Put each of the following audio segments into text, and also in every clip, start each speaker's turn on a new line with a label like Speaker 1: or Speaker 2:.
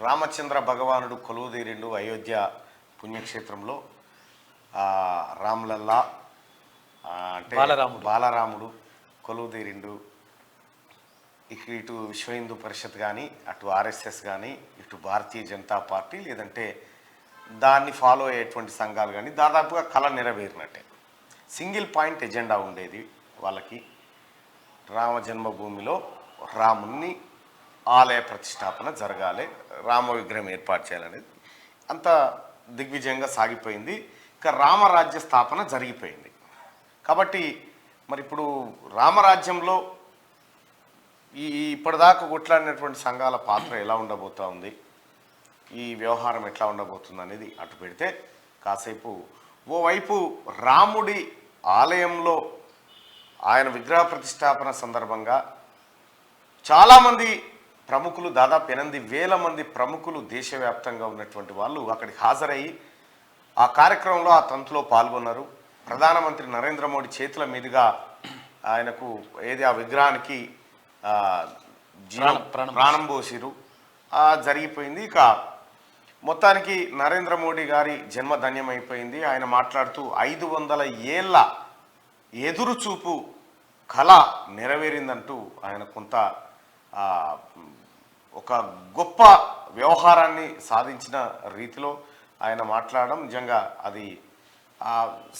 Speaker 1: రామచంద్ర భగవానుడు కొలువుదీరిండు అయోధ్య పుణ్యక్షేత్రంలో. రామ్లల్లా అంటే బాలరాముడు కొలువుదీరిండు. ఇటు విశ్వ హిందూ పరిషత్ కానీ, అటు ఆర్ఎస్ఎస్ కానీ, ఇటు భారతీయ జనతా పార్టీ, లేదంటే దాన్ని ఫాలో అయ్యేటువంటి సంఘాలు కానీ దాదాపుగా కళ నెరవేరినట్టే. సింగిల్ పాయింట్ ఎజెండా ఉండేది వాళ్ళకి. రామ జన్మభూమిలో రాముని ఆలయ ప్రతిష్టాపన జరగాలి, రామ విగ్రహం ఏర్పాటు చేయాలనేది అంత దిగ్విజయంగా సాగిపోయింది. ఇక రామరాజ్య స్థాపన జరిగిపోయింది. కాబట్టి మరి ఇప్పుడు రామరాజ్యంలో ఇప్పటిదాకా కొట్లాడినటువంటి సంఘాల పాత్ర ఎలా ఉండబోతూ ఉంది, ఈ వ్యవహారం ఎట్లా ఉండబోతుంది అనేది అటు పెడితే, కాసేపు ఓవైపు రాముడి ఆలయంలో ఆయన విగ్రహ ప్రతిష్టాపన సందర్భంగా చాలామంది ప్రముఖులు, దాదాపు 8,000 మంది ప్రముఖులు దేశవ్యాప్తంగా ఉన్నటువంటి వాళ్ళు అక్కడికి హాజరయ్యి ఆ కార్యక్రమంలో ఆ తంతులో పాల్గొన్నారు. ప్రధానమంత్రి నరేంద్ర మోడీ చేతుల మీదుగా ఆయనకు ఆ విగ్రహానికి ప్రాణం పోసిరు జరిగిపోయింది. ఇక మొత్తానికి నరేంద్ర మోడీ గారి జన్మధన్యమైపోయింది. ఆయన మాట్లాడుతూ 500 ఏళ్ల ఎదురుచూపు కళ నెరవేరిందంటూ ఆయన కొంత ఒక గొప్ప వ్యవహారాన్ని సాధించిన రీతిలో ఆయన మాట్లాడడం నిజంగా అది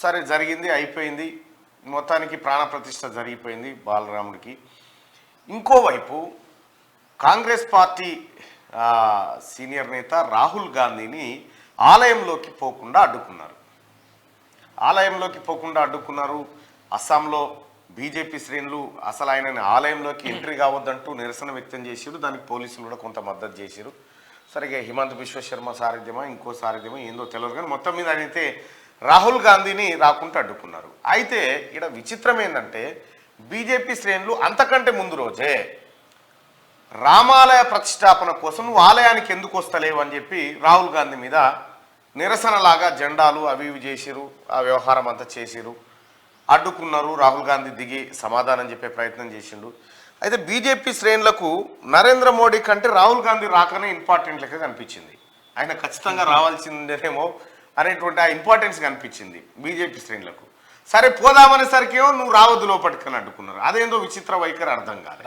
Speaker 1: సరే జరిగింది, అయిపోయింది. మొత్తానికి ప్రాణప్రతిష్ఠ జరిగిపోయింది బాలరాముడికి. ఇంకోవైపు కాంగ్రెస్ పార్టీ సీనియర్ నేత రాహుల్ గాంధీని ఆలయంలోకి పోకుండా అడ్డుకున్నారు. అస్సాంలో బీజేపీ శ్రేణులు అసలు ఆయనని ఆలయంలోకి ఎంట్రీ కావద్దంటూ నిరసన వ్యక్తం చేశారు. దానికి పోలీసులు కూడా కొంత మద్దతు చేశారు. సరిగ్గా హిమంత్ బిశ్వ శర్మ సారథ్యమా ఇంకో సారథ్యమా ఏందో తెలియదు, కానీ మొత్తం మీద అయితే రాహుల్ గాంధీని రాకుండా అడ్డుకున్నారు. అయితే ఇక్కడ విచిత్రం ఏంటంటే బీజేపీ శ్రేణులు అంతకంటే ముందు రోజే రామాలయ ప్రతిష్టాపన కోసం నువ్వు ఆలయానికి ఎందుకు వస్తలేవు అని చెప్పి రాహుల్ గాంధీ మీద నిరసనలాగా జెండాలు అవి ఇవి చేసిరు. ఆ వ్యవహారం అంతా చేసిరు, అడ్డుకున్నారు. రాహుల్ గాంధీ దిగి సమాధానం చెప్పే ప్రయత్నం చేసిండు. అయితే బీజేపీ శ్రేణులకు నరేంద్ర మోడీ కంటే రాహుల్ గాంధీ రాకనే ఇంపార్టెంట్ లెక్క కనిపించింది. ఆయన ఖచ్చితంగా రావాల్సిందేమో అనేటువంటి ఆ ఇంపార్టెన్స్ కనిపించింది బీజేపీ శ్రేణులకు. సరే పోదామనేసరికేమో నువ్వు రావద్దు లోపలికని అడ్డుకున్నారు. అదేందో విచిత్ర వైఖరి అర్థం కాలేదు.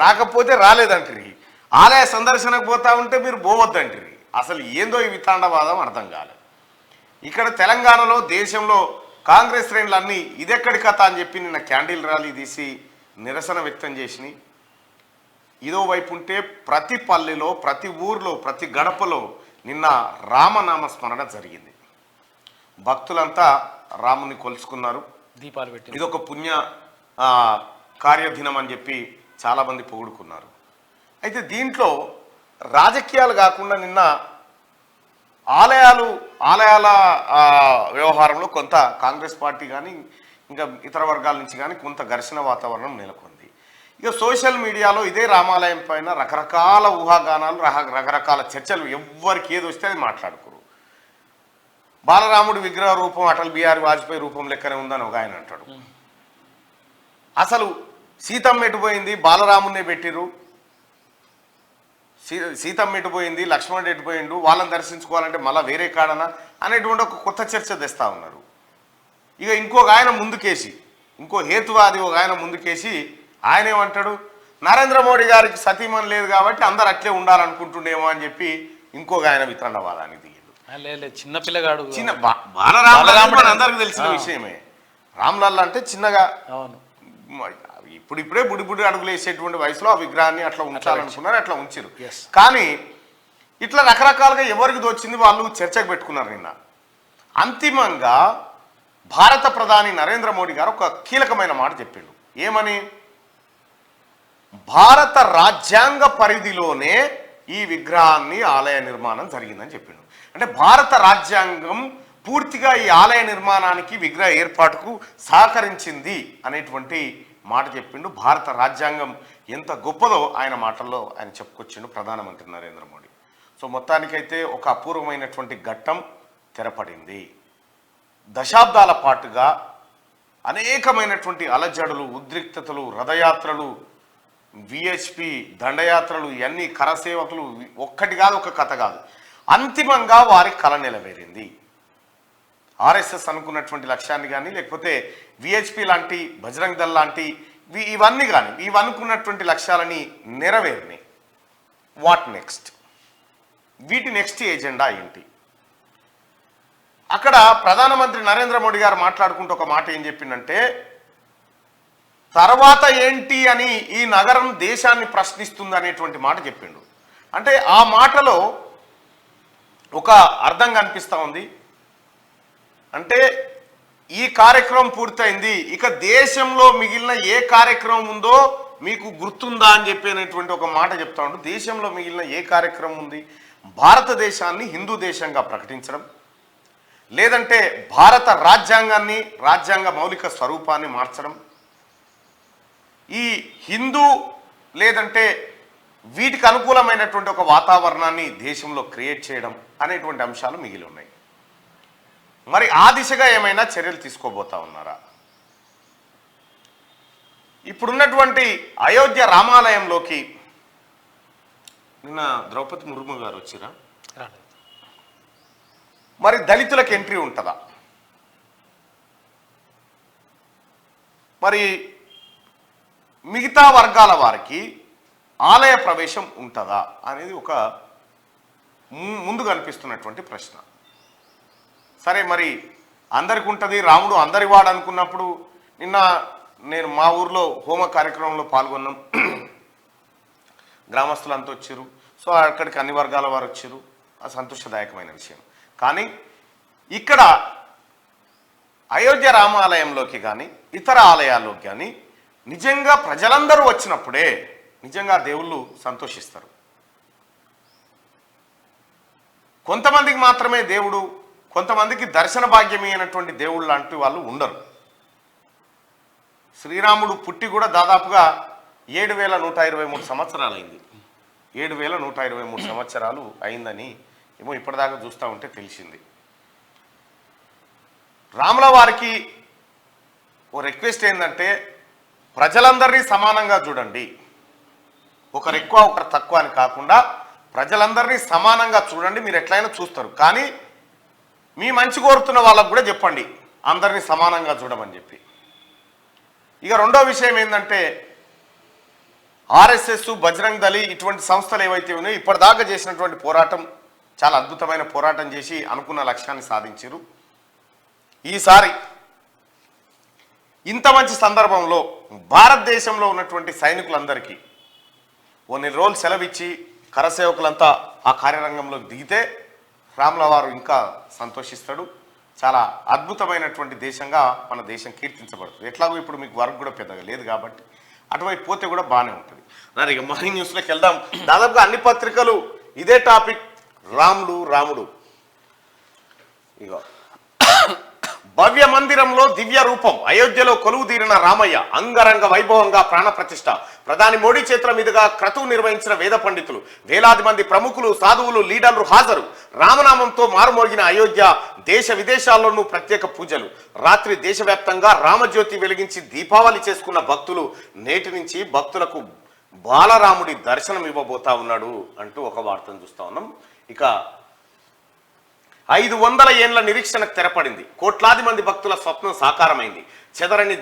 Speaker 1: రాకపోతే రాలేదంటారు. ఆలయ సందర్శనకు పోతా ఉంటే మీరు పోవద్దంటారు. అసలు ఏందో ఈ వితాండవాదం అర్థం కాలేదు. ఇక్కడ తెలంగాణలో దేశంలో కాంగ్రెస్ శ్రేణులన్నీ ఇదెక్కడి కథ అని చెప్పి నిన్న క్యాండిల్ ర్యాలీ తీసి నిరసన వ్యక్తం చేసినాయి. ఇదో వైపు ఉంటే ప్రతి పల్లెలో, ప్రతి ఊర్లో, ప్రతి గడపలో నిన్న రామనామ స్మరణ జరిగింది. భక్తులంతా రాముని కొలుసుకున్నారు, దీపాలు పెట్టి. ఇదొక పుణ్య కార్యదినం అని చెప్పి చాలామంది పొగుడుకున్నారు. అయితే దీంట్లో రాజకీయాలు కాకుండా నిన్న ఆలయాల వ్యవహారంలో కొంత కాంగ్రెస్ పార్టీ కానీ ఇంకా ఇతర వర్గాల నుంచి కానీ కొంత ఘర్షణ వాతావరణం నెలకొంది. ఇక సోషల్ మీడియాలో ఇదే రామాలయం పైన రకరకాల ఊహాగానాలు, రకరకాల చర్చలు, ఎవ్వరికి ఏది వస్తే అది మాట్లాడుకోరు. బాలరాముడి విగ్రహ రూపం అటల్ బిహారీ వాజ్పేయి రూపం లెక్కనే ఉందని ఒక ఆయన అంటాడు. అసలు సీతమ్మ ఎటుపోయింది, బాలరాముడినే పెట్టిరు. సీతమ్మ ఎటుపోయింది, లక్ష్మణుడు ఎటుపోయిండు, వాళ్ళని దర్శించుకోవాలంటే మళ్ళీ వేరే కాడనా అనేటువంటి ఒక కొత్త చర్చ తెస్తా ఉన్నారు. ఇక ఇంకొక ఆయన ముందుకేసి, ఇంకో హేతువాది ఒక ఆయన ముందుకేసి ఆయన ఏమంటాడు, నరేంద్ర మోడీ గారికి సతీమణి లేదు కాబట్టి అందరు అట్లే ఉండాలనుకుంటుండేమో అని చెప్పి ఇంకొక ఆయన వితండవాదానికి దిగిండు.
Speaker 2: చిన్నపిల్లగాడు
Speaker 1: బాలరాముడు అందరికి తెలిసిన విషయమే. రామ్లల్లా అంటే చిన్నగా ఇప్పుడిప్పుడే బుడి అడుగులు వేసేటువంటి వయసులో ఆ విగ్రహాన్ని అట్లా ఉంచాలనుకున్నారు, అట్లా ఉంచారు. కానీ ఇట్లా రకరకాలుగా ఎవరికి దోచింది వాళ్ళు చర్చకు పెట్టుకున్నారు. నిన్న అంతిమంగా భారత ప్రధాని నరేంద్ర మోడీ గారు ఒక కీలకమైన మాట చెప్పిండు. ఏమని? భారత రాజ్యాంగ పరిధిలోనే ఈ విగ్రహాన్ని ఆలయ నిర్మాణం జరిగిందని చెప్పిండు. అంటే భారత రాజ్యాంగం పూర్తిగా ఈ ఆలయ నిర్మాణానికి, విగ్రహ ఏర్పాటుకు సహకరించింది అనేటువంటి మాట చెప్పిండు. భారత రాజ్యాంగం ఎంత గొప్పదో ఆయన మాటల్లో ఆయన చెప్పుకొచ్చిండు ప్రధానమంత్రి నరేంద్ర మోడీ. సో మొత్తానికైతే ఒక అపూర్వమైనటువంటి ఘట్టం తెరపడింది. దశాబ్దాల పాటుగా అనేకమైనటువంటి అలజడులు, ఉద్రిక్తతలు, రథయాత్రలు, విహెచ్పి దండయాత్రలు ఇవన్నీ కరసేవకులు ఒక్కటి కాదు, ఒక కథ కాదు. అంతిమంగా వారి కళ నెరవేరింది. ఆర్ఎస్ఎస్ అనుకున్నటువంటి లక్ష్యాన్ని కానీ, లేకపోతే విహెచ్పి లాంటి, బజరంగ్ దళ్ లాంటి ఇవన్నీ కానీ ఇవి అనుకున్నటువంటి లక్ష్యాలని నెరవేరినాయి. What next? వీటి నెక్స్ట్ ఎజెండా ఏంటి? అక్కడ ప్రధానమంత్రి నరేంద్ర మోడీ గారు మాట్లాడుకుంటూ ఒక మాట ఏం చెప్పిందంటే, తర్వాత ఏంటి అని ఈ నగరం దేశాన్ని ప్రశ్నిస్తుంది అనేటువంటి మాట చెప్పిండు. అంటే ఆ మాటలో ఒక అర్థం కనిపిస్తూ ఉంది. అంటే ఈ కార్యక్రమం పూర్తయింది, ఇక దేశంలో మిగిలిన ఏ కార్యక్రమం ఉందో మీకు గుర్తుందా అని చెప్పినటువంటి ఒక మాట చెప్తా ఉండు. దేశంలో మిగిలిన ఏ కార్యక్రమం ఉంది? భారతదేశాన్ని హిందూ దేశంగా ప్రకటించడం, లేదంటే భారత రాజ్యాంగాన్ని, రాజ్యాంగ మౌలిక స్వరూపాన్ని మార్చడం, ఈ హిందూ లేదంటే వీటికి అనుకూలమైనటువంటి ఒక వాతావరణాన్ని దేశంలో క్రియేట్ చేయడం అనేటువంటి అంశాలు మిగిలి ఉన్నాయి. మరి ఆ దిశగా ఏమైనా చర్యలు తీసుకోబోతా ఉన్నారా? ఇప్పుడున్నటువంటి అయోధ్య రామాలయంలోకి నిన్న ద్రౌపది ముర్ము గారు వచ్చిరా? మరి దళితులకు ఎంట్రీ ఉంటుందా? మరి మిగతా వర్గాల వారికి ఆలయ ప్రవేశం ఉంటుందా అనేది ఒక ముందు కనిపిస్తున్నటువంటి ప్రశ్న. సరే, మరి అందరికి ఉంటుంది, రాముడు అందరి వాడు అనుకున్నప్పుడు నిన్న నేను మా ఊర్లో హోమ కార్యక్రమంలో పాల్గొన్నాం. గ్రామస్తులంతా వచ్చారు. సో అక్కడికి అన్ని వర్గాల వారు వచ్చారు. అది సంతోషదాయకమైన విషయం. కానీ ఇక్కడ అయోధ్య రామాలయంలోకి కానీ ఇతర ఆలయాల్లోకి కానీ నిజంగా ప్రజలందరూ వచ్చినప్పుడే నిజంగా దేవుళ్ళు సంతోషిస్తారు. కొంతమందికి మాత్రమే దేవుడు, కొంతమందికి దర్శన భాగ్యమే అయినటువంటి దేవుళ్ళు లాంటి వాళ్ళు ఉండరు. శ్రీరాముడు పుట్టి కూడా దాదాపుగా 7123 సంవత్సరాలు అయింది. 7123 సంవత్సరాలు అయిందని ఏమో ఇప్పటిదాకా చూస్తూ ఉంటే తెలిసింది. రాముల వారికి ఓ రిక్వెస్ట్ ఏంటంటే, ప్రజలందరినీ సమానంగా చూడండి. ఒకరు ఎక్కువ ఒకరు తక్కువ అని కాకుండా ప్రజలందరినీ సమానంగా చూడండి. మీరు ఎట్లయినా చూస్తారు, కానీ మీ మంచి కోరుతున్న వాళ్ళకు కూడా చెప్పండి అందరినీ సమానంగా చూడమని చెప్పి. ఇక రెండో విషయం ఏంటంటే, ఆర్ఎస్ఎస్, బజరంగ్ దళ్ ఇటువంటి సంస్థలు ఏవైతే ఉన్నాయో ఇప్పటిదాకా చేసినటువంటి పోరాటం చాలా అద్భుతమైన పోరాటం చేసి అనుకున్న లక్ష్యాన్ని సాధించారు. ఈసారి ఇంత మంచి సందర్భంలో భారతదేశంలో ఉన్నటువంటి సైనికులందరికీ ఓ 4 రోజులు సెలవిచ్చి కరసేవకులంతా ఆ కార్యరంగంలోకి దిగితే రాముల వారు ఇంకా సంతోషిస్తాడు. చాలా అద్భుతమైనటువంటి దేశంగా మన దేశం కీర్తించబడుతుంది. ఎట్లాగో ఇప్పుడు మీకు వర్క్ కూడా పెద్దగా లేదు కాబట్టి అటువైపు పోతే కూడా బాగానే ఉంటుంది. మరి ఇక మార్నింగ్ న్యూస్లోకి వెళ్దాం. దాదాపుగా అన్ని పత్రికలు ఇదే టాపిక్, రాముడు. ఇక భవ్య మందిరంలో దివ్య రూపం, అయోధ్యలో కొలువు తీరిన రామయ్య అంగరంగ వైభవంగా ప్రాణప్రతిష్ఠ. ప్రధాని మోడీ చేతుల మీదుగా క్రతువు నిర్వహించిన వేద పండితులు, వేలాది మంది ప్రముఖులు, సాధువులు, లీడర్లు హాజరు. రామనామంతో మారుమోగిన అయోధ్య, దేశ విదేశాల్లోనూ ప్రత్యేక పూజలు. రాత్రి దేశవ్యాప్తంగా రామజ్యోతి వెలిగించి దీపావళి చేసుకున్న భక్తులు నేటి నుంచి భక్తులకు బాలరాముడి దర్శనం ఇవ్వబోతా ఉన్నాడు అంటూ ఒక వార్తను చూస్తా ఉన్నాం. ఇక 500 ఏళ్ల నిరీక్షణకు తెరపడింది. కోట్లాది మంది భక్తుల స్వప్నం సాకారమైంది. చెదరని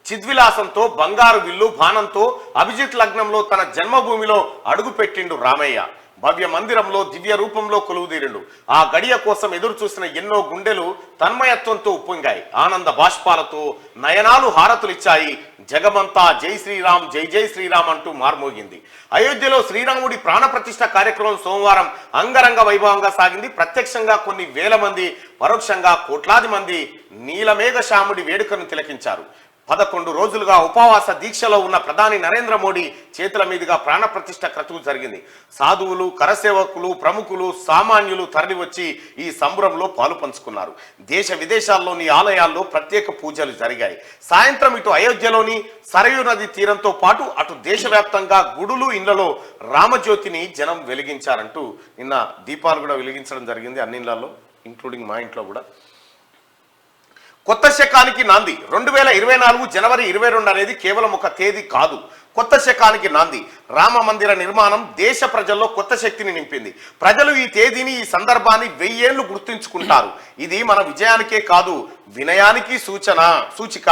Speaker 1: చిద్విలాసంతో, బంగారు విల్లు బాణంతో అభిజిత్ లగ్నంలో తన జన్మభూమిలో అడుగుపెట్టిండు రామయ్య. భవ్య మందిరంలో దివ్య రూపంలో కొలువుదీరిండు. ఆ గడియ కోసం ఎదురు చూసిన ఎన్నో గుండెలు తన్మయత్వంతో ఉప్పొంగాయి. ఆనంద బాష్పాలతో నయనాలు హారతులిచ్చాయి. జగమంతా జై శ్రీరామ్, జై జై శ్రీరామ్ అంటూ మార్మోగింది. అయోధ్యలో శ్రీరాముడి ప్రాణప్రతిష్ఠ కార్యక్రమం సోమవారం అంగరంగ వైభవంగా సాగింది. ప్రత్యక్షంగా కొన్ని వేల మంది, పరోక్షంగా కోట్లాది మంది నీలమేఘ శ్యాముడి వేడుకను తిలకించారు. 11 రోజులుగా ఉపవాస దీక్షలో ఉన్న ప్రధాని నరేంద్ర మోడీ చేతుల మీదుగా ప్రాణప్రతిష్ఠ క్రతువు జరిగింది. సాధువులు, కరసేవకులు, ప్రముఖులు, సామాన్యులు తరలివచ్చి ఈ సంబరంలో పాలు పంచుకున్నారు. దేశ విదేశాల్లోని ఆలయాల్లో ప్రత్యేక పూజలు జరిగాయి. సాయంత్రం ఇటు అయోధ్యలోని సరయూ నది తీరంతో పాటు అటు దేశవ్యాప్తంగా గుడులు, ఇళ్లలో రామజ్యోతిని జనం వెలిగించారంటూ నిన్న దీపాలు కూడా వెలిగించడం జరిగింది అన్ని ఇళ్లలో, ఇంక్లూడింగ్ మా ఇంట్లో కూడా. కొత్త శకానికి నాంది. 2024 జనవరి 22 అనేది కేవలం ఒక తేదీ కాదు, కొత్త శకానికి నాంది. రామ మందిర నిర్మాణం దేశ ప్రజల్లో కొత్త శక్తిని నింపింది. ప్రజలు ఈ తేదీని, ఈ సందర్భాన్ని 1000 ఏళ్లు గుర్తుంచుకుంటారు. ఇది మన విజయానికే కాదు, వినయానికి సూచిక.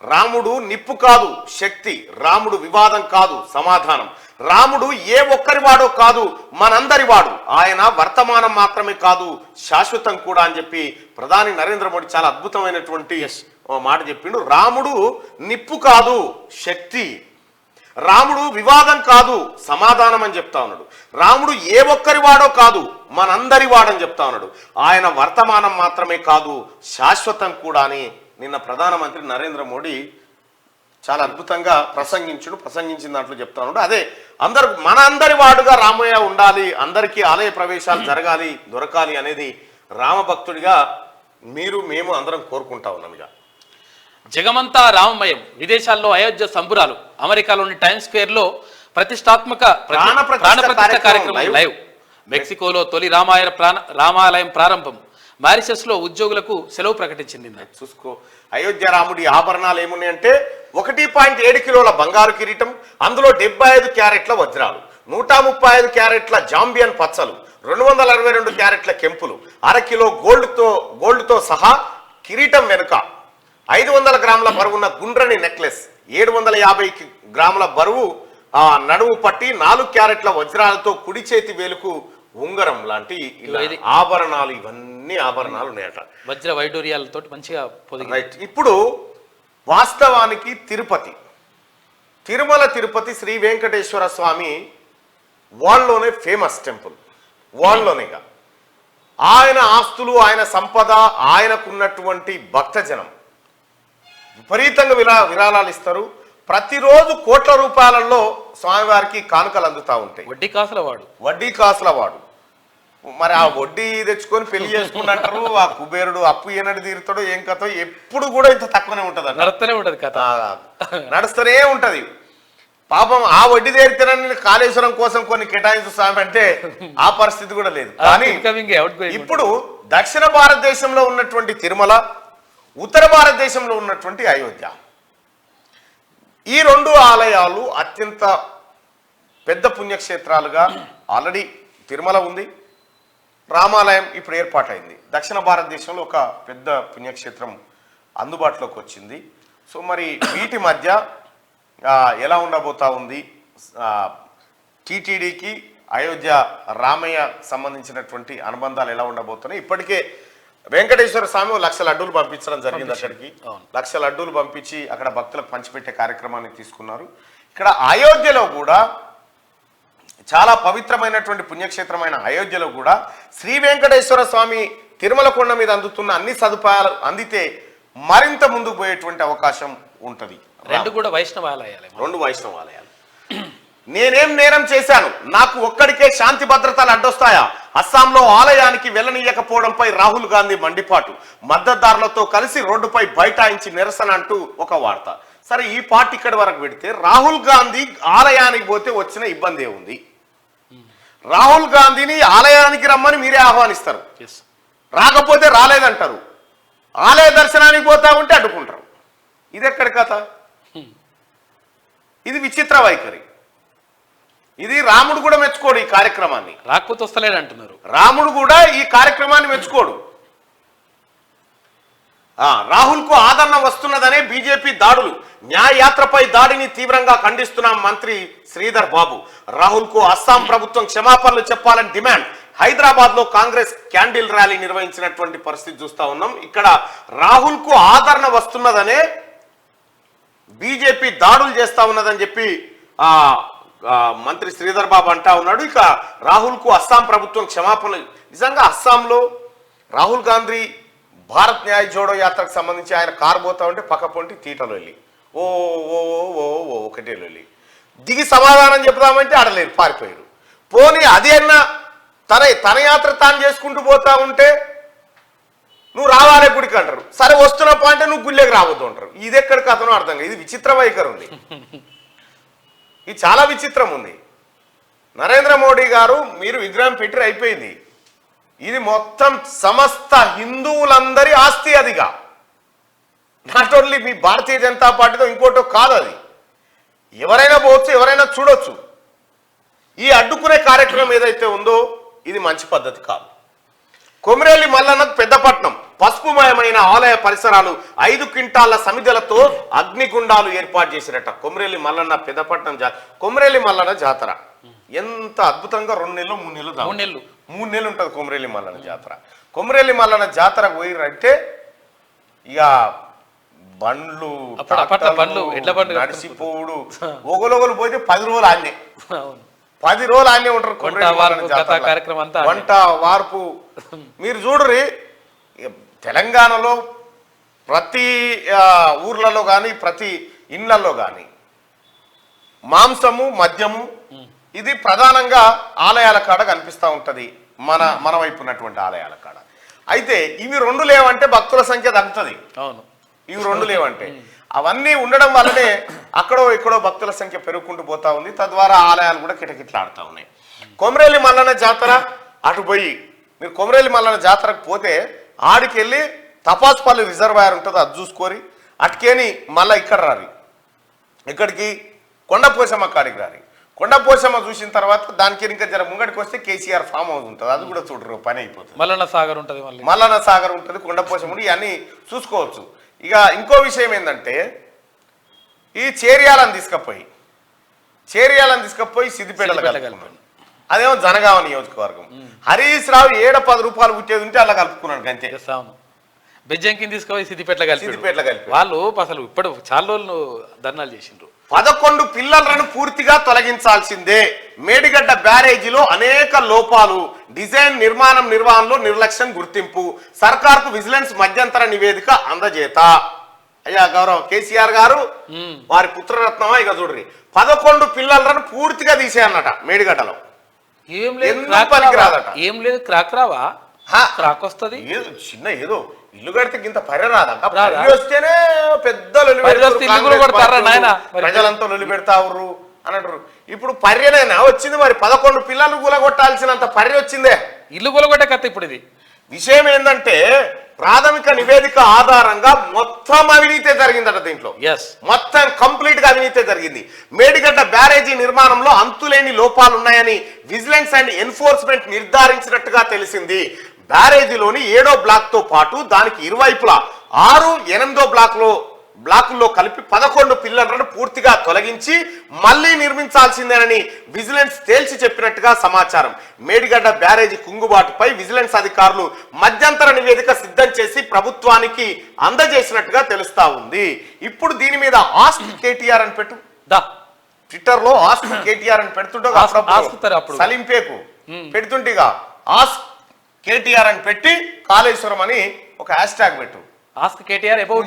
Speaker 1: రాముడు నిప్పు కాదు, శక్తి. రాముడు వివాదం కాదు, సమాధానం. రాముడు ఏ ఒక్కరి వాడో కాదు, మనందరి వాడు. ఆయన వర్తమానం మాత్రమే కాదు, శాశ్వతం కూడా అని చెప్పి ప్రధాని నరేంద్ర మోడీ చాలా అద్భుతమైనటువంటి మాట చెప్పిండు. రాముడు నిప్పు కాదు, శక్తి. రాముడు వివాదం కాదు, సమాధానం అని చెప్తా ఉన్నాడు. రాముడు ఏ ఒక్కరి వాడో కాదు, మనందరి వాడని చెప్తా ఉన్నాడు. ఆయన వర్తమానం మాత్రమే కాదు, శాశ్వతం కూడా అని నిన్న ప్రధానమంత్రి నరేంద్ర మోడీ చాలా అద్భుతంగా ప్రసంగించిన దాంట్లో చెప్తా ఉన్నాడు. అదే మన అందరి వాడుగా రామయ్య ఉండాలి, అందరికీ ఆలయ ప్రవేశాలు జరగాలి, దొరకాలి అనేది రామభక్తుడిగా మేము అందరం కోరుకుంటా ఉన్నాం. ఇక
Speaker 2: జగమంతా రామమయం. విదేశాల్లో అయోధ్య సంబురాలు. అమెరికాలోని టైమ్ స్క్వేర్ లో ప్రతిష్టాత్మక ప్రాణప్రతిష్ఠ కార్యక్రమం లైవ్. మెక్సికోలో తొలి రామాలయం ప్రారంభం. మారిషస్ లో ఉద్యోగులకు సెలవు ప్రకటించింది.
Speaker 1: చూసుకో, అయోధ్య రాముడి ఆభరణాలు ఏమున్నాయంటే 1.7 కిలోల బంగారు కిరీటం, అందులో 75 క్యారెట్ల వజ్రాలు, 135 క్యారెట్ల జాంబియన్ పచ్చలు, 262 క్యారెట్ల కెంపులు, 1/2 కిలో గోల్డ్తో సహా కిరీటం వెనుక 500 గ్రాముల బరువున్న గుండ్రని నెక్లెస్, 750 గ్రాముల బరువు నడుము పట్టి, 4 క్యారెట్ల వజ్రాలతో కుడి చేతి వేలుకు ఉంగరం లాంటి ఆభరణాలు, ఇవన్నీ ఆభరణాలు ఉన్నాయట.
Speaker 2: వజ్ర వైడూర్యాలతో మంచిగా
Speaker 1: రైట్. ఇప్పుడు వాస్తవానికి తిరుపతి శ్రీ వెంకటేశ్వర స్వామి వాళ్ళలోనే ఫేమస్ టెంపుల్, వాళ్ళలోనేగా. ఆయన ఆస్తులు, ఆయన సంపద, ఆయనకున్నటువంటి భక్తజనం విపరీతంగా విరాళాలు ఇస్తారు. ప్రతిరోజు కోట్ల రూపాయలలో స్వామివారికి కానుకలు అందుతూ ఉంటాయి. వడ్డీ కాసుల వాడు. మరి ఆ వడ్డీ తెచ్చుకొని పెళ్లి చేసుకున్నట్టు ఆ కుబేరుడు అప్పు ఏనాడు తీరుతాడో ఏం కథో ఎప్పుడు కూడా ఇంత తక్కువనే ఉంటది, నడుస్తూనే ఉంటది. పాపం ఆ వడ్డీ తీరితేనని కాళేశ్వరం కోసం కొన్ని కేటాయించు స్వామి అంటే ఆ పరిస్థితి కూడా లేదు. కానీ ఇప్పుడు దక్షిణ భారతదేశంలో ఉన్నటువంటి తిరుమల, ఉత్తర భారతదేశంలో ఉన్నటువంటి అయోధ్య, ఈ 2 ఆలయాలు అత్యంత పెద్ద పుణ్యక్షేత్రాలుగా ఆల్రెడీ తిరుమల ఉంది, రామాలయం ఇప్పుడు ఏర్పాటైంది. దక్షిణ భారతదేశంలో ఒక పెద్ద పుణ్యక్షేత్రం అందుబాటులోకి వచ్చింది. సో మరి వీటి మధ్య ఎలా ఉండబోతా ఉంది, టీటీడీకి అయోధ్య రామయ్య సంబంధించినటువంటి అనుబంధాలు ఎలా ఉండబోతున్నాయి? ఇప్పటికే వెంకటేశ్వర స్వామి 1,00,000 లడ్డూలు పంపించడం జరిగింది. అక్కడికి 1,00,000 లడ్డూలు పంపించి అక్కడ భక్తులకు పంచిపెట్టే కార్యక్రమాన్ని తీసుకున్నారు. ఇక్కడ అయోధ్యలో కూడా చాలా పవిత్రమైనటువంటి పుణ్యక్షేత్రమైన అయోధ్యలో కూడా శ్రీ వెంకటేశ్వర స్వామి తిరుమల కొండ మీద అందుతున్న అన్ని సదుపాయాలు అందితే మరింత ముందుకు పోయేటువంటి అవకాశం ఉంటది.
Speaker 2: 2 వైష్ణవాలయాలు.
Speaker 1: నేనేం నేరం చేశాను, నాకు ఒక్కడికే శాంతి భద్రతలు అడ్డొస్తాయా? అస్సాంలో ఆలయానికి వెళ్ళనీయకపోవడంపై రాహుల్ గాంధీ మండిపాటు. మద్దతుదారులతో కలిసి రోడ్డుపై బైఠాయించి నిరసన అంటూ ఒక వార్త. సరే, ఈ పార్టీ ఇక్కడి వరకు పెడితే రాహుల్ గాంధీ ఆలయానికి పోతే వచ్చిన ఇబ్బంది ఏముంది? రాహుల్ గాంధీని ఆలయానికి రమ్మని మీరే ఆహ్వానిస్తారు, రాకపోతే రాలేదంటారు. ఆలయ దర్శనానికి పోతా ఉంటే అడ్డుకుంటారు. ఇది ఎక్కడి కథ? ఇది విచిత్ర వైఖరి. ఇది రాముడు కూడా మెచ్చుకోడు ఈ కార్యక్రమాన్ని.
Speaker 2: రాకపోతే వస్తలేడు అంటున్నారు.
Speaker 1: రాముడు కూడా ఈ కార్యక్రమాన్ని మెచ్చుకోడు. రాహుల్ కు ఆదరణ వస్తున్నదనే బీజేపీ దాడులు. న్యాయయాత్రపై దాడిని తీవ్రంగా ఖండిస్తున్న మంత్రి శ్రీధర్ బాబు. రాహుల్ కు అస్సాం ప్రభుత్వం క్షమాపణలు చెప్పాలని డిమాండ్. హైదరాబాద్ లో కాంగ్రెస్ క్యాండిల్ ర్యాలీ నిర్వహించినటువంటి పరిస్థితి చూస్తా ఉన్నాం. ఇక్కడ రాహుల్ కు ఆదరణ వస్తున్నదనే బీజేపీ దాడులు చేస్తా ఉన్నదని చెప్పి మంత్రి శ్రీధర్ బాబు అంటా ఉన్నాడు. ఇక రాహుల్ కు అస్సాం ప్రభుత్వం క్షమాపణలు. నిజంగా అస్సాంలో రాహుల్ గాంధీ భారత్ న్యాయ జోడో యాత్రకు సంబంధించి ఆయన కారు పోతా ఉంటే పక్క పొంటి తీటలు వెళ్ళి ఓ ఓ ఓ ఓ ఒకటే వెళ్ళి దిగి సమాధానం చెప్దామంటే ఆడలేరు, పారిపోయారు. పోనీ అది అన్నా తన యాత్ర తాను చేసుకుంటూ పోతా ఉంటే నువ్వు రావాలే గుడికి అంటారు. సరే వస్తున్నప్ప అంటే నువ్వు గుళ్ళకి రావద్దు అంటారు. ఇది ఎక్కడి కథనో అర్థం కాదు. ఇది విచిత్ర వైఖరి ఉంది. ఇది చాలా విచిత్రం ఉంది. నరేంద్ర మోడీ గారు మీరు విగ్రహం పెట్టి అయిపోయింది. ఇది మొత్తం సమస్త హిందువులందరి ఆస్తి. అదిగా నాట్ ఓన్లీ మీ భారతీయ జనతా పార్టీతో ఇంకోటో కాదు. అది ఎవరైనా పోవచ్చు, ఎవరైనా చూడొచ్చు. ఈ అడ్డుకునే కార్యక్రమం ఏదైతే ఉందో ఇది మంచి పద్ధతి కాదు. కొమిరెల్లి మల్లన్నకు పెద్దపట్నం పసుపుమయమైన ఆలయ పరిసరాలు 5 క్వింటాల సమిధలతో అగ్నిగుండాలు ఏర్పాటు చేసిరట. కొమిరెల్లి మల్లన్న పెద్దపట్నం కొమిరెల్లి మల్లన్న జాతర ఎంత అద్భుతంగా 2 నెలలు 3 నెలలు 3 నెలలు ఉంటుంది కొమిరెల్లి మల్లన్న జాతర. కొమిరెల్లి మల్లన్న జాతరకు పోయిరంటే ఇక బండ్లు నడిచిపోవుడు, ఒకరు పోతే 10 రోజులు ఆన్నే 10 రోజులు ఆన్నే ఉంటారు. వంట వార్పు మీరు చూడరి. తెలంగాణలో ప్రతి ఊర్లలో కానీ ప్రతి ఇండ్లలో కానీ మాంసము మద్యము ఇది ప్రధానంగా ఆలయాల కాడ కనిపిస్తూ ఉంటది. మన వైపు ఉన్నటువంటి ఆలయాల కాడ. అయితే ఇవి 2 లేవంటే భక్తుల సంఖ్య తగ్గుతుంది. అవును, ఇవి 2 లేవంటే అవన్నీ ఉండడం వల్లనే అక్కడో ఇక్కడో భక్తుల సంఖ్య పెరుగుకుంటూ పోతా ఉంది. తద్వారా ఆలయాలు కూడా కిటకిటలాడుతూ ఉన్నాయి. కొమిరెల్లి మల్లన్న జాతర అటు పోయి మీరు కొమిరెల్లి మల్లన్న జాతరకు పోతే ఆడికెళ్ళి తపాస్పల్లి రిజర్వాయర్ ఉంటుంది, అది చూసుకొని అటుకేని మళ్ళీ ఇక్కడ రారి, ఇక్కడికి కొండపోసమ్మ కాడికి రారి. కొండపోసమ్మ చూసిన తర్వాత దానికి ఇంకా జర ముంగడికి వస్తే కేసీఆర్ ఫామ్ హౌస్ ఉంటుంది, అది కూడా చూడరు, పని అయిపోతుంది.
Speaker 2: మల్లన్న సాగర్ ఉంటుంది,
Speaker 1: కొండపోసమ్మ ఇవన్నీ చూసుకోవచ్చు. ఇక ఇంకో విషయం ఏంటంటే ఈ చేర్యాలను తీసుకపోయి సిద్దిపేటలో కలుపుకున్నాడు. అదేమో జనగామ నియోజకవర్గం. హరీష్ రావు 10 రూపాయలు పుట్టేది ఉంటే అలా కలుపుకున్నాడు అంతే.
Speaker 2: బెజ్జంకిని తీసుకుపోయి సిద్దిపేటలో కలిపి వాళ్ళు అసలు ఇప్పుడు చాలా రోజులు ధర్నాలు చేసిండ్రు.
Speaker 1: 11 పిల్లలను పూర్తిగా తొలగించాల్సిందే. మేడిగడ్డ బ్యారేజీలో అనేక లోపాలు, డిజైన్ నిర్వహణలో నిర్లక్ష్యం గుర్తింపు, సర్కార్కు విజిలెన్స్ మధ్యంతర నివేదిక అందజేత. అయ్యా గౌరవ్ కేసీఆర్ గారు వారి పుత్రరత్నమా ఇక చూడ్రి 11 పిల్లలను పూర్తిగా తీసేయన్నట మేడిగడ్డలో.
Speaker 2: ఏం లేదు క్రాక్ రావా, క్రాక్ వస్తుంది
Speaker 1: చిన్న ఏదో ఇల్లు కడితే ఇంత పర్య రాదంట. వస్తేనే పెద్ద ప్రజలంతా లొలి పెడతారు అని అంటారు. ఇప్పుడు పర్యనైనా వచ్చింది, మరి 11 పిల్లలు కూలగొట్టాల్సినంత పర్య వచ్చిందే.
Speaker 2: ఇల్లు కూలగొట్టే కథ ఇప్పుడు ఇది.
Speaker 1: విషయం ఏంటంటే ప్రాథమిక నివేదిక ఆధారంగా మొత్తం అవినీతి జరిగిందట. దీంట్లో మొత్తం కంప్లీట్ గా అవినీతి జరిగింది. మేడిగడ్డ బ్యారేజీ నిర్మాణంలో అంతులేని లోపాలున్నాయని విజిలెన్స్ అండ్ ఎన్ఫోర్స్మెంట్ నిర్ధారించినట్టుగా తెలిసింది. బ్యారేజీలోని 7వ బ్లాక్ తో పాటు దానికి ఇరువైపులా 6, 8వ బ్లాకుల్లో కలిపి 11 పిల్లర్లను పూర్తిగా తొలగించి మళ్లీ నిర్మించాల్సిందేనని విజిలెన్స్ తేల్చి చెప్పినట్టుగా సమాచారం. మేడిగడ్డ బ్యారేజీ కుంగుబాటుపై విజిలెన్స్ అధికారులు మధ్యంతర నివేదిక సిద్ధం చేసి ప్రభుత్వానికి అందజేసినట్టుగా తెలుస్తా ఉంది. ఇప్పుడు దీని మీద ఆస్క్ కేటీఆర్ అని పెట్టు, ట్విట్టర్ లో ఆస్క్ కేటీఆర్ అని పెడుతుంటే సలీంపేకు పెడుతుంటేగా ఆస్క్ కేటీఆర్ అని పెట్టి కాళేశ్వరం అని ఒక హ్యాష్ ట్యాగ్ పెట్టు.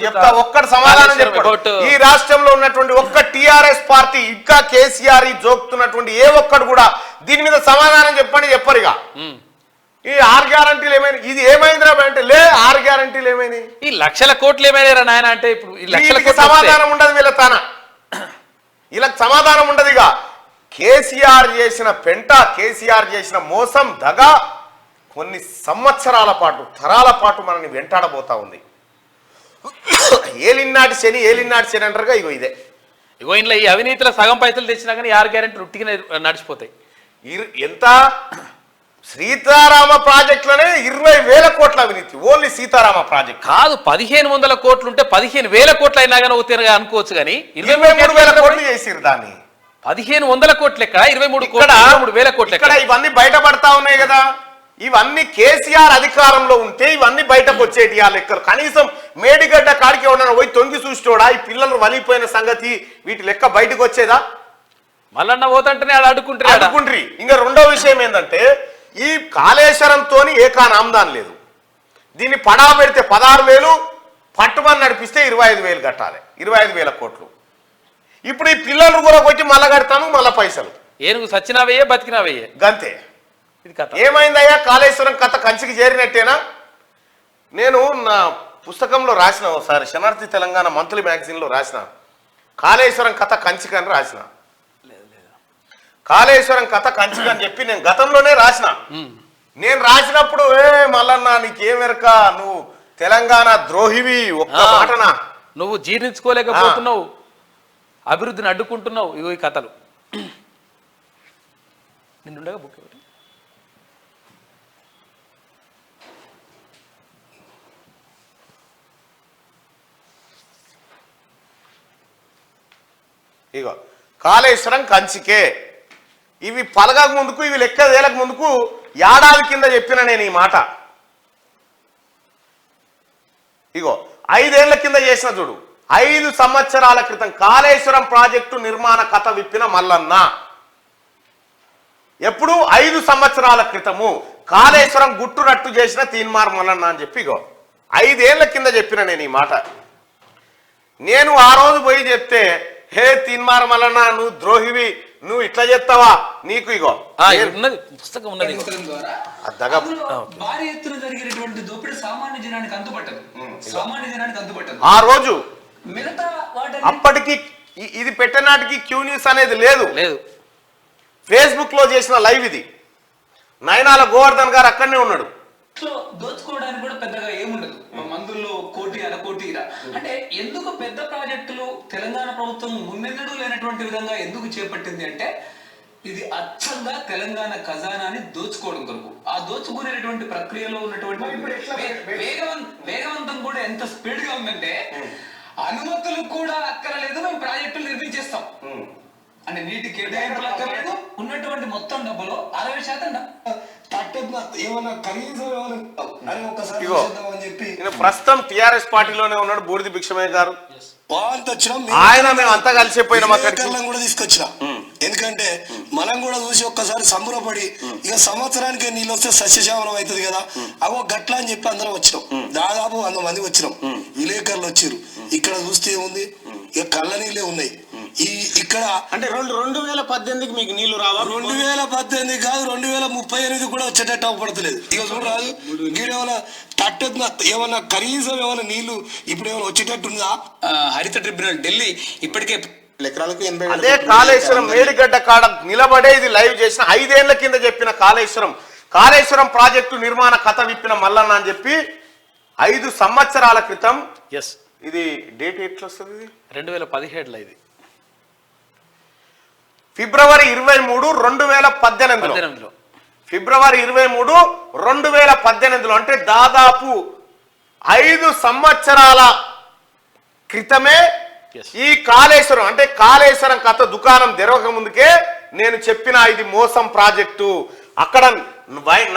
Speaker 1: చెప్తా ఒక్కటి సమాధానం చెప్పాడు. ఈ రాష్ట్రంలో ఉన్నటువంటి ఒక్క టిఆర్ఎస్ పార్టీ ఇంకా కేసీఆర్ జోక్తున్నటువంటి ఏ ఒక్కడు కూడా దీని మీద సమాధానం చెప్పరిగా. ఈ 6 గ్యారంటీలు ఏమైనా, ఇది ఏమైందిరా అంటే లే 6 గ్యారంటీలు ఏమైనాయి,
Speaker 2: ఈ లక్షల కోట్లు ఏమైనా నాయన అంటే ఇప్పుడు
Speaker 1: సమాధానం ఉండదు వీళ్ళ తాన, వీళ్ళకి సమాధానం ఉండదు. ఇక కేసీఆర్ చేసిన పెంట, కేసీఆర్ చేసిన మోసం దగా కొన్ని సంవత్సరాల పాటు తరాల పాటు మనల్ని వెంటాడబోతా ఉంది. ఏలినాటి శని అంటారుగా. ఇదే
Speaker 2: ఇంట్లో ఈ అవినీతిలో సగం పైసలు తెచ్చినా కానీ 6 గ్యారెంటీ రుట్టిగా నడిచిపోతాయి.
Speaker 1: ఎంత సీతారామ ప్రాజెక్టులోనే 20,000 కోట్ల అవినీతి. ఓన్లీ సీతారామ ప్రాజెక్ట్ కాదు,
Speaker 2: 1,500 కోట్లు ఉంటే 15,000 కోట్లు అయినా కానీ తిరగా అనుకోవచ్చు. కానీ
Speaker 1: 23,000 కోట్లు చేసిరు దాన్ని.
Speaker 2: 1,500 కోట్లు ఎక్కడ, 23,000 కోట్లు ఎక్కడ?
Speaker 1: ఇవన్నీ బయటపడతా ఉన్నాయి కదా. ఇవన్నీ కేసీఆర్ అధికారంలో ఉంటే ఇవన్నీ బయటకు వచ్చేటి ఆ లెక్కలు. కనీసం మేడిగడ్డ కాడికి ఎవడన్నా పోయి తొంగి చూస్తోడా ఈ పిల్లలు వలిపోయిన సంగతి, వీటి లెక్క బయటకు వచ్చేదా?
Speaker 2: మల్లన్న పోతంటేనే అడుక్కుంటారు.
Speaker 1: ఇంకా రెండో విషయం ఏంటంటే ఈ కాళేశ్వరంతో ఏకానాందాన్ లేదు. దీన్ని పడా పెడితే 16,000, పట్టుమని నడిపిస్తే 25,000 కట్టాలి. 25,000 కోట్లు. ఇప్పుడు ఈ పిల్లలు కూడా కొట్టి మళ్ళా కడతాను, మళ్ళా పైసలు.
Speaker 2: ఏనుగు సచ్చినావయ్యే బతికినావయ్యే
Speaker 1: గంతే. ఏమైందయ్యా కాళేశ్వరం కథ కంచికి చేరినట్టేనా? నేను నా పుస్తకంలో రాసిన, ఒకసారి శనార్థి తెలంగాణ మంత్లీ మ్యాగజైన్లో రాసిన, కాళేశ్వరం కథ కంచికని రాసిన. కాళేశ్వరం కథ కంచికని చెప్పి నేను గతంలోనే రాసిన. నేను రాసినప్పుడు మల్లన్న నీకేమెరక, నువ్వు తెలంగాణ ద్రోహివి, ఒక్క మాటనా
Speaker 2: నువ్వు జీర్ణించుకోలేకపోతున్నావు. అభివృద్ధిని అడ్డుకుంటున్నావు. ఇగో ఈ కథలు నిన్నుండగా బుక్ ఎవరు?
Speaker 1: ఇగో కాళేశ్వరం కంచికే, ఇవి పలగక ముందుకు ఇవి లెక్క తేలక ముందుకు ఏడాది కింద చెప్పిన నేను ఈ మాట. ఇగో 5 ఏళ్ల కింద చేసిన చూడు, 5 సంవత్సరాల క్రితం కాళేశ్వరం ప్రాజెక్టు నిర్మాణ కథ విప్పిన మల్లన్న. ఎప్పుడు 5 సంవత్సరాల క్రితము కాళేశ్వరం గుట్టు రట్టు చేసిన తీన్మార్ మల్లన్న అని చెప్పి ఇగో 5 ఏళ్ల కింద చెప్పిన నేను ఈ మాట. నేను ఆ రోజు పోయి చెప్తే, హే తీన్మార్ మల్లన్న నువ్వు ద్రోహివి, నువ్వు ఇట్లా చెప్తావా, నీకు ఇగో
Speaker 2: పుస్తకం ఉన్నది
Speaker 3: భారీ ఎత్తున జరిగినటువంటి దోపిడీ సామాన్య జనానికి అందుపట్టదు, సామాన్య జనానికి అందుపట్టదు.
Speaker 1: ఆ రోజు
Speaker 3: మిగతా
Speaker 1: అప్పటికి ఇది పెట్టనాటికి క్యూ న్యూస్ అనేది లేదు. ఫేస్బుక్ లో చేసిన లైవ్ ఇది. నయనాల గోవర్ధన్ గారు అక్కడనే ఉన్నాడు.
Speaker 3: దోచుకోవడానికి కూడా పెద్దగా ఏముండదు, మందుల్లో కోటి అరకోటి అంటే ఎందుకు పెద్ద ప్రాజెక్టులు తెలంగాణ ప్రభుత్వం మున్నెన్నడూ లేనటువంటి విధంగా ఎందుకు చేపట్టింది అంటే ఇది అచ్చంగా తెలంగాణ ఖజానాని దోచుకోవడం కొరకు. ఆ దోచుకునేటువంటి ప్రక్రియలో ఉన్నటువంటి వేగవంతం కూడా ఎంత స్పీడ్ గా ఉందంటే అనుమతులు కూడా అక్కర్లేదు, మేము ప్రాజెక్టులు నిర్మించేస్తాం అంటే నీటి కేటాయింపులు అక్కర్లేదు. ఉన్నటువంటి మొత్తం డబ్బులో 60% ఏమన్నా కనీసం
Speaker 1: ప్రస్తుతం టిఆర్ఎస్ పార్టీలోనే ఉన్నాడు బూడిది భిక్షమయ్య గారు. ఆయన మేము అంతా కలిసిపోయినాం,
Speaker 4: కూడా తీసుకొచ్చిన. ఎందుకంటే మనం కూడా చూసి ఒక్కసారి సంబరపడి ఇక సంవత్సరానికి నీళ్ళు వస్తే సస్యశామనం అవుతుంది కదా, అవో గట్ల అని చెప్పి అందరం వచ్చినాం. దాదాపు 100 మంది వచ్చినాం, విలేకరులు వచ్చారు. ఇక్కడ చూస్తే ఏముంది, ఇక కళ్ళ నీళ్ళే ఉన్నాయి. ఇక్కడ
Speaker 1: అంటే 2018కి మీకు నీళ్లు రావా?
Speaker 4: 2018 కాదు, 2038 కూడా వచ్చేటట్టు అవపడతలేదు. ఇక చూడరాదు గీడేమన్నా తట్టెత్తున ఏమన్నా కనీసం ఏమైనా నీళ్లు ఇప్పుడు ఏమైనా వచ్చేటట్టుందా?
Speaker 3: హరిత ట్రిబ్యునల్ ఢిల్లీ ఇప్పటికే
Speaker 4: ఎకరాలకు 80.
Speaker 1: అదే కాళేశ్వరం మేడిగడ్డ కాడ నిలబడే ఇది లైవ్ చేసిన 5 ఏళ్ల కింద చెప్పిన కాళేశ్వరం ప్రాజెక్టు నిర్మాణ కథ విప్పిన మల్లన్న అని చెప్పి 5 సంవత్సరాల క్రితం. ఇది డేట్ ఎట్లా వస్తుంది?
Speaker 2: 2017లో ఇది
Speaker 1: ఫిబ్రవరి 23, 2018లో. ఫిబ్రవరి 23, 2018లో అంటే దాదాపు 5 సంవత్సరాల క్రితమే ఈ కాళేశ్వరం అంటే కాళేశ్వరం కథ దుకాణం తెరవక ముందుకే నేను చెప్పిన ఇది మోసం ప్రాజెక్టు. అక్కడ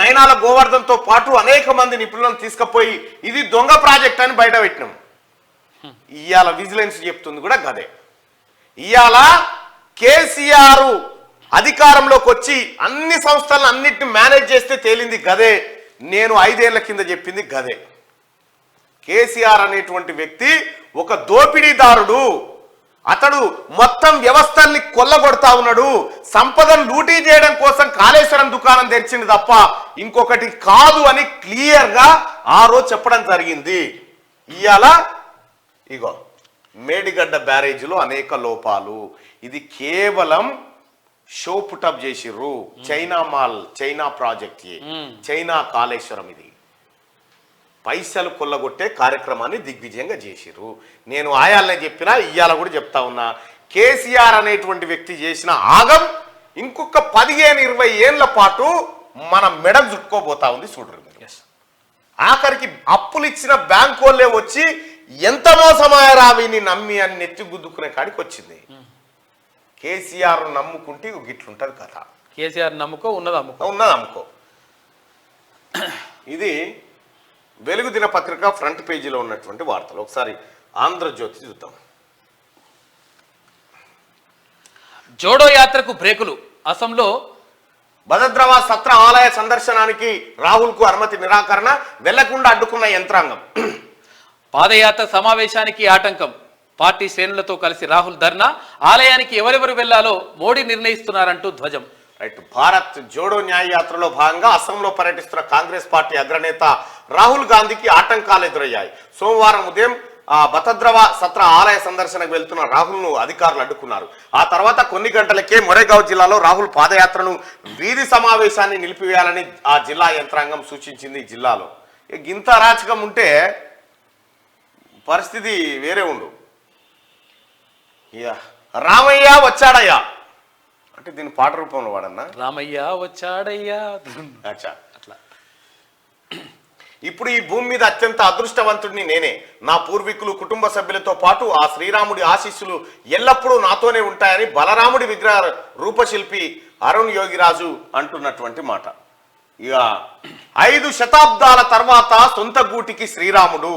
Speaker 1: నయనాల గోవర్ధన్ తో పాటు అనేక మంది నిపుణులను తీసుకుపోయి ఇది దొంగ ప్రాజెక్ట్ అని బయట పెట్టినాం. ఇవాళ విజిలెన్స్ చెప్తుంది కూడా గదే. ఇవాళ కేసీఆర్ అధికారంలోకి వచ్చి అన్ని సంస్థలను అన్నిటిని మేనేజ్ చేస్తే తేలింది గదే. నేను 5 ఏళ్ల కింద చెప్పింది గదే. కేసీఆర్ అనేటువంటి వ్యక్తి ఒక దోపిడీదారుడు. అతడు మొత్తం వ్యవస్థల్ని కొల్లగొడతా ఉన్నాడు. సంపదను లూటీ చేయడం కోసం కాళేశ్వరం దుకాణం తెరిచింది తప్ప ఇంకొకటి కాదు అని క్లియర్ గా ఆ రోజు చెప్పడం జరిగింది. ఇవాళ ఇగో మేడిగడ్డ బ్యారేజీలో అనేక లోపాలు, ఇది కేవలం షో పుటప్ చేసిర్రు. China mall, China project, China Kaleshwaram, ఇది పైసలు కొల్లగొట్టే కార్యక్రమాన్ని దిగ్విజయంగా చేసిర్రు. నేను ఆయాలనే చెప్పినా ఇవాళ కూడా చెప్తా ఉన్నా, కేసీఆర్ అనేటువంటి వ్యక్తి చేసిన ఆగం ఇంకొక 15-20 ఏళ్ల పాటు మన మెడ చుట్టుకోబోతా ఉంది. చూడరు ఆఖరికి అప్పులు ఇచ్చిన బ్యాంకు వాళ్ళే వచ్చి ఎంత మోసమాయరా వీని నమ్మి అని నెత్తి గుద్దుకునే కాడికి వచ్చింది. కేసీఆర్ నమ్ముకుంటే గిట్లుంటది కథ.
Speaker 2: కేసీఆర్ నమ్ముకో ఉన్నది
Speaker 1: అమ్ముకో. ఇది వెలుగు దినపత్రిక ఫ్రంట్ పేజీలో ఉన్నటువంటి వార్తలు. ఒకసారి ఆంధ్రజ్యోతి చూద్దాం.
Speaker 2: జోడో యాత్రకు బ్రేకులు. అసోంలో
Speaker 1: భద్రద్రవ సత్ర ఆలయ సందర్శనానికి రాహుల్ కు అనుమతి నిరాకరణ, వెళ్లకుండా అడ్డుకున్న యంత్రాంగం.
Speaker 2: పాదయాత్ర సమావేశానికి ఆటంకం. పార్టీ శ్రేణులతో కలిసి రాహుల్ ధర్నా. ఆలయానికి ఎవరెవరు వెళ్లాలో మోడీ నిర్ణయిస్తున్నారంటూ ధ్వజం.
Speaker 1: రైట్. భారత్ జోడో న్యాయ యాత్రలో భాగంగా అస్సాంలో పర్యటిస్తున్న కాంగ్రెస్ పార్టీ అగ్రనేత రాహుల్ గాంధీకి ఆటంకాలు ఎదురయ్యాయి. సోమవారం ఉదయం భద్రద్రవ సత్ర ఆలయ సందర్శనకు వెళ్తున్న రాహుల్ ను అధికారులు అడ్డుకున్నారు. ఆ తర్వాత కొన్ని గంటలకే మొరేగావ్ జిల్లాలో రాహుల్ పాదయాత్రను, వీధి సమావేశాన్ని నిలిపివేయాలని ఆ జిల్లా యంత్రాంగం సూచించింది. జిల్లాలో గింత అరాచకం ఉంటే పరిస్థితి వేరే ఉండు. రామయ్య వచ్చాడయ్యా అంటే దీని పాట రూపంలో వాడన్నా
Speaker 2: రామయ్య వచ్చాడయ్యా
Speaker 1: అచ్చా.
Speaker 2: అట్లా.
Speaker 1: ఇప్పుడు ఈ భూమి మీద అత్యంత అదృష్టవంతుడిని నేనే. నా పూర్వీకులు కుటుంబ సభ్యులతో పాటు ఆ శ్రీరాముడి ఆశీస్సులు ఎల్లప్పుడూ నాతోనే ఉంటాయని బలరాముడి విగ్రహ రూపశిల్పి అరుణ్ యోగిరాజు అంటున్నటువంటి మాట. ఇక 5 శతాబ్దాల తర్వాత సొంత గూటికి శ్రీరాముడు.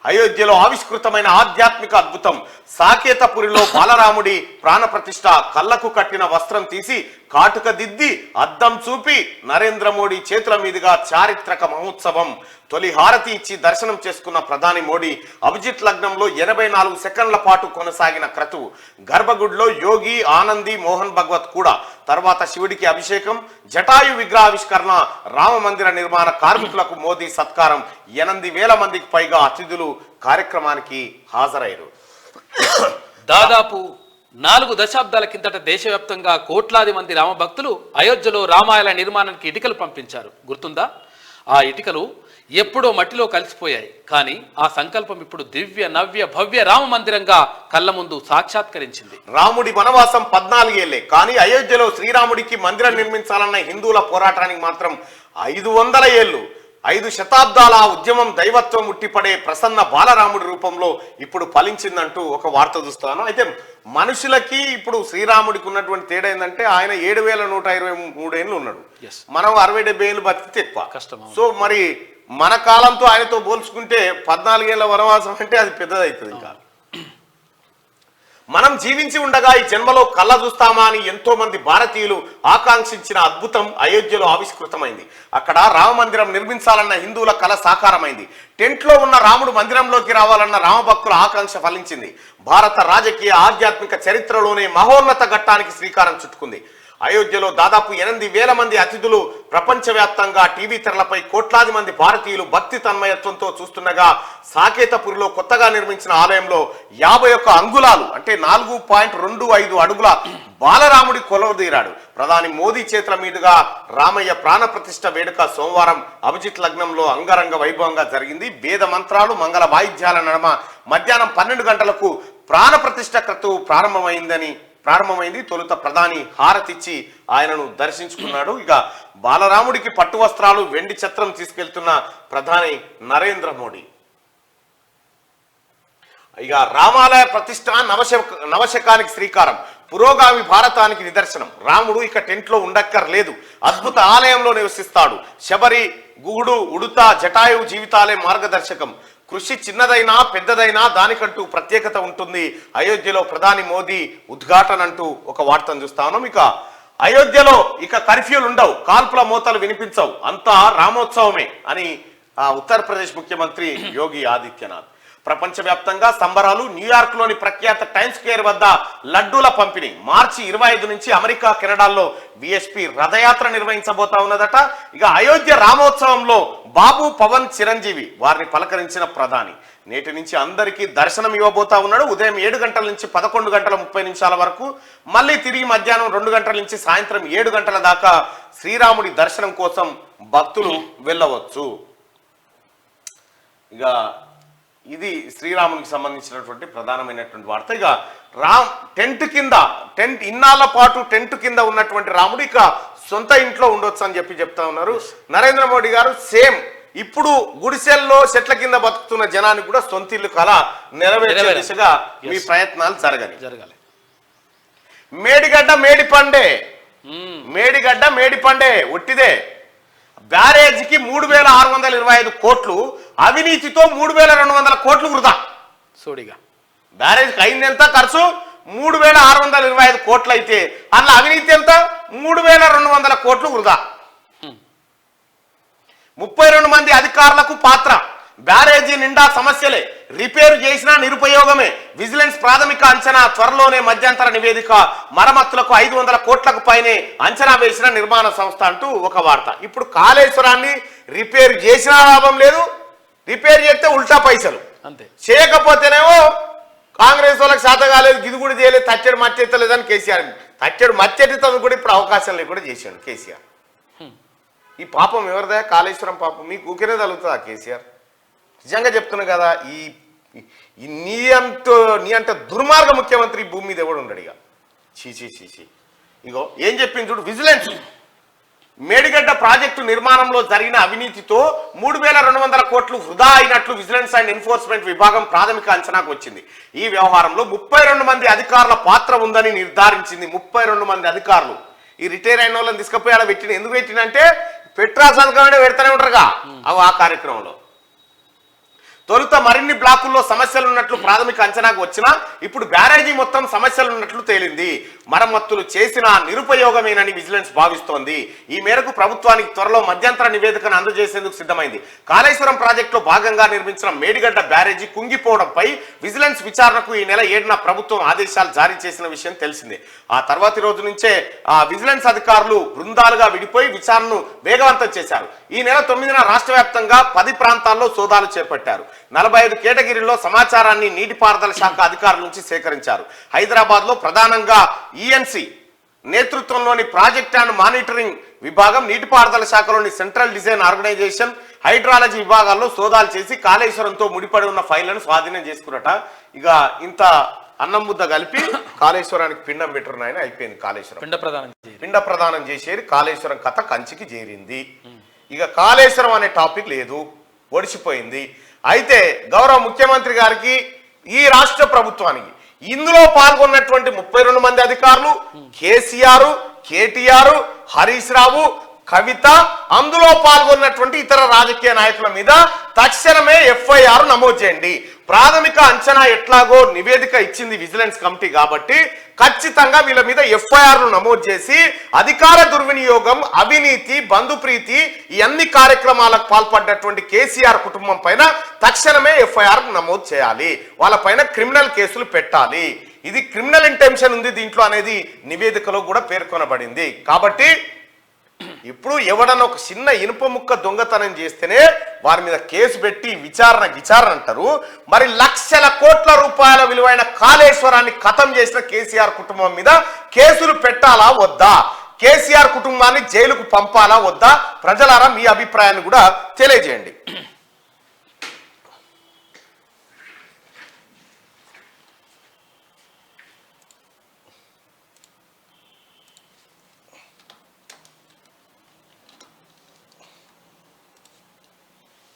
Speaker 1: అయోధ్యలో ఆవిష్కృతమైన ఆధ్యాత్మిక అద్భుతం. సాకేతపురిలో బాలరాముడి ప్రాణప్రతిష్ఠ. కళ్ళకు కట్టిన వస్త్రం తీసి కాటుక దిద్ది అద్దం చూపి నరేంద్ర మోడీ చేతుల మీదుగా చారిత్రక మహోత్సవం. తొలి హారతి ఇచ్చి దర్శనం చేసుకున్న ప్రధాని మోడీ అభిజిత్ లగ్నంలో 84 సెకండ్ల పాటు కొనసాగిన క్రతువు. గర్భగుడిలో యోగి, ఆనంది, మోహన్ భగవత్ కూడా. తర్వాత శివుడికి అభిషేకం, జటాయు విగ్రహావిష్కరణ, రామ మందిర నిర్మాణ కార్మికులకు మోదీ సత్కారం. 8,000 మందికి పైగా అతిథులు కార్యక్రమానికి హాజరయ్యారు.
Speaker 2: దాదాపు 4 దశాబ్దాల కిందట దేశవ్యాప్తంగా కోట్లాది మంది రామభక్తులు అయోధ్యలో రామాలయ నిర్మాణానికి ఇటుకలు పంపించారు. గుర్తుందా? ఆ ఇటుకలు ఎప్పుడో మట్టిలో కలిసిపోయాయి. కానీ ఆ సంకల్పం ఇప్పుడు దివ్య నవ్య భవ్య రామ మందిరంగా కళ్ళ ముందు సాక్షాత్కరించింది.
Speaker 1: రాముడి వనవాసం 14 ఏళ్లే. కానీ అయోధ్యలో శ్రీరాముడికి మందిరం నిర్మించాలన్న హిందువుల పోరాటానికి మాత్రం 500 ఏళ్లు. 5 శతాబ్దాల ఉద్యమం దైవత్వం ఉట్టిపడే ప్రసన్న బాలరాముడి రూపంలో ఇప్పుడు ఫలించిందంటూ ఒక వార్త చూస్తాను. అయితే మనుషులకి ఇప్పుడు శ్రీరాముడికి ఉన్నటువంటి తేడా ఏంటంటే ఆయన 7,123 ఏళ్ళు ఉన్నాడు. మనం 60-70 ఏళ్ళు బతికితే ఎక్కువ
Speaker 2: కష్టం.
Speaker 1: సో మరి మన కాలంతో ఆయనతో పోల్చుకుంటే 14 ఏళ్ల వనవాసం అంటే అది పెద్దదవుతుంది. ఇంకా మనం జీవించి ఉండగా ఈ జన్మలో కళ్ళ చూస్తామా అని ఎంతో మంది భారతీయులు ఆకాంక్షించిన అద్భుతం అయోధ్యలో ఆవిష్కృతమైంది. అక్కడ రామ మందిరం నిర్మించాలన్న హిందువుల కళ సాకారమైంది. టెంట్లో ఉన్న రాముడు మందిరంలోకి రావాలన్న రామభక్తుల ఆకాంక్ష ఫలించింది. భారత రాజకీయ ఆధ్యాత్మిక చరిత్రలోనే మహోన్నత ఘట్టానికి శ్రీకారం చుట్టుకుంది. అయోధ్యలో దాదాపు 8,000 మంది అతిథులు, ప్రపంచవ్యాప్తంగా టీవీ తెరలపై కోట్లాది మంది భారతీయులు భక్తి తన్మయత్వంతో చూస్తుండగా సాకేతపురిలో కొత్తగా నిర్మించిన ఆలయంలో 51 అంగుళాలు అంటే 4.25 అడుగుల బాలరాముడి కొలువుదీరాడు. ప్రధాని మోదీ చేతుల మీదుగా రామయ్య ప్రాణప్రతిష్ఠ వేడుక సోమవారం అభిజిత్ లగ్నంలో అంగరంగ వైభవంగా జరిగింది. వేద మంత్రాలు, మంగళ వాయిద్యాల నడమ మధ్యాహ్నం 12 గంటలకు ప్రాణప్రతిష్ఠ క్రతువు ప్రారంభమైంది. తొలుత ప్రధాని హారతిచ్చి ఆయనను దర్శించుకున్నాడు. ఇక బాలరాముడికి పట్టు వస్త్రాలు, వెండి ఛత్రం తీసుకెళ్తున్న ప్రధాని నరేంద్ర మోడీ. ఇక రామాలయ ప్రతిష్ట నవశకానికి శ్రీకారం, పురోగామి భారతానికి నిదర్శనం. రాముడు ఇక టెంట్లో ఉండక్కర్లేదు, అద్భుత ఆలయంలో నివసిస్తాడు. శబరి, గుహుడు, ఉడుత, జటాయువు జీవితాలే మార్గదర్శకం. కృషి చిన్నదైనా పెద్దదైనా దానికంటూ ప్రత్యేకత ఉంటుంది. అయోధ్యలో ప్రధాని మోదీ ఉద్ఘాటన అంటూ ఒక వార్తను చూస్తాను. ఇక అయోధ్యలో ఇక కర్ఫ్యూలు ఉండవు, కాల్పుల మోతలు వినిపించవు, అంతా రామోత్సవమే అని ఉత్తరప్రదేశ్ ముఖ్యమంత్రి యోగి ఆదిత్యనాథ్. ప్రపంచవ్యాప్తంగా సంబరాలు. న్యూయార్క్లోని ప్రఖ్యాత టైమ్స్ స్క్వేర్ వద్ద లడ్డూల పంపిణీ. మార్చి 25 నుంచి అమెరికా, కెనడాల్లో విఎస్పి రథయాత్ర నిర్వహించబోతా ఉన్నదట. ఇక అయోధ్య రామోత్సవంలో బాబు, పవన్, చిరంజీవి వారిని పలకరించిన ప్రధాని నేటి నుంచి అందరికీ దర్శనం ఇవ్వబోతా ఉన్నాడు. ఉదయం 7 గంటల నుంచి 11:30 వరకు, మళ్ళీ తిరిగి మధ్యాహ్నం 2 గంటల నుంచి సాయంత్రం 7 గంటల దాకా శ్రీరాముడి దర్శనం కోసం భక్తులు వెళ్ళవచ్చు. ఇక ఇది శ్రీరామునికి సంబంధించినటువంటి ప్రధానమైనటువంటి వార్త. ఇక టెంట్ ఇన్నాళ్ల పాటు టెంట్ కింద ఉన్నటువంటి రాముడు ఇక సొంత ఇంట్లో ఉండొచ్చు అని చెప్తా ఉన్నారు నరేంద్ర మోడీ గారు. సేమ్ ఇప్పుడు గుడిసెల్లో చెట్ల కింద బతుకుతున్న జనానికి కూడా సొంత ఇల్లు కళ నెరవేర్చే దిశగా మీ ప్రయత్నాలు జరగాలి. మేడిగడ్డ మేడిపండే ఒట్టిదే. బ్యారేజీకి 3,625 కోట్లు, అవినీతితో 3,200 కోట్లు వృధా.
Speaker 2: సోడిగా
Speaker 1: బ్యారేజ్కి అయింది ఎంత ఖర్చు? 3,625 కోట్లు అయితే అందులో అవినీతి ఎంత? 3,200 కోట్లు వృధా. 32 మంది అధికారులకు పాత్ర. బ్యారేజీ నిండా సమస్యలే, రిపేరు చేసినా నిరుపయోగమే. విజిలెన్స్ ప్రాథమిక అంచనా, త్వరలోనే మధ్యంతర నివేదిక. మరమ్మతులకు 500 కోట్లకు పైనే అంచనా వేసిన నిర్మాణ సంస్థ అంటూ ఒక వార్త. ఇప్పుడు కాళేశ్వరాన్ని రిపేరు చేసినా లాభం లేదు, రిపేర్ చేస్తే ఉల్టా పైసలు
Speaker 2: అంతే.
Speaker 1: చేయకపోతేనేమో కాంగ్రెస్ వాళ్ళకి శాత కాలేదు, గిది కూడా చేయలేదు, తచ్చడు మచ్చెత్తలేదని కేసీఆర్. తచ్చడు మచ్చెత్తుతుంది కూడా ఇప్పుడు అవకాశం లేకుండా చేశాడు కేసీఆర్. ఈ పాపం ఎవరిదా? కాళేశ్వరం పాపం మీకు ఊరికేనే తగులుతుందా కేసీఆర్? నిజంగా చెప్తున్నా కదా, నీ అంత దుర్మార్గ ముఖ్యమంత్రి భూమి మీద ఎవడు ఉండడు. ఇక చీచీ ఇగో ఏం చెప్పింది చూడు. విజిలెన్స్ మేడిగడ్డ ప్రాజెక్టు నిర్మాణంలో జరిగిన అవినీతితో 3,200 కోట్లు వృధా అయినట్లు విజిలెన్స్ అండ్ ఎన్ఫోర్స్మెంట్ విభాగం ప్రాథమిక అంచనాకు వచ్చింది. ఈ వ్యవహారంలో 32 మంది అధికారుల పాత్ర ఉందని నిర్ధారించింది. 32 మంది అధికారులు. ఈ రిటైర్ అయిన వాళ్ళని తీసుకుపోయి అలా పెట్టిన. ఎందుకు పెట్టినంటే పెట్రా సంతకం పెడతానే ఉంటారుగా ఆ కార్యక్రమంలో. తొలుత మరిన్ని బ్లాకుల్లో సమస్యలు ఉన్నట్లు ప్రాథమిక అంచనాకు వచ్చినా ఇప్పుడు బ్యారేజీ మొత్తం సమస్యలు ఉన్నట్లు తేలింది. మరమ్మతులు చేసిన నిరుపయోగమేనని విజిలెన్స్ భావిస్తోంది. ఈ మేరకు ప్రభుత్వానికి త్వరలో మధ్యంతర నివేదికను అందజేసేందుకు సిద్ధమైంది. కాళేశ్వరం ప్రాజెక్టులో భాగంగా నిర్మించిన మేడిగడ్డ బ్యారేజీ కుంగిపోవడంపై విజిలెన్స్ విచారణకు ఈ నెల 7న ప్రభుత్వం ఆదేశాలు జారీ చేసిన విషయం తెలిసిందే. ఆ తర్వాతి రోజు నుంచే విజిలెన్స్ అధికారులు బృందాలుగా విడిపోయి విచారణను వేగవంతం చేశారు. ఈ నెల 9న రాష్ట్ర వ్యాప్తంగా 10 ప్రాంతాల్లో సోదాలు చేపట్టారు. 45 కేటగిరీల్లో సమాచారాన్ని నీటిపారుదల శాఖ అధికారుల నుంచి సేకరించారు. హైదరాబాద్ లో ప్రధానంగా ఈఎన్సీ నేతృత్వంలోని ప్రాజెక్ట్ అండ్ మానిటరింగ్ విభాగం, నీటిపారుదల శాఖలోని సెంట్రల్ డిజైన్ ఆర్గనైజేషన్, హైడ్రాలజీ విభాగాల్లో సోదాలు చేసి కాళేశ్వరంతో ముడిపడి ఉన్న ఫైళ్లను స్వాధీనం చేసుకున్నట. ఇక ఇంత అన్నం ముద్ద కలిపి కాళేశ్వరానికి పిండం పెట్టరు నాయన. అయిపోయింది కాళేశ్వరం. పిండ ప్రదానం చేసేది కాళేశ్వరం కథ కంచికి చేరింది. ఇక కాళేశ్వరం అనే టాపిక్ లేదు, ఒడిచిపోయింది. అయితే గౌరవ ముఖ్యమంత్రి గారికి, ఈ రాష్ట్ర ప్రభుత్వానికి ఇందులో పాల్గొన్నటువంటి 32 మంది అధికారులు, కేసీఆర్, కేటీఆర్, హరీష్ రావు, కవిత, అందులో పాల్గొన్నటువంటి ఇతర రాజకీయ నాయకుల మీద తక్షణమే ఎఫ్ఐఆర్ నమోదు చేయండి. ప్రాథమిక అంచనా ఎట్లాగో నివేదిక ఇచ్చింది విజిలెన్స్ కమిటీ కాబట్టి ఖచ్చితంగా వీళ్ళ మీద ఎఫ్ఐఆర్ను నమోదు చేసి అధికార దుర్వినియోగం, అవినీతి, బంధుప్రీతి ఈ అన్ని కార్యక్రమాలకు పాల్పడ్డటువంటి కేసీఆర్ కుటుంబం పైన తక్షణమే ఎఫ్ఐఆర్ నమోదు చేయాలి. వాళ్ళపైన క్రిమినల్ కేసులు పెట్టాలి. ఇది క్రిమినల్ ఇంటెన్షన్ ఉంది దీంట్లో అనేది నివేదికలో కూడా పేర్కొనబడింది. కాబట్టి ఇప్పుడు ఎవడన్నా ఒక చిన్న ఇనుప ముక్క దొంగతనం చేస్తేనే వారి మీద కేసు పెట్టి విచారణ అంటారు. మరి లక్షల కోట్ల రూపాయల విలువైన కాళేశ్వరాన్ని ఖతం చేసిన కేసీఆర్ కుటుంబం మీద కేసులు పెట్టాలా వద్దా? కేసీఆర్ కుటుంబాన్ని జైలుకు పంపాలా వద్దా? ప్రజలారా మీ అభిప్రాయాన్ని కూడా తెలియజేయండి.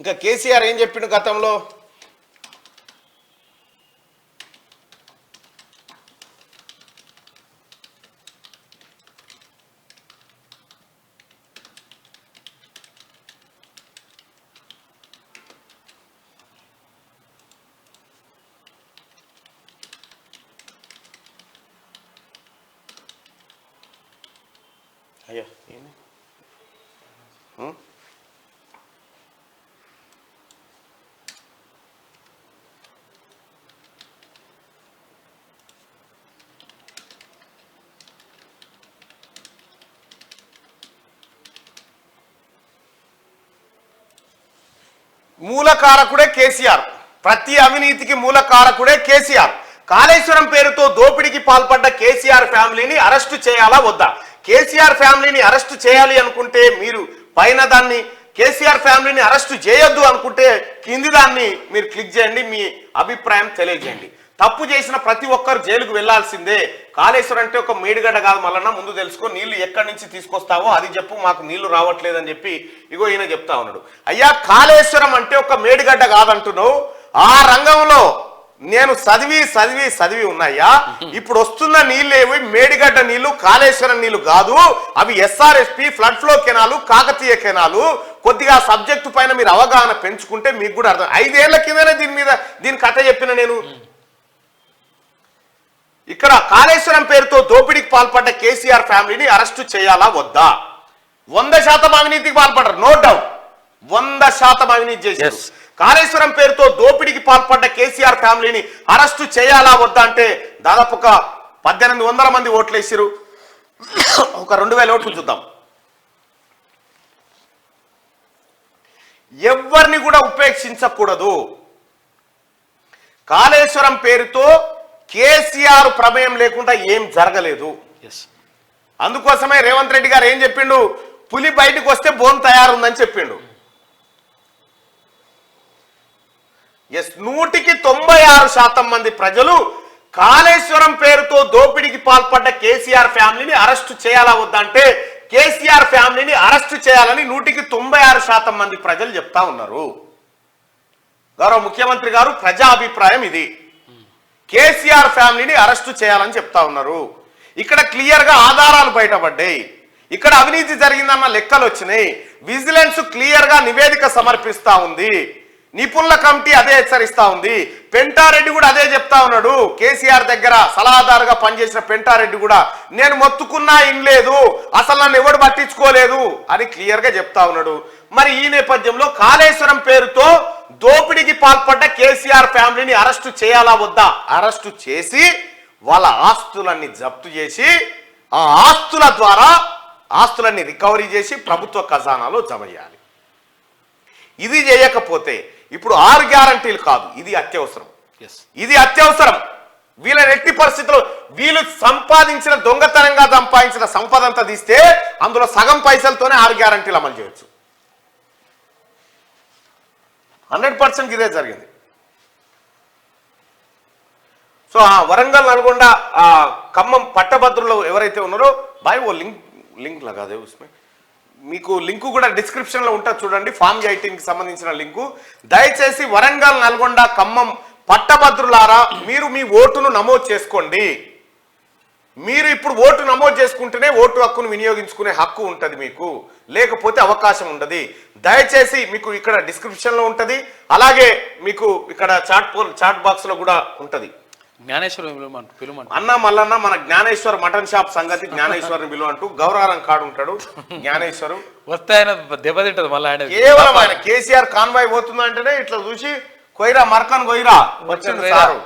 Speaker 1: ఇంకా కేసీఆర్ ఏం చెప్పిండు గతంలో? అయ్యా మూలకారకుడే కేసీఆర్. ప్రతి అవినీతికి మూలకారకుడే కేసీఆర్. కాళేశ్వరం పేరుతో దోపిడీకి పాల్పడ్డ కేసీఆర్ ఫ్యామిలీని అరెస్టు చేయాలా వద్దా? కేసీఆర్ ఫ్యామిలీని అరెస్టు చేయాలి అనుకుంటే మీరు పైన దాన్ని, కేసీఆర్ ఫ్యామిలీని అరెస్టు చేయొద్దు అనుకుంటే కింది దాన్ని మీరు క్లిక్ చేయండి. మీ అభిప్రాయం తెలియజేయండి. తప్పు చేసిన ప్రతి ఒక్కరు జైలుకు వెళ్లాల్సిందే. కాళేశ్వరం అంటే ఒక మేడిగడ్డ కాదు, మళ్ళా ముందు తెలుసుకో. నీళ్లు ఎక్కడి నుంచి తీసుకొస్తావో అది చెప్పు, మాకు నీళ్లు రావట్లేదని చెప్పి ఇగో ఈయన చెప్తా ఉన్నాడు. అయ్యా కాళేశ్వరం అంటే ఒక మేడిగడ్డ కాదంటున్నావు. ఆ రంగంలో నేను చదివి ఉన్నాయా. ఇప్పుడు వస్తున్న నీళ్ళేవి మేడిగడ్డ నీళ్లు, కాళేశ్వరం నీళ్లు కాదు. అవి SRSP, flood flow canal, Kakatiya canal. కొద్దిగా సబ్జెక్టు పైన మీరు అవగాహన పెంచుకుంటే మీకు కూడా అర్థం. 5 ఏళ్ల కిందనే దీని కథ చెప్పిన నేను. ఇక్కడ కాళేశ్వరం పేరుతో దోపిడీకి పాల్పడ్డ కేసీఆర్ ఫ్యామిలీని అరెస్టు చేయాలా వద్దా? 100% అవినీతికి పాల్పడ్డారు, నో డౌట్. 100% అవినీతి చేశారు. కాళేశ్వరం పేరుతో దోపిడీకి పాల్పడ్డ కేసీఆర్ ఫ్యామిలీని అరెస్టు చేయాలా వద్దా అంటే దాదాపు ఒక 1800 మంది ఓట్లు వేసారు. ఒక 2000 ఓట్లు చూద్దాం. ఎవరిని కూడా ఉపేక్షించకూడదు. కాళేశ్వరం పేరుతో కేసీఆర్ ప్రమేయం లేకుండా ఏం జరగలేదు. అందుకోసమే రేవంత్ రెడ్డి గారు ఏం చెప్పిండు? పులి బయటకు వస్తే బోన్ తయారుందని చెప్పిండు. 100కి 96% మంది ప్రజలు కాళేశ్వరం పేరుతో దోపిడీకి పాల్పడ్డ కేసీఆర్ ఫ్యామిలీని అరెస్టు చేయాలా వద్దంటే కేసీఆర్ ఫ్యామిలీని అరెస్టు చేయాలని 96% మంది ప్రజలు చెప్తా ఉన్నారు. గౌరవ ముఖ్యమంత్రి గారు ప్రజా అభిప్రాయం ఇది. కేసీఆర్ ఫ్యామిలీని అరెస్టు చేయాలని చెప్తా ఉన్నారు. ఇక్కడ క్లియర్ గా ఆధారాలు బయటపడ్డాయి. ఇక్కడ అవినీతి జరిగిందన్న లెక్కలు వచ్చినాయి. విజిలెన్స్ క్లియర్ గా నివేదిక సమర్పిస్తా ఉంది. నిపుణుల కమిటీ అదే హెచ్చరిస్తా ఉంది. పెంటారెడ్డి కూడా అదే చెప్తా ఉన్నాడు. కేసీఆర్ దగ్గర సలహాదారుగా పనిచేసిన పెంటారెడ్డి కూడా నేను మొత్తుకున్నా ఇన్లేదు, అసలు నన్ను ఎవడు పట్టించుకోలేదు అని క్లియర్ గా చెప్తా ఉన్నాడు. మరి ఈ నేపథ్యంలో కాళేశ్వరం పేరుతో దోపిడీకి పాల్పడ్డ కేసీఆర్ ఫ్యామిలీని అరెస్టు చేయాలా వద్దా? అరెస్టు చేసి వాళ్ళ ఆస్తులన్నీ జప్తు చేసి ఆ ఆస్తుల ద్వారా ఆస్తులన్నీ రికవరీ చేసి ప్రభుత్వ ఖజానాలో జమ చేయాలి. ఇది చేయకపోతే ఇప్పుడు 6 గ్యారంటీలు కాదు, ఇది అత్యవసరం. ఇది అత్యవసరం. వీళ్ళని ఎట్టి పరిస్థితుల్లో వీళ్ళు సంపాదించిన దొంగతనంగా సంపాదించిన సంపద అంతా తీస్తే అందులో సగం పైసలతోనే 6 గ్యారంటీలు అమలు చేయొచ్చు. 100% ఇదే జరిగింది. సో వరంగల్, నల్గొండ, ఖమ్మం పట్టభద్రులు ఎవరైతే ఉన్నారో బాయ్ ఓ లింక్ లగాదే ఉస్మే మీకు లింకు కూడా డిస్క్రిప్షన్ లో ఉంటుంది చూడండి. ఫామ్ 18 కి సంబంధించిన లింకు. దయచేసి వరంగల్, నల్గొండ, ఖమ్మం పట్టభద్రులారా మీరు మీ ఓటును నమోదు చేసుకోండి. మీరు ఇప్పుడు ఓటు నమోదు చేసుకుంటేనే ఓటు హక్కును వినియోగించుకునే హక్కు ఉంటుంది మీకు, లేకపోతే అవకాశం ఉండదు. దయచేసి మీకు ఇక్కడ డిస్క్రిప్షన్ లో ఉంటుంది, అలాగే మీకు ఇక్కడ చాట్ బాక్స్ లో కూడా ఉంటుంది.
Speaker 2: జ్ఞానేశ్వర
Speaker 1: అన్న మల్లన్న మన జ్ఞానేశ్వర్ మటన్ షాప్ సంగతి జ్ఞానేశ్వర్ విలువ అంటూ గౌరవం కాడు ఉంటాడు జ్ఞానేశ్వరు.
Speaker 2: వస్తే ఆయన దెబ్బతింటది మళ్ళీ. ఆయన
Speaker 1: కేవలం ఆయన కేసీఆర్ కాన్వాయ్ పోతుందంటేనే ఇట్లా చూసి కొయిరా మరకన్ కొయిరా వచ్చింది సారు.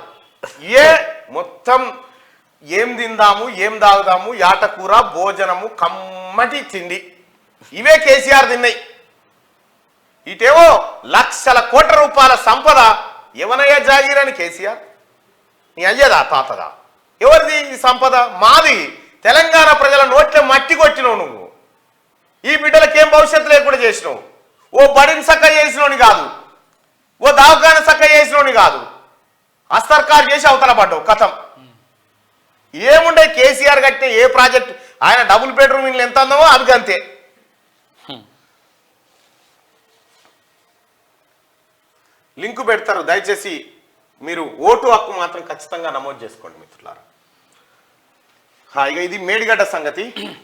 Speaker 1: మొత్తం ఏం తిందాము, ఏం తాగుదాము, యాటకూర భోజనము, కమ్మటి తిండి, ఇవే కేసీఆర్ తిన్నాయి. ఇటేవో లక్షల కోట్ల రూపాయల సంపద ఎవనయ్యా జాగీరని కేసీఆర్ నీ అయ్యేదా తాతదా? ఎవరిది ఈ సంపద? మాది. తెలంగాణ ప్రజల నోట్ల మట్టి కొట్టినావు నువ్వు. ఈ బిడ్డలకేం భవిష్యత్తు లేకుండా చేసినావు. ఓ బడిని సక్క చేసినోని కాదు, ఓ దవాఖాన సక్క చేసినోని కాదు, అస్తర్కార్ చేసి అవతల పడ్డావు కథం. ఏముండే కేసీఆర్ కట్టిన ఏ ప్రాజెక్ట్ ఆయన డబుల్ బెడ్రూమ్ ఇల్లు ఎంత అందామో అది అంతే. లింకు పెడతారు, దయచేసి మీరు ఓటు హక్కు మాత్రం ఖచ్చితంగా నమోదు చేసుకోండి మిత్రులారా. ఇక ఇది మేడిగడ్డ సంగతి.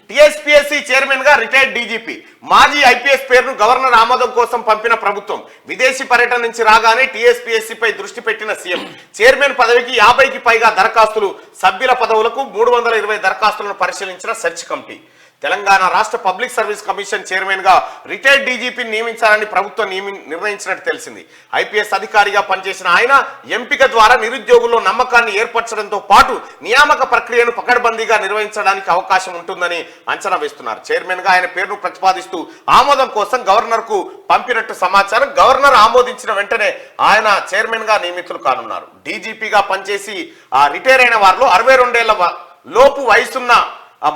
Speaker 1: టీఎస్పీఎస్సీ చైర్మన్ గా రిటైర్డ్ డీజీపీ మాజీ ఐపీఎస్ పేరును గవర్నర్ ఆమోదం కోసం పంపిన ప్రభుత్వం. విదేశీ పర్యటన నుంచి రాగానే టీఎస్పీఎస్సీ పై దృష్టి పెట్టిన సీఎం. చైర్మన్ పదవికి 50కి పైగా దరఖాస్తులు, సభ్యుల పదవులకు 320 దరఖాస్తులను పరిశీలించిన సెర్చ్ కమిటీ. తెలంగాణ రాష్ట్ర పబ్లిక్ సర్వీస్ కమిషన్ చైర్మన్ గా రిటైర్డ్ డీజీపీని నియమించాలని ప్రభుత్వం నిర్ణయించినట్టు తెలిసింది. ఐపీఎస్ అధికారిగా పనిచేసిన ఆయన ఎంపిక ద్వారా నిరుద్యోగుల్లో నమ్మకాన్ని ఏర్పరచడంతో పాటు నియామక ప్రక్రియను పకడ్బందీగా నిర్వహించడానికి అవకాశం ఉంటుందని అంచనా వేస్తున్నారు. చైర్మన్ గా ఆయన పేరును ప్రతిపాదిస్తూ ఆమోదం కోసం గవర్నర్ కు పంపినట్టు సమాచారం. గవర్నర్ ఆమోదించిన వెంటనే ఆయన చైర్మన్ గా నియమితులు కానున్నారు. డీజీపీగా పనిచేసి రిటైర్ అయిన వారిలో 62 ఏళ్ల లోపు వయసున్న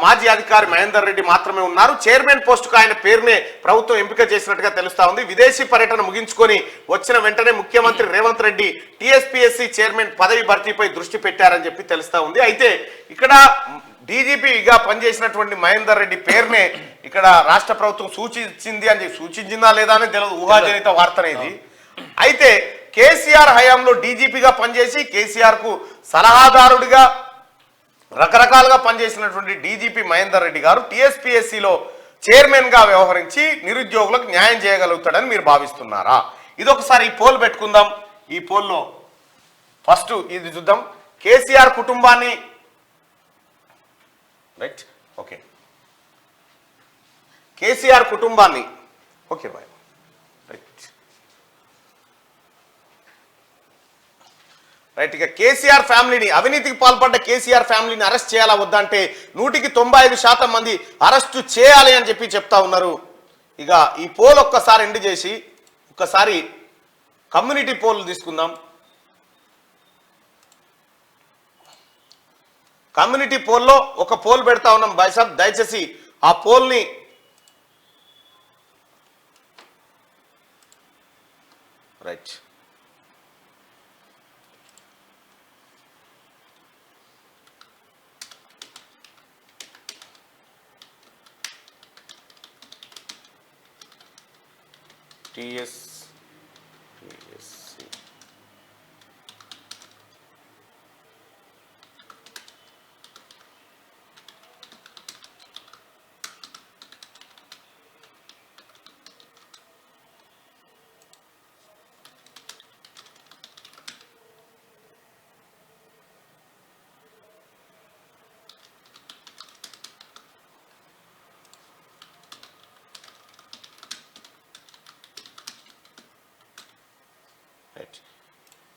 Speaker 1: మాజీ అధికారి మహేందర్ రెడ్డి మాత్రమే ఉన్నారు. చైర్మన్ పోస్టుకు ఆయన పేరునే ప్రభుత్వం ఎంపిక చేసినట్టుగా తెలుస్తా ఉంది. విదేశీ పర్యటన ముగించుకొని వచ్చిన వెంటనే ముఖ్యమంత్రి రేవంత్ రెడ్డి టీఎస్పీఎస్సీ చైర్మన్ పదవి భర్తీపై దృష్టి పెట్టారని చెప్పి తెలుస్తా ఉంది. అయితే ఇక్కడ డీజీపీగా పనిచేసినటువంటి మహేందర్ రెడ్డి పేరునే ఇక్కడ రాష్ట్ర ప్రభుత్వం సూచించింది అని సూచించిందా లేదా అని తెలియదు, ఊహాజనిత వార్తనేది. అయితే కేసీఆర్ హయాంలో డీజీపీగా పనిచేసి కేసీఆర్ కు సలహాదారుడిగా రకరకాలుగా పనిచేసినటువంటి డీజీపీ మహేందర్ రెడ్డి గారు టీఎస్పీఎస్సీలో చైర్మన్ గా వ్యవహరించి నిరుద్యోగులకు న్యాయం చేయగలుగుతాడని మీరు భావిస్తున్నారా? ఇది ఒకసారి ఈ పోల్ పెట్టుకుందాం. ఈ పోల్లో ఫస్ట్ ఇది చూద్దాం. కేసీఆర్ కుటుంబాన్ని రైట్ ఓకే కేసీఆర్ కుటుంబాన్ని ఓకే బాయ్ రైట్. ఇక కేసీఆర్ ఫ్యామిలీని, అవినీతికి పాల్పడ్డ కేసీఆర్ ఫ్యామిలీని అరెస్ట్ చేయాలా వద్దా అంటే 95% మంది అరెస్టు చేయాలి అని చెప్పి చెప్తా ఉన్నారు. ఇక ఈ పోల్ ఒక్కసారి ఎండ్ చేసి ఒక్కసారి కమ్యూనిటీ పోల్ తీసుకుందాం. కమ్యూనిటీ పోల్లో ఒక పోల్ పెడతా ఉన్నాం బాయ్ సాబ్, దయచేసి ఆ పోల్ని రైట్ టిఎస్పిఎస్సి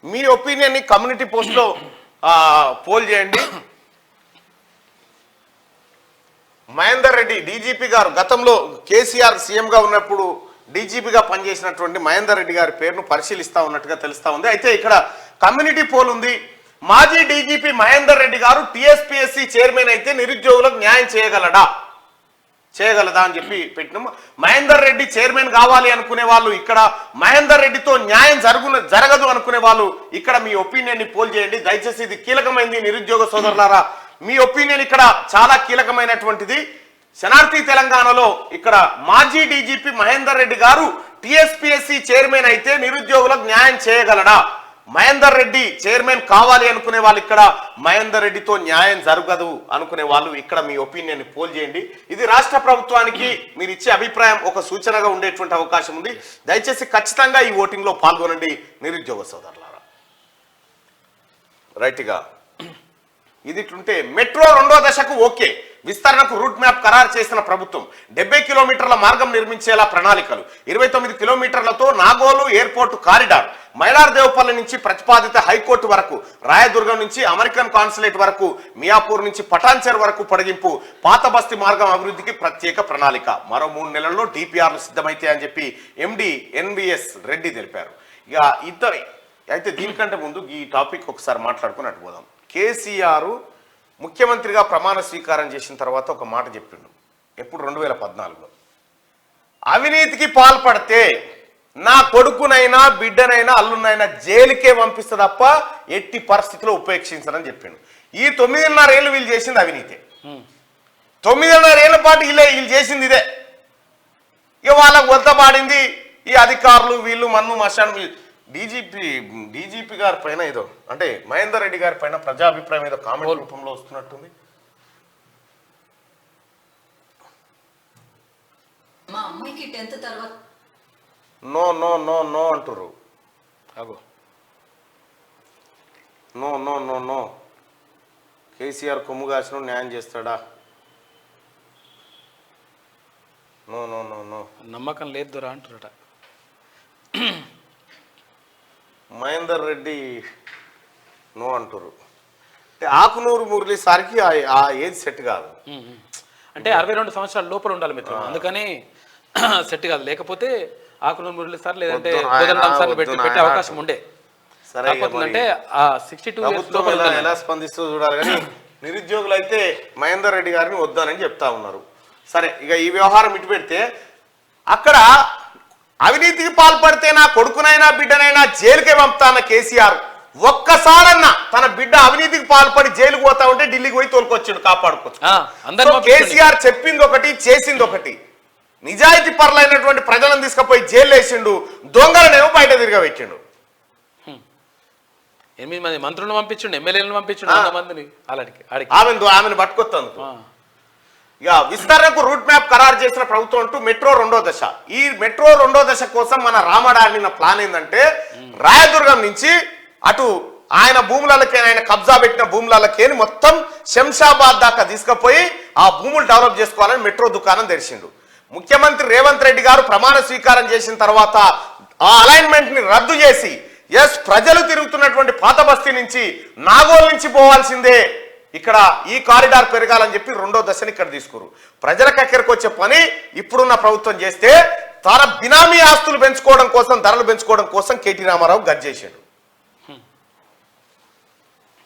Speaker 1: మీ ఒపీనియన్ని కమ్యూనిటీ పోస్ట్లో పోల్ చేయండి. మహేందర్ రెడ్డి డీజీపీ గారు గతంలో కేసీఆర్ సీఎంగా ఉన్నప్పుడు డీజీపీగా పనిచేసినటువంటి మహేందర్ రెడ్డి గారి పేరును పరిశీలిస్తా ఉన్నట్టుగా తెలుస్తా ఉంది. అయితే ఇక్కడ కమ్యూనిటీ పోల్ ఉంది. మాజీ డీజీపీ మహేందర్ రెడ్డి గారు టీఎస్పీఎస్సీ చైర్మన్ అయితే నిరుద్యోగులకు న్యాయం చేయగలదా అని చెప్పి పెట్టినాము. మహేందర్ రెడ్డి చైర్మన్ కావాలి అనుకునే వాళ్ళు ఇక్కడ, మహేందర్ రెడ్డితో న్యాయం జరగదు అనుకునే వాళ్ళు ఇక్కడ మీ ఒపీనియన్ని పోల్ చేయండి. దయచేసి ఇది కీలకమైంది నిరుద్యోగ సోదరులారా, మీ ఒపీనియన్ ఇక్కడ చాలా కీలకమైనటువంటిది. శనార్థి తెలంగాణలో ఇక్కడ మాజీ డీజీపీ మహేందర్ రెడ్డి గారు టీఎస్పీఎస్సీ చైర్మన్ అయితే నిరుద్యోగులకు న్యాయం చేయగలడా? మహేందర్ రెడ్డి చైర్మన్ కావాలి అనుకునే వాళ్ళు ఇక్కడ, మహేందర్ రెడ్డితో న్యాయం జరగదు అనుకునే వాళ్ళు ఇక్కడ మీ ఒపీనియన్ పోల్ చేయండి. ఇది రాష్ట్ర ప్రభుత్వానికి మీరు ఇచ్చే అభిప్రాయం ఒక సూచనగా ఉండేటువంటి అవకాశం ఉంది. దయచేసి ఖచ్చితంగా ఈ ఓటింగ్ లో పాల్గొనండి నిరుద్యోగ సోదరులారా. రైట్గా ఇది ఉంటే మెట్రో 2వ దశకు ఓకే, విస్తరణకు రూట్ మ్యాప్ ఖరారు చేసిన ప్రభుత్వం. 70 కిలోమీటర్ల మార్గం నిర్మించేలా ప్రణాళికలు. 29 కిలోమీటర్లతో నాగోలు ఎయిర్పోర్టు కారిడార్. మైలార్దేవపల్లి నుంచి ప్రతిపాదిత హైకోర్టు వరకు, రాయదుర్గం నుంచి అమెరికన్ కాన్సులేట్ వరకు, మియాపూర్ నుంచి పటాన్చెర్ వరకు పొడిగింపు. పాత బస్తీ మార్గం అభివృద్ధికి ప్రత్యేక ప్రణాళిక. మరో 3 నెలల్లో డిపిఆర్లు సిద్ధమైతాయి అని చెప్పి ఎండి ఎన్విఎస్ రెడ్డి తెలిపారు. ఇక ఇద్దరి అయితే దీనికంటే ముందు ఈ టాపిక్ ఒకసారి మాట్లాడుకుని అటు పోదాం. కేసీఆర్ ముఖ్యమంత్రిగా ప్రమాణ స్వీకారం చేసిన తర్వాత ఒక మాట చెప్పిండు. ఎప్పుడు 2014లో అవినీతికి పాల్పడితే నా కొడుకునైనా బిడ్డనైనా అల్లునైనా జైలుకే పంపిస్తే తప్ప ఎట్టి పరిస్థితిలో ఉపేక్షించనని చెప్పిండు. ఈ 9.5 ఏళ్ళు వీళ్ళు చేసింది అవినీతి. 9.5 ఏళ్ల పాటు వీళ్ళు చేసింది ఇదే. ఇక వాళ్ళకు వద్దబాడింది ఈ అధికారులు, వీళ్ళు మన్ను మశాన్. డీజీపీ గారి పైన ఏదో అంటే మహేందర్ రెడ్డి గారి పైన ప్రజాభిప్రాయం ఏదో కామెంట్ రూపంలో వస్తున్నట్టుంది.
Speaker 5: మా అమ్మాయికి 10th తర్వాత
Speaker 1: నో నో నో నో అంటారు. No no no no KCR కొమ్ము కాసిన న్యాయం చేస్తాడా? నో నో నో నో
Speaker 2: నమ్మకం లేదు రా అంటారట.
Speaker 1: మహేందర్ రెడ్డి నో అంటారు. ఆకునూరు మురళి సారికి ఆ ఏజ్ సెట్ కాదు.
Speaker 2: అంటే 62 సంవత్సరాల లోపల ఉండాలి మిత్రం, అందుకని సెట్ కాదు. లేకపోతే ఆకునూరు మురళి సార్ లేదంటే పెట్టే అవకాశం ఉండే. అంటే ఆ 62
Speaker 1: ఎలా స్పందిస్తూ చూడాలి. కానీ నిరుద్యోగులు అయితే మహేందర్ రెడ్డి గారిని వద్దానని చెప్తా ఉన్నారు. సరే, ఇక ఈ వ్యవహారం ఇటు పెడితే అక్కడ అవినీతికి పాల్పడితే నా కొడుకునైనా బిడ్డనైనా జైలుకే పంపుతాన్న కేసీఆర్ ఒక్కసారన్నా తన బిడ్డ అవినీతికి పాల్పడి జైలుకు పోతా ఉంటే ఢిల్లీకి పోయి తోలుకొచ్చాడు కాపాడుకోవచ్చు. కేసీఆర్ చెప్పింది ఒకటి, చేసింది ఒకటి. నిజాయితీ పరులైనటువంటి ప్రజలను తీసుకుపోయి జైలు వేసిండు, దొంగలనేమో బయట తిరగబెట్టిండు.
Speaker 2: 8 మంది మంత్రులను పంపించండు, ఎమ్మెల్యేలను పంపించండు, 100 మందిని
Speaker 1: ఆమెను పట్టుకొస్తాను. ఇక విస్తరణకు రూట్ మ్యాప్ ఖరారు చేసిన ప్రభుత్వం అంటూ మెట్రో 2వ దశ. ఈ మెట్రో 2వ దశ కోసం మన రామడాడిన ప్లాన్ ఏంటంటే రాయదుర్గం నుంచి అటు ఆయన భూములకే, ఆయన కబ్జా పెట్టిన భూములకే మొత్తం శంషాబాద్ దాకా తీసుకుపోయి ఆ భూములు డెవలప్ చేసుకోవాలని మెట్రో దుకాణం తెరిచిండు. ముఖ్యమంత్రి రేవంత్ రెడ్డి గారు ప్రమాణ స్వీకారం చేసిన తర్వాత ఆ అలైన్మెంట్ ని రద్దు చేసి ప్రజలు తిరుగుతున్నటువంటి పాత బస్తీ నుంచి నాగోల్ నుంచి పోవాల్సిందే, ఇక్కడ ఈ కారిడార్ పెరగాలని చెప్పి 2వ దశని ఇక్కడ తీసుకురు. ప్రజలకు ఎక్కడికి వచ్చే పని ఇప్పుడున్న ప్రభుత్వం చేస్తే తన బినామీ ఆస్తులు పెంచుకోవడం కోసం, ధరలు పెంచుకోవడం కోసం కేటీ రామారావు గర్జేశాడు.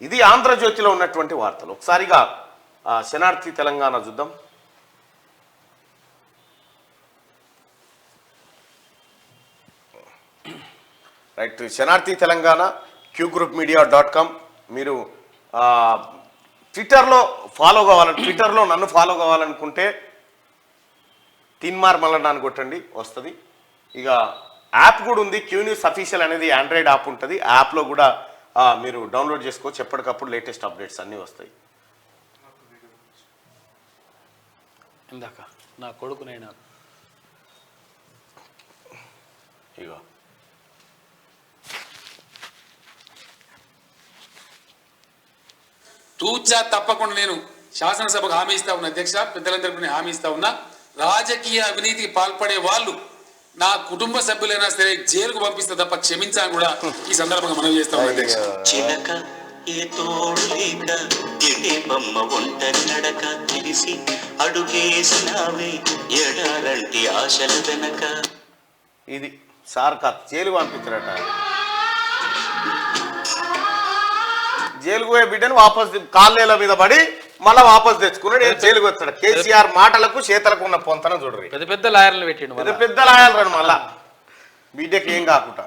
Speaker 1: ఇది ఆంధ్రజ్యోతిలో ఉన్నటువంటి వార్తలు. ఒకసారిగా శనార్థి తెలంగాణ చూద్దాం. రైట్, శనార్థి తెలంగాణ qgroupmedia.com. మీరు ట్విట్టర్లో ట్విట్టర్లో నన్ను ఫాలో కావాలనుకుంటే తిన్మార్ మల్లన్న అని కొట్టండి, వస్తుంది. ఇక యాప్ కూడా ఉంది, క్యూ న్యూస్ అఫీషియల్ అనేది ఆండ్రాయిడ్ యాప్ ఉంటుంది. ఆ యాప్లో కూడా మీరు డౌన్లోడ్ చేసుకోవచ్చు. ఎప్పటికప్పుడు లేటెస్ట్ అప్డేట్స్ అన్నీ వస్తాయి.
Speaker 2: ఇందాక నా కొడుకునైనా
Speaker 1: ఇగో
Speaker 6: తూచా తప్పకుండా నేను శాసనసభకు హామీ ఇస్తా ఉన్నా. అధ్యక్ష, పెద్దలందరికీ హామీ ఇస్తా ఉన్నా, రాజకీయ అవినీతికి పాల్పడే వాళ్ళు నా కుటుంబ సభ్యులైనా సరే జైలుకు పంపిస్తే తప్ప క్షమించాలని కూడా ఈ సందర్భంగా మనం చేస్తా ఉన్నాం. అధ్యక్ష,
Speaker 7: చిలక ఏ తోడు లేక ఎడే బొమ్మ ఒంటరి నడక తెలిసి అడుగేసినావే ఎడారంటి ఆశల వెనక.
Speaker 1: ఇది సార్ కథ. జైలు పంపించారట. జైలుకు పోయే బిడ్డను వాపస్ కాళ్ళేల మీద పడి మళ్ళా వాపస్ తెచ్చుకున్నాడు. జైలుకు వచ్చాడు. కేసీఆర్ మాటలకు చేతలకు ఉన్న పొంతన చూడరు.
Speaker 2: పెద్ద పెద్ద లాయర్లు పెట్టిండు.
Speaker 1: పెద్ద లాయర్లు రండి మళ్ళా బిడ్డకి ఏం కాకుండా.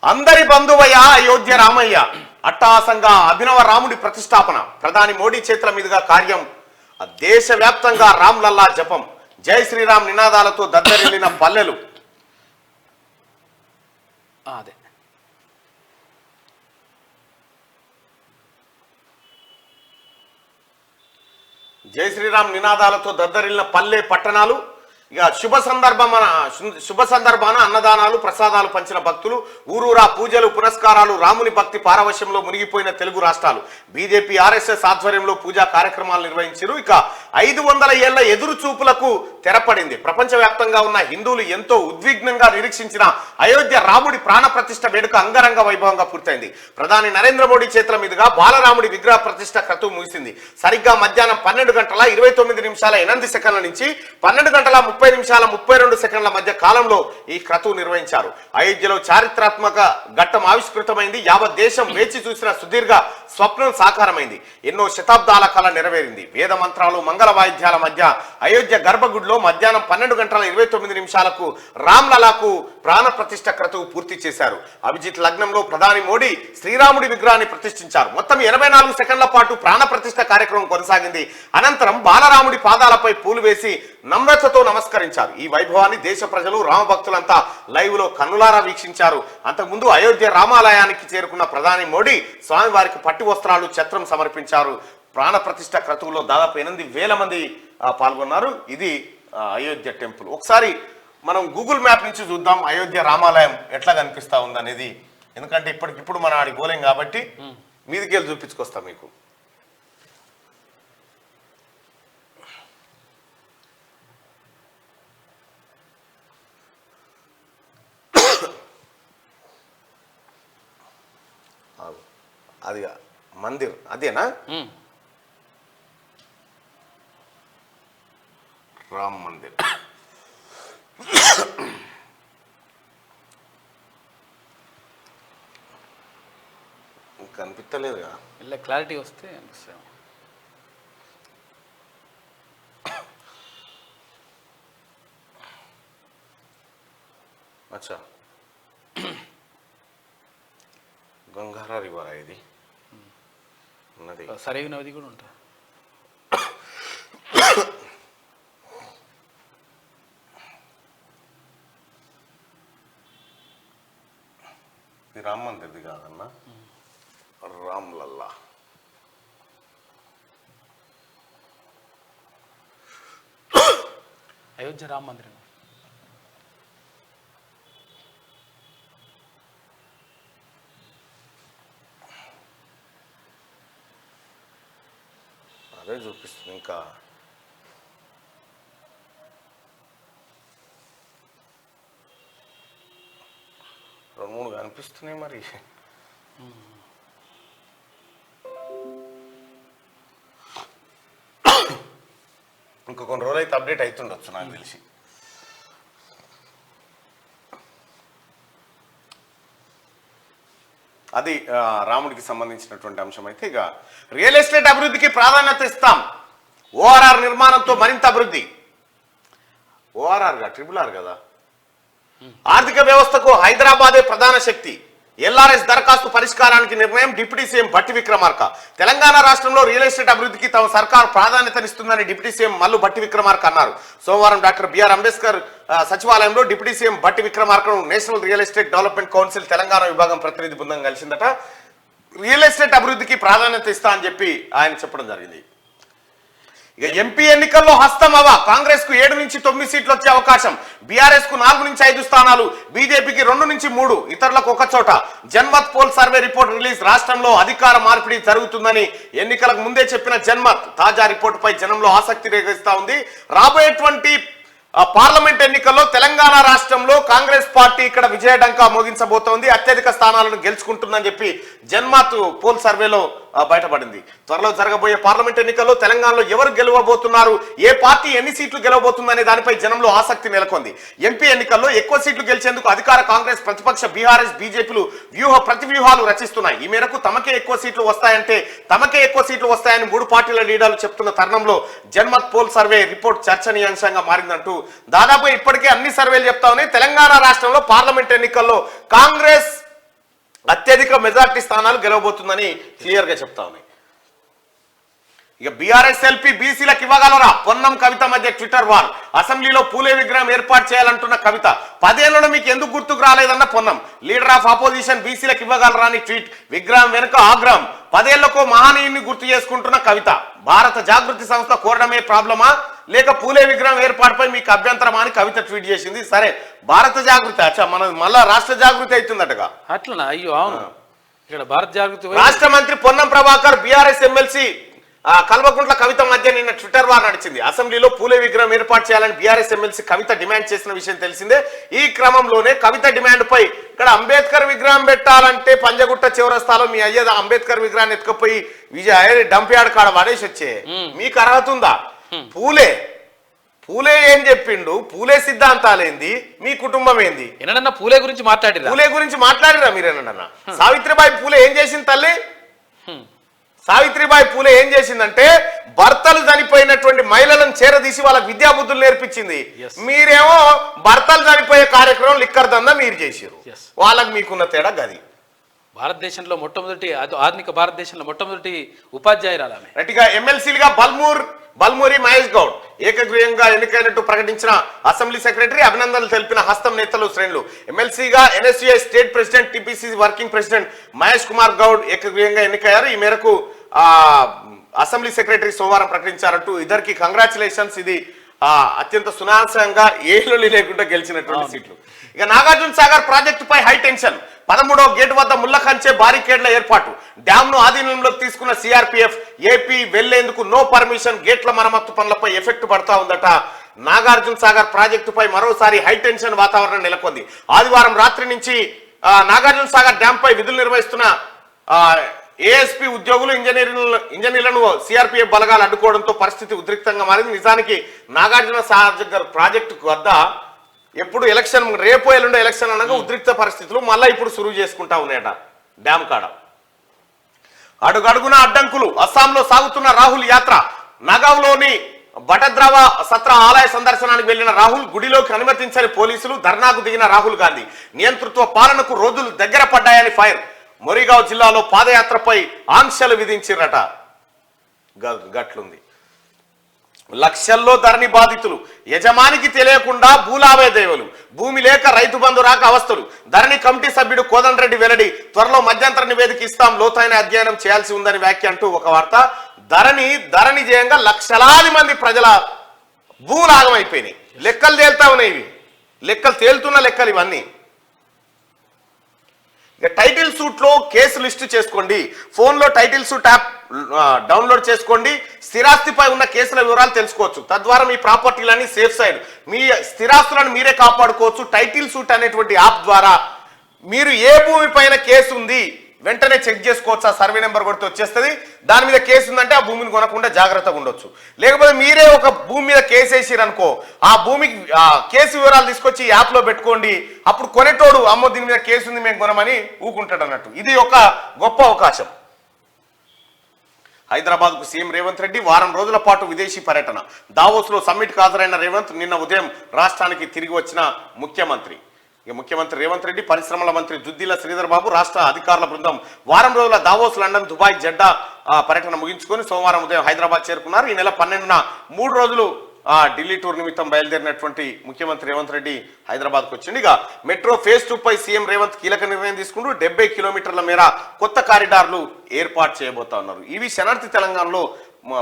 Speaker 1: అందరి బంధువయ్య అయోధ్య రామయ్య. అట్టహాసంగా అభినవ రాముడి ప్రతిష్టాపన. ప్రధాని మోడీ చేతుల మీదుగా కార్యం. దేశవ్యాప్తంగా రామ్లల్లా జపం. జై శ్రీరామ్ నినాదాలతో దద్దరిల్లిన పల్లెలు.
Speaker 2: అదే
Speaker 1: జై శ్రీరామ్ నినాదాలతో దద్దరిల్లిన పల్లె పట్టణాలు. ఇక శుభ సందర్భాన అన్నదానాలు ప్రసాదాలు పంచిన భక్తులు. ఊరూరా పూజలు పునస్కారాలు. రాముని భక్తి పారవశ్యంలో మునిగిపోయిన తెలుగు రాష్ట్రాలు. బీజేపీ ఆర్ఎస్ఎస్ ఆధ్వర్యంలో పూజా కార్యక్రమాలు నిర్వహించారు. ఇక 500 ఏళ్ల ఎదురు చూపులకు తెరపడింది. ప్రపంచవ్యాప్తంగా ఉన్న హిందువులు ఎంతో ఉద్విగ్నంగా నిరీక్షించిన అయోధ్య రాముడి ప్రాణ ప్రతిష్ఠ వేడుక అంగరంగ వైభవంగా పూర్తయింది. ప్రధాని నరేంద్ర మోడీ చేతుల మీదుగా బాలరాముడి విగ్రహ ప్రతిష్ఠ క్రతువు ముగిసింది. సరిగ్గా మధ్యాహ్నం 12:29:8 నుంచి 12:30:32 మధ్య కాలంలో ఈ క్రతువు నిర్వహించారు. అయోధ్యలో చారిత్రాత్మక ఘట్టం ఆవిష్కృతమైంది. యావత్ దేశం వేచి చూసిన సుదీర్ఘ స్వప్నం సాకారమైంది. ఎన్నో శతాబ్దాల కళ నెరవేరింది. వేద మంత్రాలు మంగళ వాయిద్యాల మధ్య అయోధ్య గర్భగుడిలో మధ్యాహ్నం 12:29 రామ్లలాకు ప్రాణ ప్రతిష్ఠ క్రతువు పూర్తి చేశారు. అభిజిత్ లగ్నంలో ప్రధాని మోడీ శ్రీరాముడి విగ్రహాన్ని ప్రతిష్ఠించారు. మొత్తం 84 సెకండ్ల పాటు ప్రాణ ప్రతిష్ఠ కార్యక్రమం కొనసాగింది. అనంతరం బాలరాముడి పాదాలపై పూలు వేసి నమ్రతతో నమస్కరించారు. ఈ వైభవాన్ని దేశ ప్రజలు రామభక్తులంతా లైవ్ లో కన్నులారా వీక్షించారు. అంతకుముందు అయోధ్య రామాలయానికి చేరుకున్న ప్రధాని మోడీ స్వామివారికి పట్టు వస్త్రాలు ఛత్రం సమర్పించారు. ప్రాణ ప్రతిష్ఠ క్రతువులో దాదాపు 8,000 మంది పాల్గొన్నారు. ఇది అయోధ్య టెంపుల్. ఒకసారి మనం గూగుల్ మ్యాప్ నుంచి చూద్దాం అయోధ్య రామాలయం ఎట్లా కనిపిస్తా ఉందనేది. ఎందుకంటే ఇప్పటికిప్పుడు మనం ఆడికి పోలేం కాబట్టి మీదికెళ్ళి చూపించుకొస్తాం మీకు. అది మందిర్ అదేనా? రామ్ మందిర్. కనిపించలేదుగా.
Speaker 2: ఇలా క్లారిటీ వస్తే అనిపిస్తాం.
Speaker 1: అచ్చా, గంగారా రివర్ ఇది ఉన్నది.
Speaker 2: సరైన నది కూడా ఉంటుంది.
Speaker 1: ఇది రామ్ మందిర్ది కాదన్నా, రామ్లల్లా.
Speaker 2: అయోధ్య రామ మందిరం.
Speaker 1: అదే చూపిస్తుంది. ఇంకా రెండు మూడు కనిపిస్తున్నాయి మరి. ఇంకా కొన్ని రోజులు అయితే అప్డేట్ అవుతుండొచ్చు నాకు తెలిసి. అది రాముడికి సంబంధించినటువంటి అంశం. అయితే ఇక రియల్ ఎస్టేట్ అభివృద్ధికి ప్రాధాన్యత ఇస్తాం. ఓఆర్ఆర్ నిర్మాణంతో మరింత అభివృద్ధి. ఓఆర్ఆర్ గా ట్రిపుల్ ఆర్ కదా. ఆర్థిక వ్యవస్థకు హైదరాబాదే ప్రధాన శక్తి. ఎల్ఆర్ఎస్ దరఖాస్తు పరిష్కారానికి నిర్ణయం డిప్యూటీ సీఎం భట్టి విక్రమార్క. తెలంగాణ రాష్ట్రంలో రియల్ ఎస్టేట్ అభివృద్ధికి తమ సర్కారు ప్రాధాన్యతనిస్తుందని డిప్యూటీ సీఎం మల్లు భట్టి విక్రమార్క అన్నారు. సోమవారం డాక్టర్ బిఆర్ అంబేద్కర్ సచివాలయంలో డిప్యూటీ సీఎం భట్టి విక్రమార్కను national real estate development council Telangana విభాగం ప్రతినిధి బృందం కలిసిందట. రియల్ ఎస్టేట్ అభివృద్ధికి ప్రాధాన్యత ఇస్తా అని చెప్పి ఆయన చెప్పడం జరిగింది. ఇక ఎంపీ ఎన్నికల్లో హస్తమవ కాంగ్రెస్ కు 7 నుంచి 9 సీట్లు వచ్చే అవకాశం. బీఆర్ఎస్ కు 4 నుంచి 5 స్థానాలు, బీజేపీకి 2 నుంచి 3, ఇతరులకు ఒక చోట. Janmat pole survey report release. రాష్ట్రంలో అధికార మార్పిడి జరుగుతుందని ఎన్నికలకు ముందే చెప్పిన జన్మత్ తాజా రిపోర్టుపై జనంలో ఆసక్తి రేగిస్తా ఉంది. రాబోయేటువంటి పార్లమెంట్ ఎన్నికల్లో తెలంగాణ రాష్ట్రంలో కాంగ్రెస్ పార్టీ ఇక్కడ విజయడంకా మోగించబోతోంది. అత్యధిక స్థానాలను గెలుచుకుంటుందని చెప్పి జన్మత్ పోల్ సర్వేలో బయటపడింది. త్వరలో జరగబోయే పార్లమెంట్ ఎన్నికల్లో తెలంగాణలో ఎవరు గెలవబోతున్నారు, ఏ పార్టీ ఎన్ని సీట్లు గెలవబోతుందనే దానిపై జనంలో ఆసక్తి నెలకొంది. ఎంపీ ఎన్నికల్లో ఎక్కువ సీట్లు గెలిచేందుకు అధికార కాంగ్రెస్, ప్రతిపక్ష బీఆర్ఎస్, బీజేపీలు ప్రతివ్యూహాలు రచిస్తున్నాయి. ఈ మేరకు తమకే ఎక్కువ సీట్లు వస్తాయని 3 పార్టీల లీడర్లు చెప్తున్న తరుణంలో జన్మత్ పోల్ సర్వే రిపోర్ట్ చర్చనీయాంశంగా మారిందంటూ దాదాపు ఇప్పటికే అన్ని సర్వేలు చెప్తా ఉన్నాయి. తెలంగాణ రాష్ట్రంలో పార్లమెంట్ ఎన్నికల్లో కాంగ్రెస్ అత్యధిక మెజార్టీ స్థానాలు గెలవబోతుందని క్లియర్ గా చెప్తా ఉన్నాయి. ఇక బీఆర్ఎస్ ఎల్పీ బీసీలకు ఇవ్వగలరా, పొన్నం కవిత మధ్య ట్విట్టర్ వార్. అసెంబ్లీలో పూలే విగ్రహం ఏర్పాటు చేయాలంటున్న కవిత. 10 ఏళ్లలో మీకు ఎందుకు గుర్తుకు రాలేదన్న పొన్నం. లీడర్ ఆఫ్ అపోజిషన్ బీసీలకు ఇవ్వగలరా అని ట్వీట్. విగ్రహం వెనుక ఆగ్రహం. 10 ఏళ్లకు మహనీయుని గుర్తు చేసుకుంటున్న కవిత. భారత జాగృతి సంస్థ కోరడమే ప్రాబ్లమా లేక పూలే విగ్రహం ఏర్పాటుపై మీకు అభ్యంతరమా అని కవిత ట్వీట్ చేసింది. సరే, భారత జాగృతి మన మళ్ళా రాష్ట్ర జాగృతి అవుతుందటగా.
Speaker 2: అట్లనా? అయ్యో అవును, ఇక్కడ భారత జాగృతి.
Speaker 1: రాష్ట్ర మంత్రి పొన్నం ప్రభాకర్ బీఆర్ఎస్ ఎమ్మెల్సీ కల్వకుంట్ల కవిత మధ్య నిన్న ట్విట్టర్ వార్ నడిచింది. అసెంబ్లీలో పూలే విగ్రహం ఏర్పాటు చేయాలని బీఆర్ఎస్ ఎమ్మెల్సీ కవిత డిమాండ్ చేసిన విషయం తెలిసిందే. ఈ క్రమంలోనే కవిత డిమాండ్ పై ఇక్కడ అంబేద్కర్ విగ్రహం పెట్టాలంటే పంజగుట్ట చివరస్తాలో మీ అయ్యేది అంబేద్కర్ విగ్రహాన్ని ఎత్తుకపోయి డంప్యార్డ్ కాడ పడేసి వచ్చే మీకు అర్హత ఉందా? పూలే ఏం చెప్పిండు, పూలే సిద్ధాంతాలేంది, మీ కుటుంబం ఏంది?
Speaker 2: ఏనన్నా పూలే గురించి
Speaker 1: మాట్లాడిరా మీరేనన్నా? సావిత్రిబాయి పూలే ఏం చేసింది తల్లి? సావిత్రిబాయి పూలే ఏం చేసిందంటే భర్తలు చనిపోయినటువంటి మహిళలను చేరదీసి వాళ్ళకి విద్యాబుద్ధులు నేర్పించింది. మీరేమో భర్తలు చనిపోయే కార్యక్రమం లిక్కర్ దందా మీరు చేసారు. వాళ్ళకి మీకున్న తేడా గది.
Speaker 2: భారతదేశంలో ఆధునిక భారతదేశంలో మొట్టమొదటి ఉపాధ్యాయురాలు ఆమె.
Speaker 1: రైట్గా ఎమ్మెల్సీలుగా బల్మూరి మహేష్ గౌడ్ ఏకగ్రీవంగా ఎన్నికైనట్టు ప్రకటించిన అసెంబ్లీ సెక్రటరీ అభినందనలు తెలిపిన హస్తం నేతలు శ్రేణులు. ఎమ్మెల్సీగా NSUI state president, TPCC working president Mahesh Kumar Goud ఏకగ్రీవంగా ఎన్నికయ్యారు. ఈ మేరకు అసెంబ్లీ సెక్రటరీ సోమవారం ప్రకటించారంటూ ఇద్దరికి కంగ్రాచులేషన్స్. ఇది అత్యంత సునాయాసంగా ఏలొల్లి లేకుండా గెలిచినటువంటి సీట్లు. ఇక నాగార్జున సాగర్ ప్రాజెక్టుపై హై టెన్షన్. 13వ గేటు వద్ద ముళ్ల కంచె బారికేడ్ల ఏర్పాటు. డ్యామ్ ను ఆధీనంలోకి తీసుకున్న సిఆర్పీఎఫ్. ఏపీ వెళ్లేందుకు నో పర్మిషన్. గేట్ల మరమ్మత్తు పనులపై ఎఫెక్ట్ పడతా ఉందట. నాగార్జున సాగర్ ప్రాజెక్టుపై మరోసారి హై టెన్షన్ వాతావరణం నెలకొంది. ఆదివారం రాత్రి నుంచి నాగార్జున సాగర్ డ్యామ్ పై విధులు నిర్వహిస్తున్న ఏఎస్పీ ఉద్యోగులు, ఇంజనీర్లను సిఆర్పీఎఫ్ బలగాలు అడ్డుకోవడంతో పరిస్థితి ఉద్రిక్తంగా మారింది. నిజానికి నాగార్జున సాగర్ ప్రాజెక్టు వద్ద ఎప్పుడు ఎలక్షన్, రేపు ఎల్లుండో ఎలక్షన్ అనగా ఉద్రిక్త పరిస్థితులు మళ్ళీ ఇప్పుడు సురువు చేసుకుంటా ఉన్నాయట డ్యామ్ కాడ. అడుగడుగున అడ్డంకులు. అస్సాంలో సాగుతున్న రాహుల్ యాత్ర. నగావ్లోని బటద్రావ సత్ర ఆలయ సందర్శనానికి వెళ్లిన రాహుల్ గుడిలోకి అనుమతించని పోలీసులు. ధర్నాకు దిగిన రాహుల్ గాంధీ. నియంతృత్వ పాలనకు రోజులు దగ్గర పడ్డాయని ఫైర్. మొరిగావ్ జిల్లాలో పాదయాత్రపై ఆంక్షలు విధించిరట. గట్లుంది. లక్షల్లో ధరణి బాధితులు. యజమానికి తెలియకుండా భూలాభేదేవులు. భూమి లేక రైతు బంధు రాక అవస్థలు. ధరణి కమిటీ సభ్యుడు కోదండరెడ్డి వెల్లడి. త్వరలో మధ్యంతర నివేదిక ఇస్తాం, లోతైన అధ్యయనం చేయాల్సి ఉందని వ్యాఖ్య అంటూ ఒక వార్త. ధరణి చేయంగా లక్షలాది మంది ప్రజల భూలాగం అయిపోయినాయి. లెక్కలు తేలుతా ఉన్నాయి. ఇవి లెక్కలు తేలుతున్న లెక్కలు ఇవన్నీ. ఇక టైటిల్ సూట్ లో కేసు లిస్ట్ చేసుకోండి. ఫోన్ లో టైటిల్ సూట్ యాప్ డౌన్లోడ్ చేసుకోండి. స్థిరాస్తిపై ఉన్న కేసుల వివరాలు తెలుసుకోవచ్చు. తద్వారా మీ ప్రాపర్టీలన్నీ సేఫ్ సైడ్, మీ స్థిరాస్తులను మీరే కాపాడుకోవచ్చు. టైటిల్ సూట్ అనేటువంటి యాప్ ద్వారా మీరు ఏ భూమి పైన కేసు ఉంది వెంటనే చెక్ చేసుకోవచ్చు. ఆ సర్వే నెంబర్ కొడితే వచ్చేస్తుంది. దాని మీద కేసు ఉందంటే ఆ భూమిని కొనకుండా జాగ్రత్తగా ఉండొచ్చు. లేకపోతే మీరే ఒక భూమి మీద కేసు వేసిరనుకో, ఆ భూమికి కేసు వివరాలు తీసుకొచ్చి యాప్ లో పెట్టుకోండి. అప్పుడు కొనేటోడు అమ్మో దీని మీద కేసు ఉంది మేము కొనమని ఊకుంటాడు అన్నట్టు. ఇది ఒక గొప్ప అవకాశం. హైదరాబాద్ కు సీఎం రేవంత్ రెడ్డి వారం రోజుల పాటు విదేశీ పర్యటన. దావోస్ లో సమ్మిట్ కు హాజరైన రేవంత్ నిన్న ఉదయం రాష్ట్రానికి తిరిగి వచ్చిన ముఖ్యమంత్రి. ఇక ముఖ్యమంత్రి రేవంత్ రెడ్డి, పరిశ్రమల మంత్రి దుద్దిల శ్రీధర్ బాబు, రాష్ట్ర అధికారుల బృందం వారం రోజుల దావోస్, లండన్, దుబాయ్, జెడ్డా పర్యటన ముగించుకొని సోమవారం ఉదయం హైదరాబాద్ చేరుకున్నారు. ఈ నెల 12న 3 రోజులు ఢిల్లీ టూర్ నిమిత్తం బయలుదేరినటువంటి ముఖ్యమంత్రి రేవంత్ రెడ్డి హైదరాబాద్కు వచ్చింది. ఇక మెట్రో ఫేజ్ 2 పై సీఎం రేవంత్ కీలక నిర్ణయం తీసుకుంటూ 70 కిలోమీటర్ల మేర కొత్త కారిడార్లు ఏర్పాటు చేయబోతా ఉన్నారు. ఇవి శనార్థి తెలంగాణలో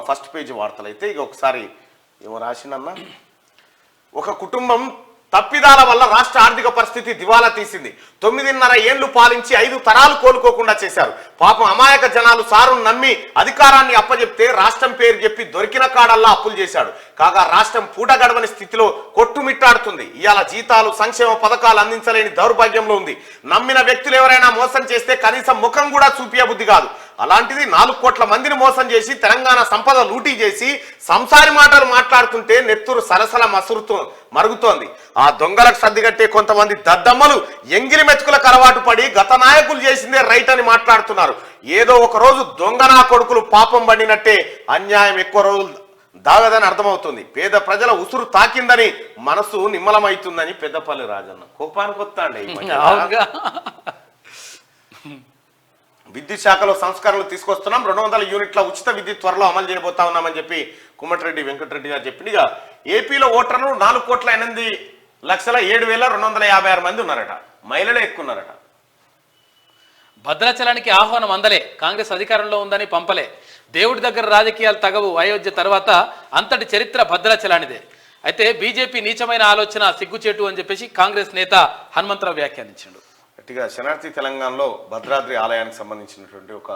Speaker 1: ఫస్ట్ పేజీ వార్తలు. అయితే ఇక ఒకసారి ఏమో రాసిందన్న, ఒక కుటుంబం తప్పిదాల వల్ల రాష్ట్ర ఆర్థిక పరిస్థితి దివాలా తీసింది. 9.5 ఏళ్లు పాలించి 5 తరాలు కోలుకోకుండా చేశారు. పాపం అమాయక జనాలు సారును నమ్మి అధికారాన్ని అప్పచెప్తే రాష్ట్రం పేరు చెప్పి దొరికిన కాడల్లా అప్పులు చేశాడు. కాగా రాష్ట్రం పూట గడవని స్థితిలో కొట్టుమిట్టాడుతుంది. ఇవాళ జీతాలు, సంక్షేమ పథకాలు అందించలేని దౌర్భాగ్యంలో ఉంది. నమ్మిన వ్యక్తులు ఎవరైనా మోసం చేస్తే కనీసం ముఖం కూడా చూపియ బుద్ధి కాదు. అలాంటిది 4 కోట్ల మందిని మోసం చేసి తెలంగాణ సంపద లూటీ చేసి సంసారి మాటలు మాట్లాడుతుంటే నెత్తురు సలసల మరుగుతోంది. ఆ దొంగలకు సర్దిగట్టే కొంతమంది దద్దమ్మలు ఎంగిలి మెతుకులకు అలవాటు పడి గత నాయకులు చేసిందే రైట్ అని మాట్లాడుతున్నారు. ఏదో ఒక రోజు దొంగనా కొడుకులు పాపం పడినట్టే అన్యాయం ఎక్కువ రోజులు దాగదని అర్థమవుతుంది. పేద ప్రజల ఉసురు తాకిందని మనసు నిమ్మలమైతుందని పెద్దపల్లి రాజన్న కోపానికి వస్తాండి. విద్యుత్ శాఖలో సంస్కరణలు తీసుకొస్తున్నాం, 200 యూనిట్ల ఉచిత విద్యుత్ త్వరలో అమలు చేయబోతా ఉన్నామని చెప్పి కుమ్మటిరెడ్డి వెంకటరెడ్డి గారు చెప్పింది. ఇక ఏపీలో ఓటర్లు 4,08,07,256 మంది ఉన్నారట. మహిళలే ఎక్కువ ఉన్నారట.
Speaker 2: భద్రాచలానికి ఆహ్వానం అందలే, కాంగ్రెస్ అధికారంలో ఉందని పంపలే, దేవుడి దగ్గర రాజకీయాలు తగవు, అయోధ్య తర్వాత అంతటి చరిత్ర భద్రాచలానిదే. అయితే బీజేపీ నీచమైన ఆలోచన, సిగ్గుచేటు అని చెప్పేసి కాంగ్రెస్ నేత హనుమంతరావు వ్యాఖ్యానించాడు.
Speaker 1: గట్టిగా శనార్థి తెలంగాణలో భద్రాద్రి ఆలయానికి సంబంధించినటువంటి ఒక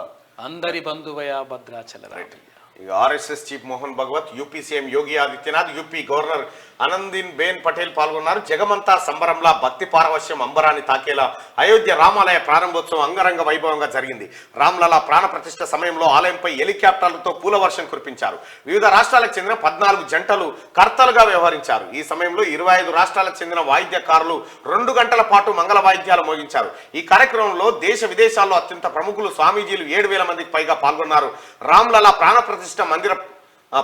Speaker 2: అందరి బంధువయ భద్రాచల.
Speaker 1: ఇక RSS chief Mohan Bhagwat, UP CM Yogi Adityanath, UP governor ఆనందీన్ ben Patel పాల్గొన్నారు. జగమంతా సంబరంలా భక్తి పారవశ్యం అంబరాన్ని తాకేలా అయోధ్య రామాలయ ప్రారంభోత్సవం అంగరంగ వైభవంగా జరిగింది. రామ్లలా ప్రాణ ప్రతిష్ఠ సమయంలో ఆలయంపై హెలికాప్టర్లతో పూల వర్షం కురిపించారు. వివిధ రాష్ట్రాలకు చెందిన 14 జంటలు కర్తలుగా వ్యవహరించారు. ఈ సమయంలో 25 రాష్ట్రాలకు చెందిన వాయిద్యకారులు 2 గంటల పాటు మంగళ వాయిద్యాలు మోగించారు. ఈ కార్యక్రమంలో దేశ విదేశాల్లో అత్యంత ప్రముఖులు, స్వామీజీలు 7,000 మందికి పైగా పాల్గొన్నారు. రామ్లలా ప్రాణ ప్రతిష్ఠ మందిర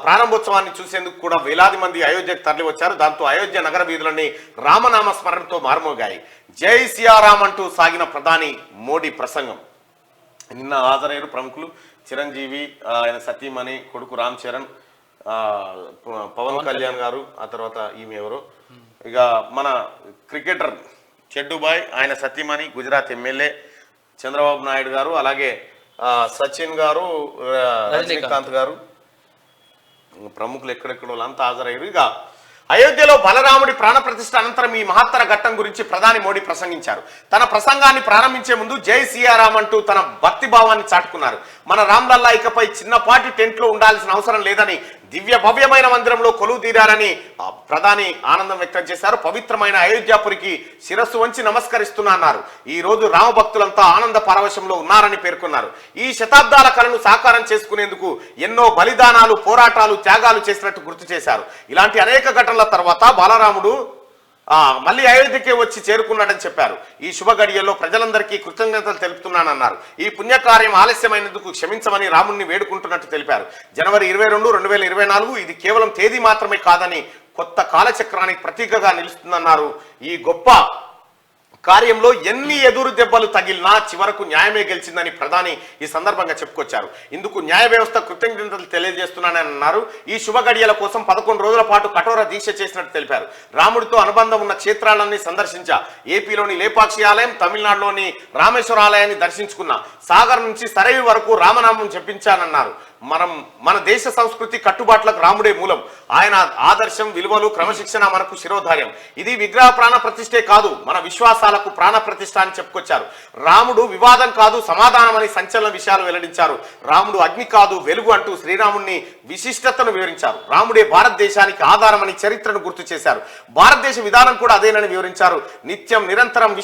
Speaker 1: ప్రారంభోత్సవాన్ని చూసేందుకు కూడా వేలాది మంది అయోధ్యకు తరలి వచ్చారు. దాంతో అయోధ్య నగర వీధులన్నీ రామనామ స్మరణతో మారుమోగాయి. జై సియారాం అంటూ సాగిన ప్రధాని మోడీ ప్రసంగం. నిన్న హాజరయ్యారు ప్రముఖులు. చిరంజీవి, ఆయన సతీమణి కొడుకు రామ్ చరణ్, పవన్ కళ్యాణ్ గారు, ఆ తర్వాత ఈమె ఎవరు, ఇక మన క్రికెటర్ చెడ్డుబాయ్, ఆయన సతీమణి, గుజరాత్ ఎమ్మెల్యే చంద్రబాబు నాయుడు గారు, అలాగే సచిన్ గారు, రజనీకాంత్ గారు, ప్రముఖులు ఎక్కడెక్కడ వాళ్ళంతా హాజరయ్యారు. ఇక అయోధ్యలో బలరాముడి ప్రాణ ప్రతిష్ఠ అనంతరం ఈ మహత్తర ఘట్టం గురించి ప్రధాని మోడీ ప్రసంగించారు. తన ప్రసంగాన్ని ప్రారంభించే ముందు జై సియారాం అంటూ తన భక్తి భావాన్ని చాటుకున్నారు. మన రామ్లల్లా ఇకపై చిన్నపాటి టెంట్లో ఉండాల్సిన అవసరం లేదని, దివ్య భవ్యమైన మందిరంలో కొలువు తీరారని ప్రధాని ఆనందం వ్యక్తం చేశారు. పవిత్రమైన అయోధ్యాపురికి శిరస్సు వంచి నమస్కరిస్తున్నా అన్నారు. ఈ రోజు రామ భక్తులంతా ఆనంద పరవశంలో ఉన్నారని పేర్కొన్నారు. ఈ శతాబ్దాల కళను సాకారం చేసుకునేందుకు ఎన్నో బలిదానాలు, పోరాటాలు, త్యాగాలు చేసినట్టు గుర్తు చేశారు. ఇలాంటి అనేక ఘటనల తర్వాత బాలరాముడు మళ్ళీ అయోధ్యకే వచ్చి చేరుకున్నాడని చెప్పారు. ఈ శుభ గడియల్లో ప్రజలందరికీ కృతజ్ఞతలు తెలుపుతున్నానన్నారు. ఈ పుణ్యకార్యం ఆలస్యమైనందుకు క్షమించమని రాముణ్ణి వేడుకుంటున్నట్టు తెలిపారు. జనవరి 22, 2024 ఇది కేవలం తేదీ మాత్రమే కాదని, కొత్త కాలచక్రానికి ప్రతీకగా నిలుస్తుందన్నారు. ఈ గొప్ప కార్యంలో ఎన్ని ఎదురు దెబ్బలు తగిలినా చివరకు న్యాయమే గెలిచిందని ప్రధాని ఈ సందర్భంగా చెప్పుకొచ్చారు. ఇందుకు న్యాయ వ్యవస్థ కృతజ్ఞతలు తెలియజేస్తున్నానని అన్నారు. ఈ శుభ గడియల కోసం 11 రోజుల పాటు కఠోర దీక్ష చేసినట్టు తెలిపారు. రాముడితో అనుబంధం ఉన్న క్షేత్రాలన్నీ సందర్శించా. ఏపీలోని లేపాక్షి ఆలయం, తమిళనాడులోని రామేశ్వర ఆలయాన్ని దర్శించుకున్నా. సాగర్ నుంచి సరైవి వరకు రామనామం జపించానన్నారు. మన దేశ సంస్కృతి కట్టుబాట్లకు రాముడే మూలం. ఆయన ఆదర్శం, విలువలు, క్రమశిక్షణ మనకు శిరోధార్యం. ఇది విగ్రహ ప్రాణ ప్రతిష్ఠే కాదు, మన విశ్వాసాలకు ప్రాణ ప్రతిష్ఠ అని చెప్పుకొచ్చారు. రాముడు వివాదం కాదు, సమాధానం అని సంచలన విషయాలు వెల్లడించారు. రాముడు అగ్ని కాదు, వెలుగు అంటూ శ్రీరాముడిని విశిష్టతను వివరించారు. రాముడే భారతదేశానికి ఆధారమని చరిత్రను గుర్తు చేశారు. భారతదేశ విధానం కూడా అదేనని వివరించారు. నిత్యం నిరంతరం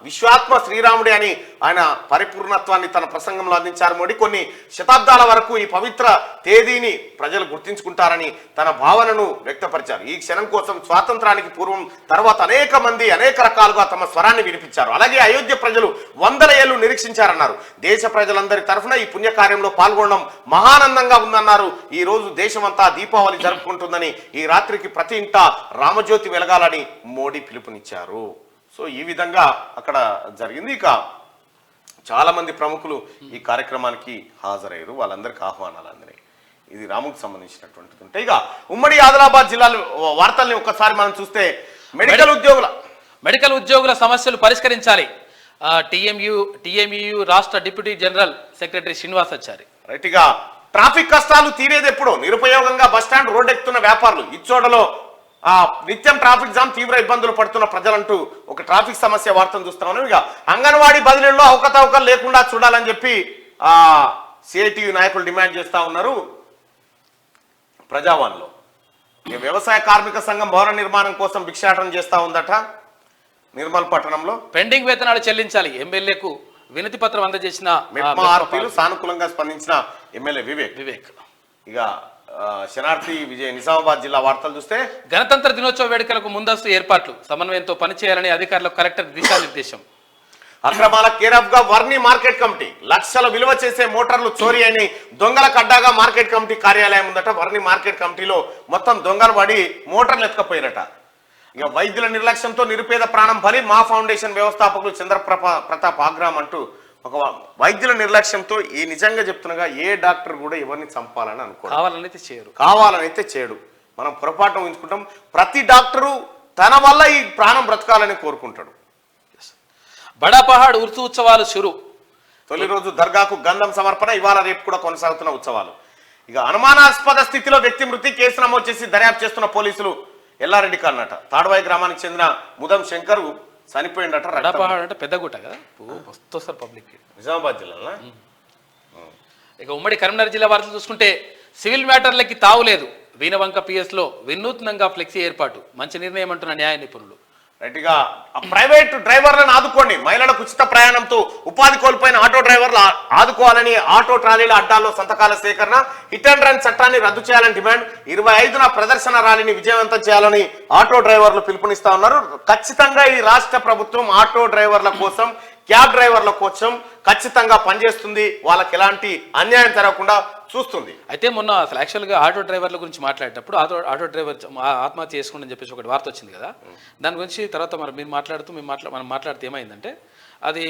Speaker 1: విశ్వాత్మ శ్రీరాముడి అని ఆయన పరిపూర్ణత్వాన్ని తన ప్రసంగంలో అందించారు మోడీ. కొన్ని శతాబ్దాల వరకు ఈ పవిత్ర తేదీని ప్రజలు గుర్తించుకుంటారని తన భావనను వ్యక్తపరిచారు. ఈ క్షణం కోసం స్వాతంత్రానికి పూర్వం తర్వాత అనేక మంది అనేక రకాలుగా తమ స్వరాన్ని వినిపించారు. అలాగే అయోధ్య ప్రజలు 100 ఏళ్లు నిరీక్షించారన్నారు. దేశ ప్రజలందరి తరఫున ఈ పుణ్యకార్యంలో పాల్గొనడం మహానందంగా ఉందన్నారు. ఈ రోజు దేశమంతా దీపావళి జరుపుకుంటుందని, ఈ రాత్రికి ప్రతి ఇంట రామజ్యోతి వెలగాలని మోడీ పిలుపునిచ్చారు. సో ఈ విధంగా అక్కడ జరిగింది. ఇక చాలా మంది ప్రముఖులు ఈ కార్యక్రమానికి హాజరయ్యారు. వాళ్ళందరికీ ఆహ్వానాలు అందినాయి. ఇది రాముకు సంబంధించినటువంటిది ఉంటాయి. ఇక ఉమ్మడి ఆదిలాబాద్ జిల్లాలో వార్తల్ని ఒక్కసారి మనం చూస్తే మెడికల్ ఉద్యోగుల సమస్యలు పరిష్కరించాలి. టీఎంయు రాష్ట్ర deputy general secretary Srinivasachari. Right. ఇక ట్రాఫిక్ కష్టాలు తీరేది ఎప్పుడో, నిరుపయోగంగా బస్టాండ్ రోడ్డెక్కుతున్న వ్యాపారులు, ఇచ్చోడలో నిత్యం ట్రాఫిక్ జామ్, తీవ్ర ఇబ్బందులు పడుతున్న ప్రజలంటూ ఒక ట్రాఫిక్ సమస్య వార్తను చూస్తా ఉన్నాం. ఇక అంగన్వాడీ బదిలీల్లో అవకతవకలు లేకుండా చూడాలని చెప్పి సిఐటియు నాయకులు డిమాండ్ చేస్తా ఉన్నారు. ప్రజావాణిలో వ్యవసాయ కార్మిక సంఘం భవన నిర్మాణం కోసం భిక్షాటన చేస్తా ఉందట. నిర్మల్ పట్టణంలో పెండింగ్ వేతనాలు చెల్లించాలి, ఎమ్మెల్యేకు వినతి పత్రం అందజేసిన ఆర్పీలు సానుకూలంగా స్పందించిన ఎమ్మెల్యే వివేక్. ఇక శనార్థి విజయ్ నిజామాబాద్ జిల్లా వార్తలు చూస్తే గణతంత్ర దినోత్సవ వేడుకలకు ముందస్తు ఏర్పాట్లు, సమన్వయంతో పనిచేయాలని అధికారులకు కలెక్టర్ దిశానిర్దేశం. అక్రమాల కేరాఫ్ గా వర్ణి మార్కెట్ కమిటీ, లక్షల విలువ చేసే మోటార్లు చోరీ అని దొంగలకు అడ్డాగా మార్కెట్ కమిటీ కార్యాలయం ఉందట. వర్ణి మార్కెట్ కమిటీలో మొత్తం దొంగలు పడి మోటార్లు ఎత్తుకపోయినట. ఇక వైద్యుల నిర్లక్ష్యంతో నిరుపేద ప్రాణం బలి, మా ఫౌండేషన్ వ్యవస్థాపకులు చంద్రప్రతాప్ ఆగ్రామ్ అంటూ ఒక వైద్యుల నిర్లక్ష్యంతో ఈ నిజంగా చెప్తున్నాగా ఏ డాక్టర్ కూడా ఎవరిని చంపాలని అనుకో, కావాలనైతే చేయడు. మనం పొరపాటు ఊహించుకుంటాం. ప్రతి డాక్టరు తన వల్ల ఈ ప్రాణం బ్రతకాలని కోరుకుంటాడు. బడాపహాడ్ ఉర్సు ఉత్సవాలు షురు. తొలి రోజు దర్గాకు గంధం సమర్పణ, ఇవాళ రేపు కూడా కొనసాగుతున్న ఉత్సవాలు. ఇక అనుమానాస్పద స్థితిలో వ్యక్తి మృతి, కేసు నమోదు చేసి దర్యాప్తు చేస్తున్న పోలీసులు. ఎల్లారెడ్డి అన్నట తాడ్వాయి గ్రామానికి చెందిన ముదం శంకర్ చనిపోయిందట. అంటే పెద్దగుట్ట కదా, వస్తారు పబ్లిక్. నిజామాబాద్ జిల్లా. ఇక ఉమ్మడి కరీంనగర్ జిల్లా వార్తలు చూసుకుంటే సివిల్ మ్యాటర్లకి తావులేదు, వీణవంక పిఎస్ లో వినూత్నంగా ఫ్లెక్సీ ఏర్పాటు, మంచి నిర్ణయం అంటున్న న్యాయ నిపుణులు. రైట్గా ప్రైవేట్ డ్రైవర్లను ఆదుకోండి, మహిళలకు ఉచిత ప్రయాణంతో ఉపాధి కోల్పోయిన ఆటో డ్రైవర్లు ఆదుకోవాలని ఆటో ట్రాలీల అడ్డాల్లో సంతకాల సేకరణ, హిట్ అండ్ రన్ చట్టాన్ని రద్దు చేయాలని డిమాండ్, 25న ప్రదర్శన ర్యాలీని విజయవంతం చేయాలని ఆటో డ్రైవర్లు పిలుపునిస్తా ఉన్నారు. ఖచ్చితంగా ఈ రాష్ట్ర ప్రభుత్వం ఆటో డ్రైవర్ల కోసం, క్యాబ్ డ్రైవర్ల కోసం ఖచ్చితంగా పనిచేస్తుంది. వాళ్ళకి ఎలాంటి అన్యాయం జరగకుండా చూస్తుంది. అయితే మొన్న అసలు యాక్చువల్గా ఆటో డ్రైవర్ల గురించి మాట్లాడేటప్పుడు ఆటో డ్రైవర్ ఆత్మహత్య చేసుకుంటూ అని చెప్పేసి ఒకటి వార్త వచ్చింది కదా. దాని గురించి తర్వాత మీరు మాట్లాడుతూ మనం మాట్లాడితే ఏమైందంటే, అది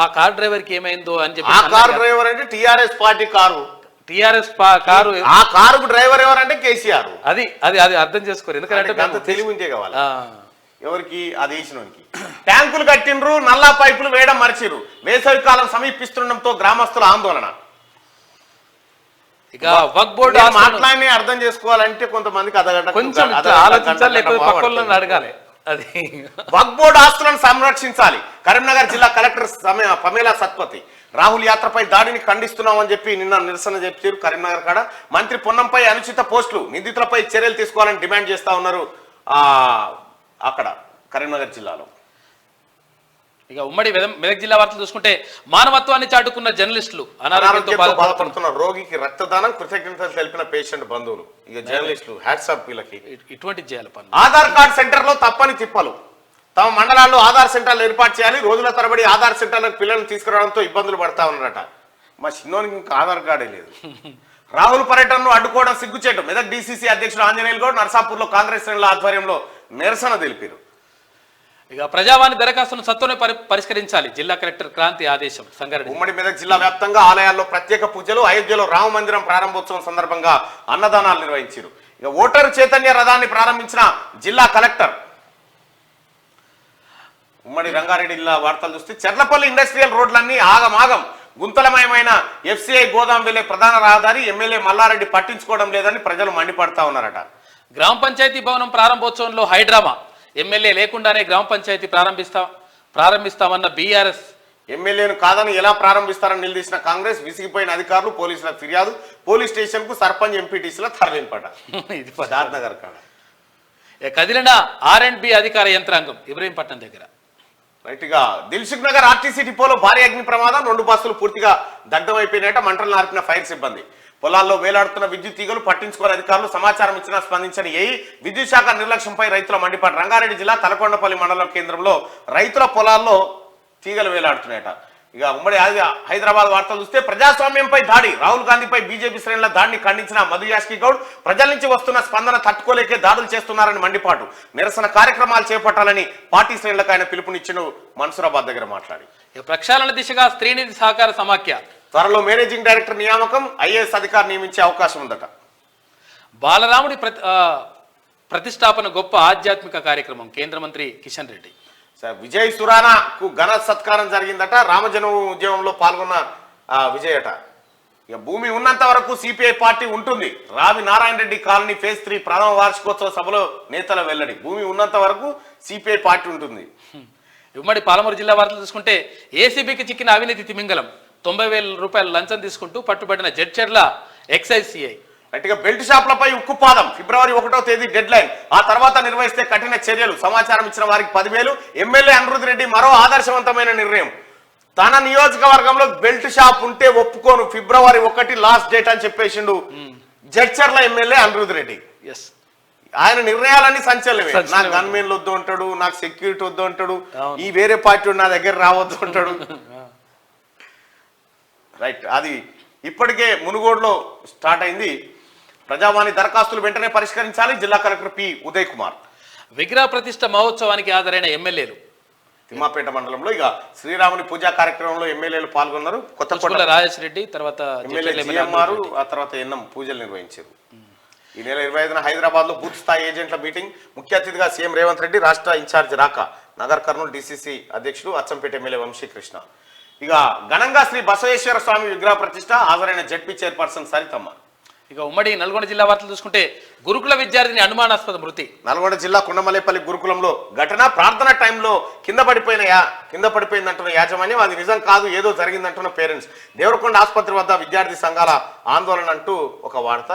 Speaker 1: ఆ కార్ డ్రైవర్కి ఏమైందో అని చెప్పి. ఆ కార్ డ్రైవర్ అంటే TRS party car, TRS car. ఆ కారు డ్రైవర్ ఎవరంటే కేసీఆర్. అది అది అది అర్థం చేసుకోరు, ఎందుకంటే తెలివి ఉంటే కావాలి ఎవరికి, అది వేసినోనికి. ట్యాంకులు కట్టిండ్రు, నల్లా పైపులు వేయడం మర్చిరు, వేసవి కాలం సమీపిస్తుండటంతో గ్రామస్తుల ఆందోళన. ఇక వక్ బోర్డు మాట్లాడి అర్థం చేసుకోవాలంటే కొంతమందికి అదగంట కొంచెం ఆలోచించాలి, లేకపోతే పక్కలను అడగాలి. అది వక్ బోర్డు ఆస్తులను సంరక్షించాలి. కరీంనగర్ జిల్లా కలెక్టర్ పమేలా సత్పతి రాహుల్ యాత్రపై దాడిని ఖండిస్తున్నామని చెప్పి నిన్న నిరసన చెప్పారు. కరీంనగర్ కాడ మంత్రి పొన్నంపై అనుచిత పోస్టులు, నిందితులపై చర్యలు తీసుకోవాలని డిమాండ్ చేస్తా ఉన్నారు అక్కడ కరీంనగర్ జిల్లాలో. ఇక ఉమ్మడి మెదక్ జిల్లా వార్తలు చూసుకుంటే మానవత్వాన్ని చాటుకున్న జర్నలిస్టులు, అనారోగ్యంతో బాధపడుతున్న రోగికి రక్తదానం, కృతజ్ఞతలు తెలిపిన పేషెంట్ బంధువులు. ఇక జర్నలిస్టులు హ్యాట్సాప్ వీళ్ళకి. ఇటువంటి చేయాలి పని. ఆధార్ కార్డ్ సెంటర్ లో తప్పని తిప్పలు, తమ మండలాల్లో ఆధార్ సెంటర్లు ఏర్పాటు చేయాలి. రోజుల తరబడి ఆధార్ సెంటర్లకు పిల్లలను తీసుకురావడంతో ఇబ్బందులు పడతా ఉన్నారట. మా చిన్నోనికి ఇంకా ఆధార్ కార్డే లేదు. రాహుల్ పర్యటనను అడ్డుకోవడం సిగ్గుచేటు. మెదక్ డీసీసీ అధ్యక్షుడు ఆంజనేయులు గౌడ్ నర్సాపూర్ లో కాంగ్రెస్ శ్రేణుల ఆధ్వర్యంలో నిరసన తెలిపారు. ఇక ప్రజావాణి దరఖాస్తును సత్వమే పరిష్కరించాలి, జిల్లా కలెక్టర్ క్రాంతి ఆదేశం. సంగారెడ్డి. ఉమ్మడి మెదక్ జిల్లా వ్యాప్తంగా ఆలయాల్లో ప్రత్యేక పూజలు, అయోధ్యలో రామ మందిరం ప్రారంభోత్సవం సందర్భంగా అన్నదానాలు నిర్వహించారు. ఇక ఓటరు చైతన్య రథాన్ని ప్రారంభించిన జిల్లా కలెక్టర్. ఉమ్మడి రంగారెడ్డి జిల్లా వార్తలు చూస్తే చెర్లపల్లి ఇండస్ట్రియల్ రోడ్లన్నీ ఆగమాగం, గుంతలమయమైన ఎఫ్సిఐ గోదాం వెళ్లే ప్రధాన రహదారి ఎమ్మెల్యే మల్లారెడ్డి పట్టించుకోవడం లేదని ప్రజలు మండిపడతా ఉన్నారట. గ్రామ పంచాయతీ భవనం ప్రారంభోత్సవంలో హైడ్రామా, ఎమ్మెల్యే లేకుండానే గ్రామ పంచాయతీ ప్రారంభిస్తామన్న బీఆర్ఎస్. ఎమ్మెల్యేను కాదని ఎలా ప్రారంభిస్తారని నిలదీసిన కాంగ్రెస్, విసిగిపోయిన అధికారులు, పోలీసులకు ఫిర్యాదు, పోలీస్ స్టేషన్ కు సర్పంచ్ ఎంపీటీసీల తరలింపట. ఇది దార్నగర్ కాడ కదిలిన R&B అధికార యంత్రాంగం ఇబ్రహీంపట్నం దగ్గర. రైట్గా దిల్సుఖ్ నగర్ ఆర్టీసీ డిపోలో భారీ అగ్ని ప్రమాదం, 2 బస్సులు పూర్తిగా దగ్ధమైపోయినట్ట మంటలు నార్పిన ఫైర్ సిబ్బంది. పొలాల్లో వేలాడుతున్న విద్యుత్ తీగలు పట్టించుకోని అధికారులు, సమాచారం ఇచ్చినా స్పందించని ఏఈ. విద్యుత్ శాఖ నిర్లక్ష్యంపై రైతుల మండిపాటు. రంగారెడ్డి జిల్లా తలకొండపల్లి మండలం కేంద్రంలో రైతుల పొలాల్లో తీగలు వేలాడుతున్నాయట. ఇక ఉమ్మడి హైదరాబాద్ వార్తలు చూస్తే ప్రజాస్వామ్యంపై దాడి, రాహుల్ గాంధీపై బీజేపీ శ్రేణుల దాడిని ఖండించిన మధు యాష్కి గౌడ్. ప్రజల నుంచి వస్తున్న స్పందన తట్టుకోలేకే దాడులు చేస్తున్నారని మండిపాటు. నిరసన కార్యక్రమాలు చేపట్టాలని పార్టీ శ్రేణులకు ఆయన పిలుపునిచ్చిన మన్సూరాబాద్ దగ్గర మాట్లాడి.
Speaker 2: ప్రక్షాళన దిశగా స్త్రీనిధి సహకార సమాఖ్య
Speaker 1: త్వరలో మేనేజింగ్ డైరెక్టర్ నియామకం, ఐఏఎస్ అధికారి నియమించే అవకాశం ఉందట.
Speaker 2: బాలరాముడి ప్రతిష్టాపన గొప్ప ఆధ్యాత్మిక కార్యక్రమం, కేంద్ర మంత్రి కిషన్ రెడ్డి.
Speaker 1: విజయ్ సురానాకు ఘన సత్కారం జరిగిందట. రామజన్మ ఉద్యమంలో పాల్గొన్న విజయట. ఇక భూమి ఉన్నంత వరకు సిపిఐ పార్టీ ఉంటుంది. రావి నారాయణ రెడ్డి కాలనీ ఫేజ్ 3 ప్రథమ వార్షికోత్సవ సభలో నేతల వెల్లడి. భూమి ఉన్నంత వరకు సిపిఐ పార్టీ ఉంటుంది.
Speaker 2: ఉమ్మడి పాలమూరు జిల్లా వార్తలు చూసుకుంటే ఏసీబీకి చిక్కిన అవినీతి తిమింగలం, 90,000 రూపాయల లంచం తీసుకుంటూ పట్టుబడిన జడ్చర్ల ఎక్సైజ్ సిఐ.
Speaker 1: గట్టిగా బెల్ట్ షాప్లపై ఉక్కుపాదం, ఫిబ్రవరి 1వ తేదీ డెడ్ లైన్, ఆ తర్వాత నిర్వహిస్తే కఠిన చర్యలు. సమాచారం ఇచ్చిన వారికి 10,000. ఎమ్మెల్యే అనిరుద్ రెడ్డి మరో ఆదర్శవంతమైన నిర్ణయం. తన నియోజకవర్గంలో బెల్ట్ షాప్ ఉంటే ఒప్పుకోను, ఫిబ్రవరి 1 లాస్ట్ డేట్ అని చెప్పేసిండు జడ్చర్ల ఎమ్మెల్యే అనిరుద్ రెడ్డి. ఆయన నిర్ణయాలన్నీ సంచలనమే. నాకు గన్మెన్లు వద్దు అంటాడు, నాకు సెక్యూరిటీ వద్దు అంటాడు, ఈ వేరే పార్టీ నా దగ్గర రావద్దు అంటాడు. రైట్, అది ఇప్పటికే మునుగోడులో స్టార్ట్ అయింది. ప్రజావాణి దరఖాస్తులు వెంటనే పరిష్కరించాలి, జిల్లా కలెక్టర్ పి ఉదయ్ కుమార్.
Speaker 2: విగ్రహ ప్రతిష్ట మహోత్సవానికి హాజరైన ఎమ్మెల్యేలు.
Speaker 1: తిమ్మాపేట మండలంలో ఇక శ్రీరాముని పూజా కార్యక్రమంలో ఎమ్మెల్యేలు పాల్గొన్నారు.
Speaker 2: కొత్తకోట రాజేష్ రెడ్డి, తర్వాత
Speaker 1: ఆ తర్వాత ఎన్నం పూజలు నిర్వహించారు. ఈ నెల 25న హైదరాబాద్ లో బూత్ స్థాయి ఏజెంట్ల మీటింగ్. ముఖ్య అతిథిగా సీఎం రేవంత్ రెడ్డి, రాష్ట్ర ఇన్ఛార్జ్ రాక నగర్ కర్నూలు డిసిసి అధ్యక్షుడు అచ్చంపేట ఎమ్మెల్యే వంశీకృష్ణ. ఇక ఘనంగా శ్రీ బసవేశ్వర స్వామి విగ్రహ ప్రతిష్ట, హాజరైన జడ్పీ చైర్పర్సన్ సరితమ్మ.
Speaker 2: ఇక ఉమ్మడి నల్గొండ జిల్లా వార్తలు చూసుకుంటే గురుకుల విద్యార్థిని అనుమానాస్పద మృతి.
Speaker 1: నల్గొండ జిల్లా కుండమల్లేపల్లి గురుకులంలో ఘటన. ప్రార్థన టైంలో కింద పడిపోయిందంటున్న యాజమాన్యం, అది నిజం కాదు, ఏదో జరిగిందంటున్న పేరెంట్స్. దేవరకొండ ఆసుపత్రి వద్ద విద్యార్థి సంఘాల ఆందోళన అంటూ ఒక వార్త.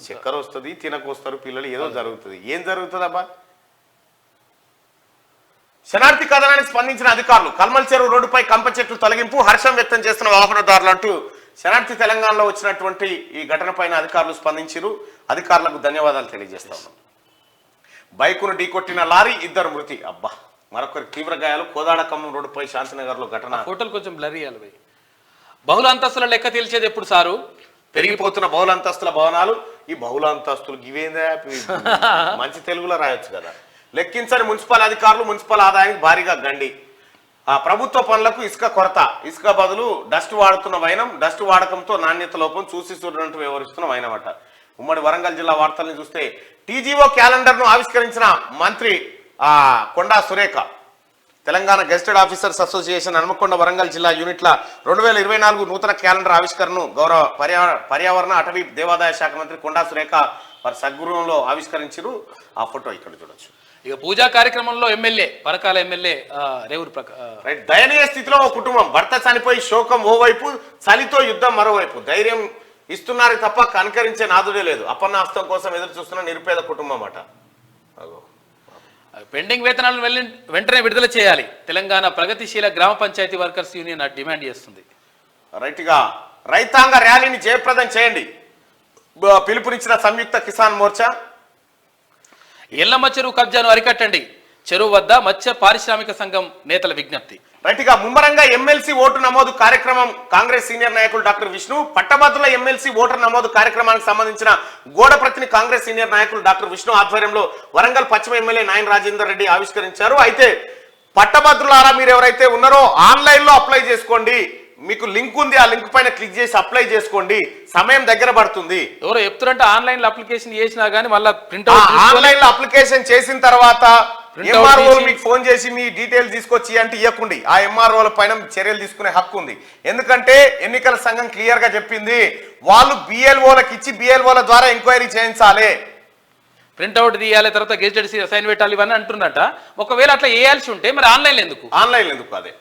Speaker 1: చక్కెర వస్తుంది, తినకొస్తారు పిల్లలు, ఏదో జరుగుతుంది. ఏం జరుగుతుంది అబ్బా? శనార్థి కథనానికి స్పందించిన అధికారులు. కల్మల్ చెరువు రోడ్డుపై కంప చెట్లు తొలగింపు, హర్షం వ్యక్తం చేస్తున్న వాహనదారులు అంటూ శనార్థి తెలంగాణలో వచ్చినటువంటి ఈ ఘటన పైన అధికారులు స్పందించారు. అధికారులకు ధన్యవాదాలు తెలియజేస్తా ఉన్నాం. బైకును ఢీకొట్టిన లారీ, 2 మృతి. అబ్బా, మరొకరికి తీవ్ర గాయాలు. కోదాడ ఖమ్మం రోడ్డుపై శాంతినగర్ లో ఘటన.
Speaker 2: ఫోటోలు కొంచెం బ్లర్ ఇవ్వాలి. బహుళ అంతస్తుల లెక్క తేల్చేది ఎప్పుడు సారు?
Speaker 1: పెరిగిపోతున్న బహుళ అంతస్తుల భవనాలు. ఈ బహుళ అంతస్తులు ఇవేందా? మంచి తెలుగులో రాయొచ్చు కదా. లెక్కించని మున్సిపల్ అధికారులు, మున్సిపల్ ఆదాయానికి భారీగా గండి. ప్రభుత్వ పనులకు ఇసుక కొరత, ఇసుక బదులు డస్ట్ వాడుతున్న వైనం, డస్ట్ వాడకంతో నాణ్యత లోపం చూసి చూడనట్టు వ్యవహరిస్తున్న వైనమట. ఉమ్మడి వరంగల్ జిల్లా వార్తల్ని చూస్తే టీజీఓ క్యాలెండర్ ను ఆవిష్కరించిన మంత్రి Konda Surekha. Telangana gazetted officers association Hanmakonda Warangal జిల్లా యూనిట్ల 2024 నూతన క్యాలెండర్ ఆవిష్కరణను గౌరవ పర్యావరణ అటవీ దేవాదాయ శాఖ మంత్రి కొండా సురేఖ వారి సద్గృహంలో ఆవిష్కరించారు. ఆ ఫోటో ఇక్కడ చూడొచ్చు.
Speaker 2: ఇక పూజా కార్యక్రమంలో ఎమ్మెల్యే పరకాల ఎమ్మెల్యే రేవూరు
Speaker 1: దయనీయ స్థితిలో ఓ కుటుంబం. భర్త చనిపోయి శోకం ఓవైపు, చలితో యుద్ధం మరోవైపు. ధైర్యం ఇస్తున్నారు తప్ప కనికరించే నాదుడే లేదు. అపన్నాస్తం కోసం ఎదురు చూస్తున్న నిరుపేద కుటుంబం అట.
Speaker 2: పెండింగ్ వేతనాలను వెంటనే విడుదల చేయాలి, తెలంగాణ ప్రగతిశీల గ్రామ పంచాయతీ వర్కర్స్ యూనియన్ డిమాండ్ చేస్తుంది.
Speaker 1: రైట్గా రైతాంగ ర్యాలీని జయప్రదం చేయండి పిలుపునిచ్చిన సంయుక్త కిసాన్ మోర్చా.
Speaker 2: ఎల్లమ్మ చెరువు కబ్జాను అరికట్టండి, చెరువు వద్ద మత్స్య పారిశ్రామిక సంఘం నేతల విజ్ఞప్తి.
Speaker 1: రైట్గా ముమ్మరంగా ఎమ్మెల్సీ ఓటు నమోదు కార్యక్రమం. కాంగ్రెస్ సీనియర్ నాయకులు డాక్టర్ విష్ణు. పట్టభద్రుల ఎమ్మెల్సీ ఓటర్ నమోదు కార్యక్రమానికి సంబంధించిన గోడప్రతిని కాంగ్రెస్ సీనియర్ నాయకులు డాక్టర్ విష్ణు ఆధ్వర్యంలో వరంగల్ పశ్చిమ ఎమ్మెల్యే నాయన రాజేందర్ రెడ్డి ఆవిష్కరించారు. అయితే పట్టభద్రులారా, మీరు ఎవరైతే ఉన్నారో ఆన్లైన్ లో అప్లై చేసుకోండి. మీకు లింక్ ఉంది, ఆ లింక్ పైన క్లిక్ చేసి అప్లై చేసుకోండి. సమయం దగ్గర పడుతుంది.
Speaker 2: ఎవరో చెప్తారంటే ఆన్లైన్ లో అప్లికేషన్ చేసినా గానీ మళ్ళీ ప్రింట్
Speaker 1: ఆన్లైన్ లో అప్లికేషన్ చేసిన తర్వాత ఎంఆర్ఓ మీకు ఫోన్ చేసి మీ డీటెయిల్స్ తీసుకొచ్చి అంటే ఇవ్వకండి. ఆ ఎంఆర్ఓల పైన చర్యలు తీసుకునే హక్కు ఉంది. ఎందుకంటే ఎన్నికల సంఘం క్లియర్ గా చెప్పింది, వాళ్ళు బిఎల్ఓలకు ఇచ్చి బిఎల్ఓల ద్వారా ఎంక్వైరీ చేయించాలి,
Speaker 2: ప్రింట్అవుట్ తీయాలి, తర్వాత గెజెట్ సైన్ పెట్టాలి ఇవన్నీ అంటున్నట. ఒకవేళ అట్లా వేయాల్సి ఉంటే మరి ఆన్లైన్ ఎందుకు?
Speaker 1: అదే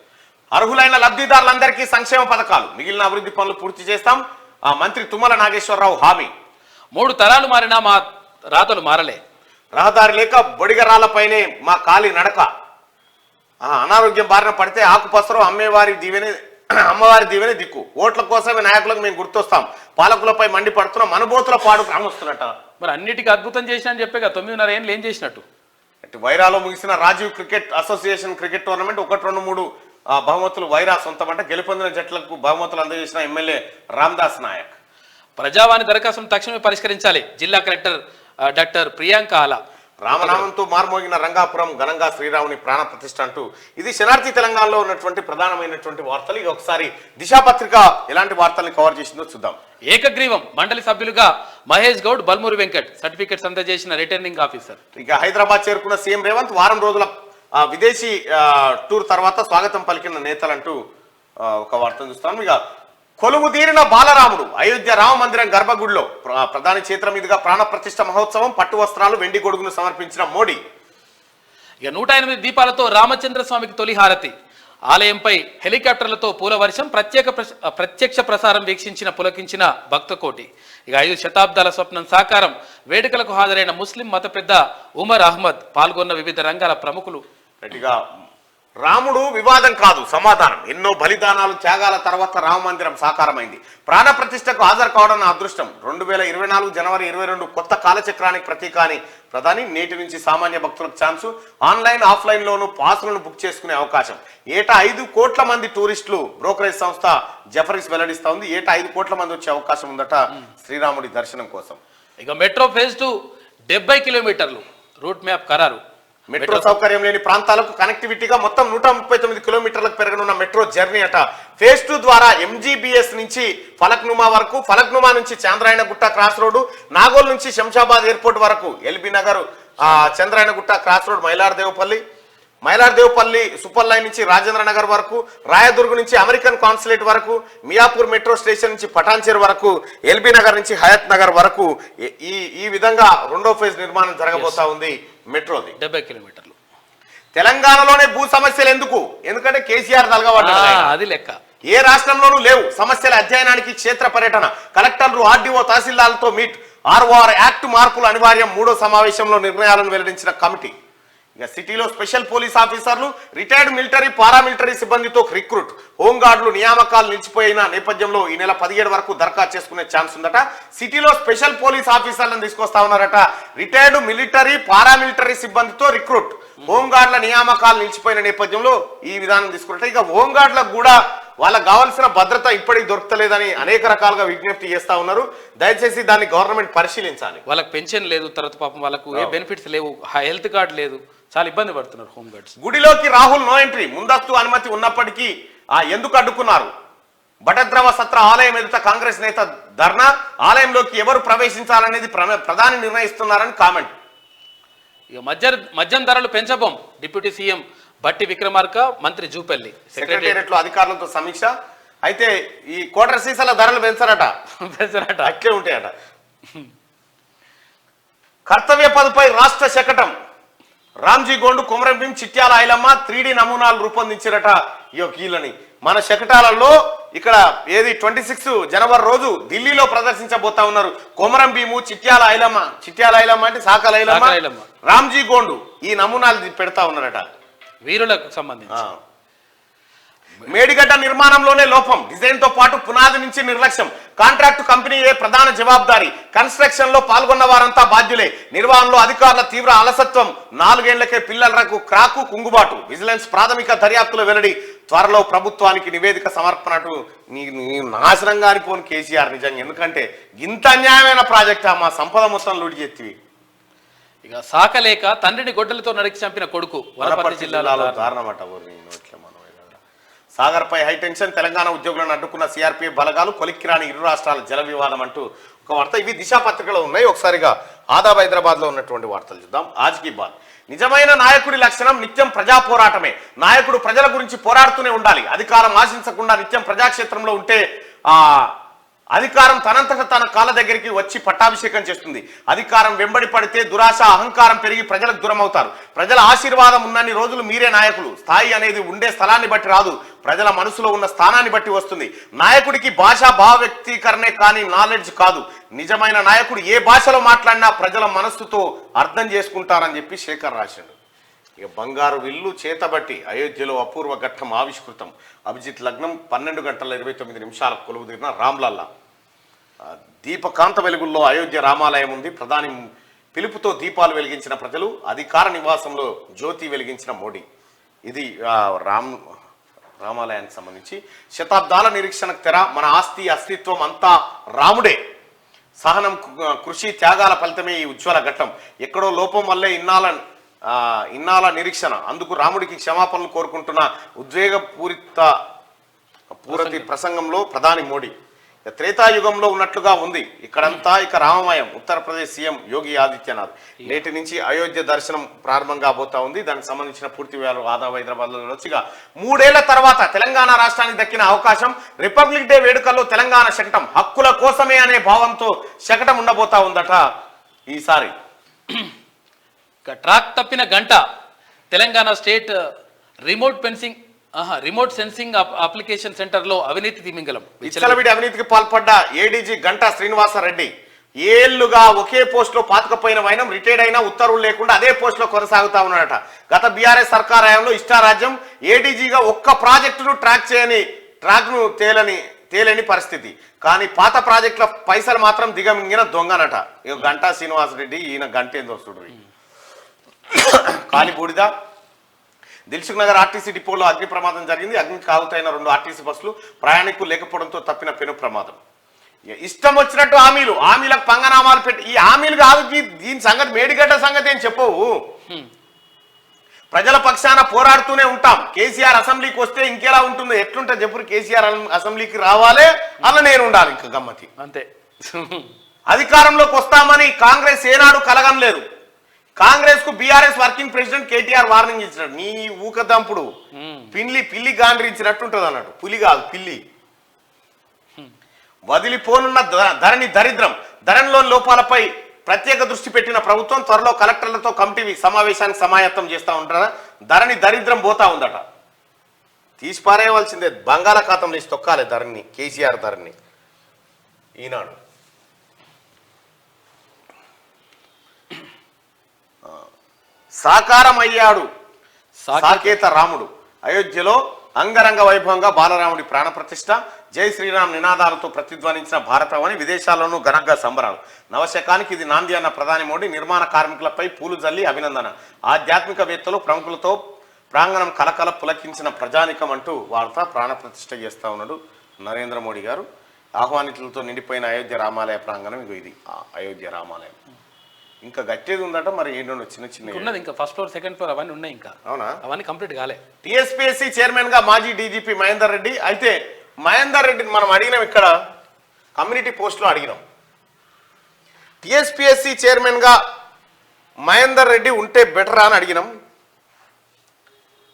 Speaker 1: అర్హులైన లబ్ధిదారులందరికీ సంక్షేమ పథకాలు, మిగిలిన అభివృద్ధి పనులు పూర్తి చేస్తాం. ఆ మంత్రి తుమ్మల నాగేశ్వరరావు హామీ.
Speaker 2: 3 తరాలు మారినా మా రాతలు మారలే.
Speaker 1: రహదారి లేక బొడిగరాలపైనే మా కాలి నడక. అనారోగ్యం బారిన పడితే ఆకుపసరు అమ్మవారి దీవెనే దిక్కు. ఓట్ల కోసమే నాయకులకు మేము గుర్తొస్తాం, పాలకులపై మండి పడుతున్నాం, అనుభూతుల పాడు గ్రామస్తున్నట.
Speaker 2: మరి అన్నిటికీ అద్భుతం చేసిన అని చెప్పే 9.5 ఏళ్ళు ఏం చేసినట్టు?
Speaker 1: వైరాలో ముగిసిన Rajiv cricket association cricket tournament 1-2-3 బహుమతులు వైరా సొంతమంట. గెలుపొందిన జట్లకు బహుమతులు అందజేసిన ఎమ్మెల్యే రామ్దాస్ నాయక్.
Speaker 2: ప్రజావాణి దరఖాస్తును తక్షణమే పరిష్కరించాలి. జిల్లా కలెక్టర్ డాక్టర్ ప్రియాంక ఆలా.
Speaker 1: రామనామంతో మార్మోగిన రంగాపురం ఘనంగా శ్రీరాముని ప్రాణ ప్రతిష్ఠ అంటూ ఇది శనార్థి తెలంగాణలో ఉన్నటువంటి ప్రధానమైనటువంటి వార్తలు. ఇక ఒకసారి దిశాపత్రిక ఎలాంటి వార్తల్ని కవర్ చేసిందో చూద్దాం.
Speaker 2: ఏకగ్రీవం మండలి సభ్యులుగా మహేష్ గౌడ్, బల్మూరి వెంకట్ సర్టిఫికెట్స్ అందజేసిన రిటర్నింగ్ ఆఫీసర్.
Speaker 1: ఇక హైదరాబాద్ చేరుకున్న సీఎం రేవంత్ వారం రోజుల విదేశీ టూర్ తర్వాత స్వాగతం పలికిన నేతలంటూ ఒక వార్తను చూస్తాం. ఇక కొలువు తీరిన బాలరాముడు అయోధ్య రామ మందిరం గర్భగుడిలో ప్రధాని చేతుల మీదుగా ప్రాణ ప్రతిష్ఠ మహోత్సవం, పట్టు వస్త్రాలు, వెండి గొడుగును సమర్పించిన మోడీ.
Speaker 2: ఇక 108 దీపాలతో రామచంద్ర స్వామికి తొలి హారతి. ఆలయంపై హెలికాప్టర్లతో పూల వర్షం, ప్రత్యక్ష ప్రసారం వీక్షించిన పులకించిన భక్తకోటి. ఇక 5 శతాబ్దాల స్వప్నం సాకారం. వేడుకలకు హాజరైన ముస్లిం మత పెద్ద ఉమర్ అహ్మద్, పాల్గొన్న వివిధ రంగాల ప్రముఖులు.
Speaker 1: గట్టిగా రాముడు వివాదం కాదు, సమాధానం. ఎన్నో బలిదానాలు, త్యాగాల తర్వాత రామ మందిరం సాకారమైంది. ప్రాణ ప్రతిష్టకు హాజరు కావడం నా అదృష్టం. 2024 జనవరి 22 కొత్త కాలచక్రానికి ప్రతీక అని ప్రధాని. నేటి నుంచి సామాన్య భక్తులకు ఛాన్సు. ఆన్లైన్, ఆఫ్లైన్లోనూ పాసులను బుక్ చేసుకునే అవకాశం. ఏటా 5 కోట్ల మంది టూరిస్టులు బ్రోకరేజ్ సంస్థ జెఫరీస్ వెల్లడిస్తా ఉంది. ఏటా 5 కోట్ల మంది వచ్చే అవకాశం ఉందట శ్రీరాముడి దర్శనం కోసం.
Speaker 2: ఇక మెట్రో ఫేజ్ 2 70 కిలోమీటర్లు రూట్ మ్యాప్ ఖరారు.
Speaker 1: మెట్రో సౌకర్యం లేని ప్రాంతాలకు కనెక్టివిటీగా మొత్తం 139 కిలోమీటర్లకు పెరగనున్న మెట్రో జర్నీ అట. ఫేజ్ 2 ద్వారా MGBS నుంచి ఫలక్నుమా వరకు, ఫలక్నుమా నుంచి చాంద్రాయణగుట్ట క్రాస్ రోడ్డు, నాగోల్ నుంచి శంషాబాద్ ఎయిర్పోర్ట్ వరకు, LB Nagar Chandrayangutta cross road, Mailardevpally super line నుంచి రాజేంద్ర నగర్ వరకు, రాయదుర్గ్ నుంచి అమెరికన్ కాన్సులేట్ వరకు, మియాపూర్ మెట్రో స్టేషన్ నుంచి పటాన్చేరు వరకు, ఎల్బీ నగర్ నుంచి హయత్ నగర్ వరకు ఈ విధంగా రెండో ఫేజ్ నిర్మాణం జరగబోతా ఉంది మెట్రోది.
Speaker 2: 70 కిలోమీటర్లు.
Speaker 1: తెలంగాణలోనే భూ సమస్యలు ఎందుకు? ఎందుకంటే కేసీఆర్ తలగబడ్డాడు.
Speaker 2: అది లెక్క.
Speaker 1: ఏ రాష్ట్రంలోనూ లేవు. సమస్యల అధ్యయనానికి క్షేత్ర పర్యటన. కలెక్టర్లు, ఆర్డీఓ, తహసీల్దార్లతో మీట్. ROR యాక్ట్ మార్పులు అనివార్యం. 3వ సమావేశంలో నిర్ణయాలను వెల్లడించిన కమిటీ. ఇక సిటీలో స్పెషల్ పోలీస్ ఆఫీసర్లు, రిటైర్డ్ మిలిటరీ, పారామిలిటరీ సిబ్బందితో రిక్రూట్. హోంగార్డులు నియామకాలు నిలిచిపోయిన నేపథ్యంలో ఈ నెల 17 వరకు దరఖాస్తు చేసుకునే ఛాన్స్ ఉందట. సిటీలో స్పెషల్ పోలీస్ ఆఫీసర్లను తీసుకొస్తా ఉన్నారట. రిటైర్డ్ మిలిటరీ, పారామిలిటరీ సిబ్బందితో రిక్రూట్. హోంగార్డుల నియామకాలు నిలిచిపోయిన నేపథ్యంలో ఈ విధానం తీసుకున్నట్టు. ఇక హోంగార్డులకు కూడా వాళ్ళకు కావాల్సిన భద్రత ఇప్పటికి దొరకలేదని అనేక రకాలుగా విజ్ఞప్తి చేస్తా ఉన్నారు. దయచేసి దాన్ని గవర్నమెంట్ పరిశీలించాలి.
Speaker 2: వాళ్ళకి పెన్షన్ లేదు, తర్వాత పాపం వాళ్ళకు ఏ బెనిఫిట్స్ లేవు, హెల్త్ కార్డు లేదు, చాలా ఇబ్బంది పడుతున్నారు హోమ్ గార్డ్స్.
Speaker 1: గుడిలోకి రాహుల్ నో ఎంట్రీ. ముందస్తు అనుమతి ఉన్నప్పటికీ ఎందుకు అడ్డుకున్నారు? బటద్రవ సత్ర ఆలయం ఎదుట కాంగ్రెస్ నేత ధర్నా. ఆలయంలోకి ఎవరు ప్రవేశించాలనేది ప్రధాని నిర్ణయిస్తున్నారని కామెంట్.
Speaker 2: ఇక మద్యం ధరలు పెంచబోం. డిప్యూటీ సీఎం బట్టి విక్రమార్క, మంత్రి జూపల్లి.
Speaker 1: సెక్రటేరియట్ లో అధికారులతో సమీక్ష. అయితే ఈ కోటర్ సీసాల ధరలు పెంచరట అట్లే ఉంటాయట. కర్తవ్య పదపై రాష్ట్ర శకటం. రామ్జీ గోండు, కొమరం భీం, చిట్యాల ఐలమ్మ 3D నమూనాలు రూపొందించారట ఈ కీళ్ళని. మన శకటాలలో ఇక్కడ 26 జనవరి రోజు ఢిల్లీలో ప్రదర్శించబోతా ఉన్నారు. కొమరం భీము, చిట్యాల ఐలమ్మ అంటే సాకల ఐలమ్మ, రామ్జీ గోండు ఈ నమూనాలు పెడతా ఉన్నారట
Speaker 2: వీరులకు సంబంధించి.
Speaker 1: మేడిగడ్డ నిర్మాణంలోనే లోపం. డిజైన్ తో పాటు పునాది నుంచి నిర్లక్ష్యం. కాంట్రాక్టు కంపెనీయే ప్రధాన జవాబుదారీ. కన్స్ట్రక్షన్ లో పాల్గొన్న వారంతా బాధ్యులే. నిర్వహణలో అధికారుల తీవ్ర అలసత్వం. 4 ఏళ్లకే పిల్లలకు క్రాకు, కుంగుబాటు. విజిలెన్స్ ప్రాథమిక దర్యాప్తులో వెల్లడి. త్వరలో ప్రభుత్వానికి నివేదిక సమర్పణటు. నీ నాశనంగా అనిపోను కేసీఆర్ నిజంగా. ఎందుకంటే ఇంత అన్యాయమైన ప్రాజెక్ట్ మా సంపద మొత్తం లూడి చేతివి.
Speaker 2: ఇక సాకలేక తండ్రిని గొడ్డలతో నరికి చంపిన కొడుకు. వనపర్తి జిల్లాలో
Speaker 1: దారుణమట. సాగర్ పై హైటెన్షన్. తెలంగాణ ఉద్యోగులను అడ్డుకున్న సిఆర్పీఎఫ్ బలగాలు. కొలిక్కిరాని ఇరు రాష్ట్రాల జల వివాదం అంటూ ఒక వార్త. ఇవి దిశా పత్రికలో ఉన్నాయి. ఒకసారిగా ఆదాబ్ హైదరాబాద్ లో ఉన్నటువంటి వార్తలు చూద్దాం. ఆజ్కి బాద్. నిజమైన నాయకుడి లక్షణం నిత్యం ప్రజా పోరాటమే. నాయకుడు ప్రజల గురించి పోరాడుతూనే ఉండాలి. అధికారం ఆశించకుండా నిత్యం ప్రజాక్షేత్రంలో ఉంటే అధికారం తనంతట తన కాళ్ళ దగ్గరికి వచ్చి పట్టాభిషేకం చేస్తుంది. అధికారం వెంబడి పడితే దురాశ, అహంకారం పెరిగి ప్రజలకు దూరం అవుతారు. ప్రజల ఆశీర్వాదం ఉన్నన్ని రోజులు మీరే నాయకులు. స్థాయి అనేది ఉండే స్థలాన్ని బట్టి రాదు, ప్రజల మనసులో ఉన్న స్థానాన్ని బట్టి వస్తుంది. నాయకుడికి భాషా భావ వ్యక్తీకరణే కానీ నాలెడ్జ్ కాదు. నిజమైన నాయకుడు ఏ భాషలో మాట్లాడినా ప్రజల మనస్సుతో అర్థం చేసుకుంటారని చెప్పి శేఖర్ రాశాడు. ఇక బంగారు విల్లు చేతబట్టి అయోధ్యలో అపూర్వ ఘట్టం ఆవిష్కృతం. అభిజిత్ లగ్నం 12:29 కొలువుదీరిన రామ్లల్లా. దీపకాంత వెలుగుల్లో అయోధ్య రామాలయం ఉంది. ప్రధాని పిలుపుతో దీపాలు వెలిగించిన ప్రజలు, అధికార నివాసంలో జ్యోతి వెలిగించిన మోడీ. ఇది రామాలయానికి సంబంధించి శతాబ్దాల నిరీక్షణకు తెర. మన ఆస్తి అస్తిత్వం అంతా రాముడే. సహనం, కృషి, త్యాగాల ఫలితమే ఈ ఉజ్వల ఘట్టం. ఎక్కడో లోపం వల్లే ఇన్నాళ్ళ నిరీక్షణ. అందుకు రాముడికి క్షమాపణలు కోరుకుంటున్న పూరతి ప్రసంగంలో ప్రధాని మోడీ. త్రేతాయుగంలో ఉన్నట్లుగా ఉంది ఇక్కడంతా, ఇక రామమయం. ఉత్తరప్రదేశ్ సీఎం యోగి ఆదిత్యనాథ్. నేటి నుంచి అయోధ్య దర్శనం ప్రారంభం కాబోతా ఉంది. దానికి సంబంధించిన పూర్తి వివరాలు ఆదాబ్ హైదరాబాద్లో వచ్చి 3 ఏళ్ల తర్వాత తెలంగాణ రాష్ట్రానికి దక్కిన అవకాశం. రిపబ్లిక్ డే వేడుకల్లో తెలంగాణ శకటం హక్కుల కోసమే అనే భావంతో శకటం ఉండబోతా ఉందట ఈసారి.
Speaker 2: ట్రాక్ తప్పిన గంట. Telangana state remote sensing application centre లో అవినీతి తిమింగలం.
Speaker 1: విచ్చలవిడి అవినీతికి పాల్పడ్డ ఏడీజీ గంటా శ్రీనివాసరెడ్డి ఏళ్లుగా ఒకే పోస్ట్ లో పాతుకపోయిన వైనం రిటైర్డ్ అయినా ఉత్తర్వులు లేకుండా అదే పోస్ట్ లో కొనసాగుతా ఉన్నాడట. గత బీఆర్ఎస్ సర్కార్ హయాంలో ఇష్టారాజ్యం ఏడీజీగా ఒక్క ప్రాజెక్టును ట్రాక్ను తేలని పరిస్థితి. కానీ పాత ప్రాజెక్టుల పైసలు మాత్రం దిగమింగిన దొంగనట. ఇక గంటా శ్రీనివాసరెడ్డి, ఈయన గంటేందో చూడు. కాలిబూడిద. దిల్సుఖ్ నగర్ ఆర్టీసీ డిపోలో అగ్ని ప్రమాదం జరిగింది. అగ్నికి ఆగుతైన 2 ఆర్టీసీ బస్సులు, ప్రయాణికులు లేకపోవడంతో తప్పిన పెను ప్రమాదం. ఇష్టం వచ్చినట్టు హామీలకు పంగనామాలు పెట్టి, ఈ హామీలు కాదు దీని సంగతి, మేడిగడ్డ సంగతి ఏం చెప్పవు. ప్రజల పక్షాన పోరాడుతూనే ఉంటాం. కేసీఆర్ అసెంబ్లీకి వస్తే ఇంకెలా ఉంటుందో, ఎట్లుంటుంది చెప్పుడు. కేసీఆర్ అసెంబ్లీకి రావాలే, అలా నేను ఉండాలి. ఇంకా గమ్మతి
Speaker 2: అంతే.
Speaker 1: అధికారంలోకి వస్తామని కాంగ్రెస్ ఏనాడు కలగనలేదు. కాంగ్రెస్ కు BRS working president KTR warning ఇచ్చినాడు. నీ ఊకదంపుడు పిల్లి గాండ్రించినట్టుంటది అన్నట్టు. పులి కాదు, పిల్లి. వదిలిపోనున్న ధరణి దరిద్రం. ధరణిలో లోపాలపై ప్రత్యేక దృష్టి పెట్టిన ప్రభుత్వం త్వరలో కలెక్టర్లతో కమిటీ సమావేశానికి సమాయత్తం చేస్తూ ఉంటారా. ధరణి దరిద్రం పోతా ఉందట. తీసి పారేయవలసిందే. బంగాళాఖాతంలో వేసి తొక్కాలి ధరణి, కేసీఆర్ ధరణి. ఈనాడు సాకారం అయ్యాడు సాకేత రాముడు. అయోధ్యలో అంగరంగ వైభవంగా బాలరాముడి ప్రాణప్రతిష్ఠ. జై శ్రీరామ్ నినాదాలతో ప్రతిధ్వనించిన భారతవని. విదేశాల్లోనూ ఘనంగా సంబరాలు. నవశకానికి ఇది నాంది అన్న ప్రధాని మోడీ. నిర్మాణ కార్మికులపై పూలు జల్లి అభినందన. ఆధ్యాత్మికవేత్తలు ప్రముఖులతో ప్రాంగణం కలకల పులకించిన ప్రజానికం అంటూ వార్త ప్రాణప్రతిష్ఠ చేస్తా ఉన్నాడు నరేంద్ర మోడీ గారు. ఆహ్వానితులతో నిండిపోయిన అయోధ్య రామాలయ ప్రాంగణం. ఇది అయోధ్య రామాలయం. ఇంకా గట్టేది ఉందట. మరి ఏంటో చిన్న
Speaker 2: ఉన్నది, ఇంకా ఫస్ట్ ఫ్లోర్, సెకండ్ ఫ్లోర్ అవన్నీ ఉన్నాయి. ఇంకా
Speaker 1: అవునా?
Speaker 2: అవన్నీ కంప్లీట్ కాలే.
Speaker 1: టీఎస్పీఎస్సీ చైర్మన్ గా మాజీ డీజీపీ మహేందర్ రెడ్డి. అయితే మహేందర్ రెడ్డిని మనం అడిగినాం, ఇక్కడ కమ్యూనిటీ పోస్ట్లో అడిగినాం. టీఎస్పీఎస్సీ చైర్మన్ గా మహేందర్ రెడ్డి ఉంటే బెటరా అని అడిగినాం.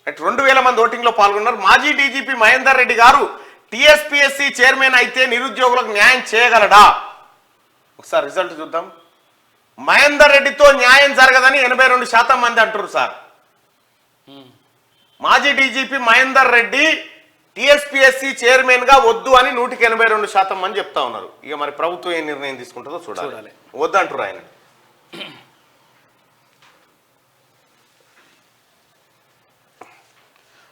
Speaker 1: 2000 మంది ఓటింగ్ లో పాల్గొన్నారు. మాజీ డీజీపీ మహేందర్ రెడ్డి గారు టీఎస్పీఎస్సీ చైర్మన్ అయితే నిరుద్యోగులకు న్యాయం చేయగలడా? ఒకసారి రిజల్ట్ చూద్దాం. మహేందర్ రెడ్డితో న్యాయం జరగదని 82% మంది అంటారు సార్. మాజీ DGP Mahender Reddy TSPSC chairman గా వద్దు అని 182% మంది చెప్తా ఉన్నారు. ఇక మరి ప్రభుత్వం ఏ నిర్ణయం తీసుకుంటుందో చూడాలి. వద్దంటారు ఆయన.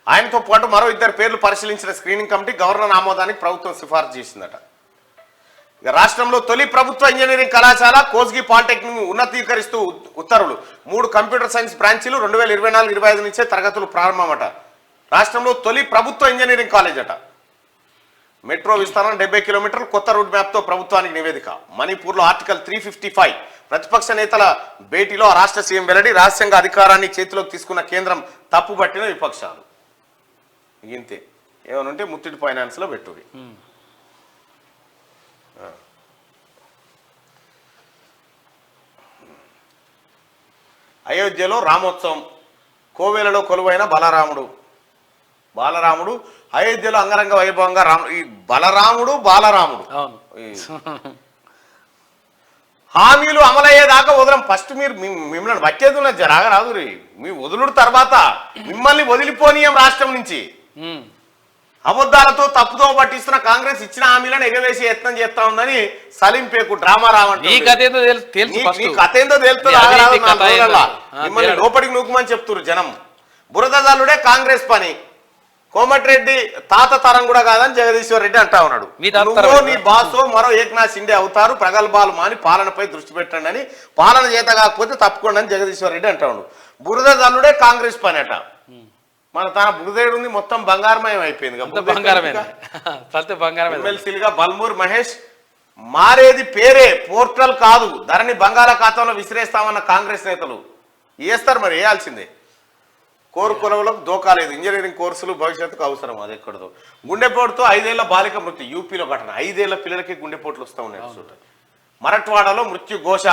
Speaker 1: ఆయనతో పాటు మరో 2 పేర్లు పరిశీలించిన స్క్రీనింగ్ కమిటీ గవర్నర్ ఆమోదానికి ప్రభుత్వం సిఫార్సు చేసిందట. ఇక రాష్ట్రంలో తొలి ప్రభుత్వ ఇంజనీరింగ్ కళాశాల కోస్గి పాలిటెక్నిక్ ఉన్నతీకరిస్తూ ఉత్తర్వులు. 3 కంప్యూటర్ సైన్స్ బ్రాంచీలు 2024-25 నుంచే తరగతులు ప్రారంభమట. రాష్ట్రంలో తొలి ప్రభుత్వ ఇంజనీరింగ్ కాలేజ్ అట. మెట్రో విస్తరణ 70 కిలోమీటర్లు. కొత్త రూట్ మ్యాప్తో ప్రభుత్వానికి నివేదిక. మణిపూర్లో ఆర్టికల్ 355. ప్రతిపక్ష నేతల భేటీలో రాష్ట్ర సీఎం వెల్లడి. రహస్యంగా అధికారాన్ని చేతిలోకి తీసుకున్న కేంద్రం తప్పుపట్టిన విపక్షాలు. ఇంతే. ఏమనుంటే ముత్తిడి ఫైనాన్స్లో పెట్టుది. అయోధ్యలో రామోత్సవం. కోవెలలో కొలువైన బాలరాముడు అయోధ్యలో అంగరంగ వైభవంగా ఈ బాలరాముడు హామీలు అమలయ్యేదాకా వదలం. ఫస్ట్ మీరు మిమ్మల్ని వచ్చేది ఉన్నది రాగరాదు రీ. మీ వదులుడు తర్వాత మిమ్మల్ని వదిలిపోనీయం రాష్ట్రం నుంచి. అబద్ధాలతో తప్పుతో పట్టిస్తున్న కాంగ్రెస్ ఇచ్చిన హామీలను ఎగవేసి యత్నం చేస్తా ఉందని సలీంపేకు డ్రామా
Speaker 2: నీ కథ ఏందో తెలుసు
Speaker 1: నీ కథ ఏందో తెలుస్తుంది.
Speaker 2: నీ అవినీతి కథ ఏందో?
Speaker 1: మిమ్మల్ని లోపలికి నూకుమని చెప్తున్నారు జనం. బురదజల్లుడే కాంగ్రెస్ పని, కోమటిరెడ్డి తాత తరం కూడా కాదని జగదీశ్వర్ రెడ్డి అంటా ఉన్నాడు. నువ్వు నీ బాసో మరో ఏకనాథ్ షిండే అవుతారు, ప్రగల్భాలు మాని పాలనపై దృష్టి పెట్టండి అని, పాలన చేత కాకపోతే తప్పుకోండి అని జగదీశ్వర్ రెడ్డి అంటా ఉన్నాడు. బురదజల్లుడే కాంగ్రెస్ పని అట. మన తన బురదేడు ఉంది మొత్తం బంగారమయం అయిపోయింది. ఎమ్మెల్సీలుగా బల్మూర్ మహేష్ మారేది పేరే, పోర్టల్ కాదు, ధరని బంగాళాఖాతంలో విసిరేస్తామన్న కాంగ్రెస్ నేతలు వేస్తారు, మరి వేయాల్సిందే. కోరు కొలవులకు దోకాలేదు, ఇంజనీరింగ్ కోర్సులు భవిష్యత్తుకు అవసరం. అది ఎక్కడదో గుండెపోటుతో 5 ఏళ్ల బాలిక మృతి, యూపీలో ఘటన. 5 ఏళ్ల పిల్లలకి గుండెపోట్లు వస్తూ ఉన్నాయి. మరట్వాడలో మృత్యు ఘోష.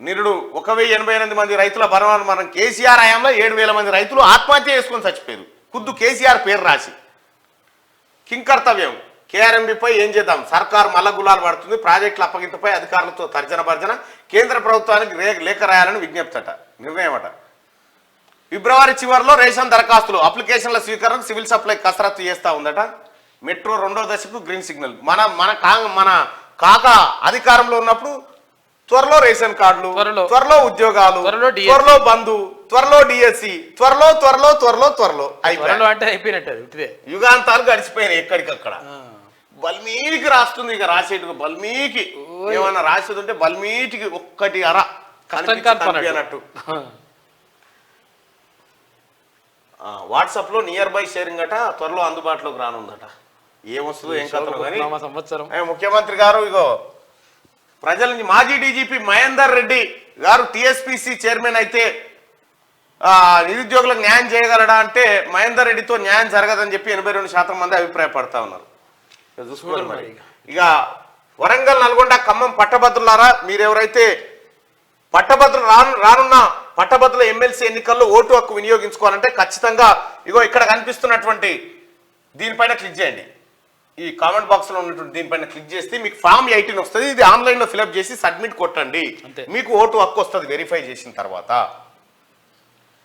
Speaker 1: నిరుడు 1088 మంది రైతుల మనం కేసీఆర్ హయాంలో 7000 మంది రైతులు ఆత్మహత్య చేసుకొని చచ్చిపోయారు, ఖుద్దు కేసీఆర్ పేరు రాసి. కింకర్తవ్యం, కేఆర్ఎంబీపై ఏం చేద్దాం, సర్కారు మల్ల గులాలు పడుతుంది, ప్రాజెక్టుల అప్పగింతపై అధికారులతో తర్జన భర్జన, కేంద్ర ప్రభుత్వానికి లేఖ రాయాలని విజ్ఞప్తట, నిర్ణయమట. ఫిబ్రవరి చివరిలో రేషన్ దరఖాస్తులు అప్లికేషన్ల స్వీకరణ సివిల్ సప్లై కసరత్తు చేస్తూ ఉందట. మెట్రో 2వ దశకు గ్రీన్ సిగ్నల్. మన కాక అధికారంలో ఉన్నప్పుడు త్వరలో రేషన్ కార్డులు, త్వరలో ఉద్యోగాలు, త్వరలో బంధు, త్వరలో డిఎస్సి, త్వరలో అయిపోయినట్టు యుగాంతాలు గడిచిపోయినాయి. ఎక్కడికక్కడ బల్మీకి రాస్తుంది. ఇక రాసేటు బల్మీకి ఏమన్నా రాసేది ఉంటే బల్మీటికి ఒక్కటి అర అన్నట్టు. వాట్సాప్ లో నియర్ బై షేరింగ్ అట త్వరలో అందుబాటులోకి రానుందట. ఏమొస్తుందో ఏం కథలో కానీ ముఖ్యమంత్రి గారు ఇగో ప్రజల నుంచి మాజీ డీజీపీ మహేందర్ రెడ్డి గారు టీఎస్పీసీ చైర్మన్ అయితే నిరుద్యోగులకు న్యాయం చేయగలడా అంటే మహేందర్ రెడ్డితో న్యాయం జరగదని చెప్పి 82% మంది అభిప్రాయపడతా ఉన్నారు. చూసుకోండి మరి. ఇక వరంగల్, నల్గొండ, ఖమ్మం పట్టభద్రులారా, మీరెవరైతే పట్టభద్రులు రానున్న పట్టభద్రుల ఎమ్మెల్సీ ఎన్నికల్లో ఓటు హక్కు వినియోగించుకోవాలంటే ఖచ్చితంగా ఇగో ఇక్కడ కనిపిస్తున్నటువంటి దీనిపైన క్లిక్ చేయండి. ఈ కామెంట్ బాక్స్ లో ఉన్నటువంటి దీనిపైన క్లిక్ చేస్తే మీకు ఫామ్ 18 వస్తుంది. ఇది ఆన్లైన్ లో ఫిల్అప్ చేసి సబ్మిట్ కొట్టండి, మీకు ఓటు హక్కు వస్తుంది వెరిఫై చేసిన తర్వాత.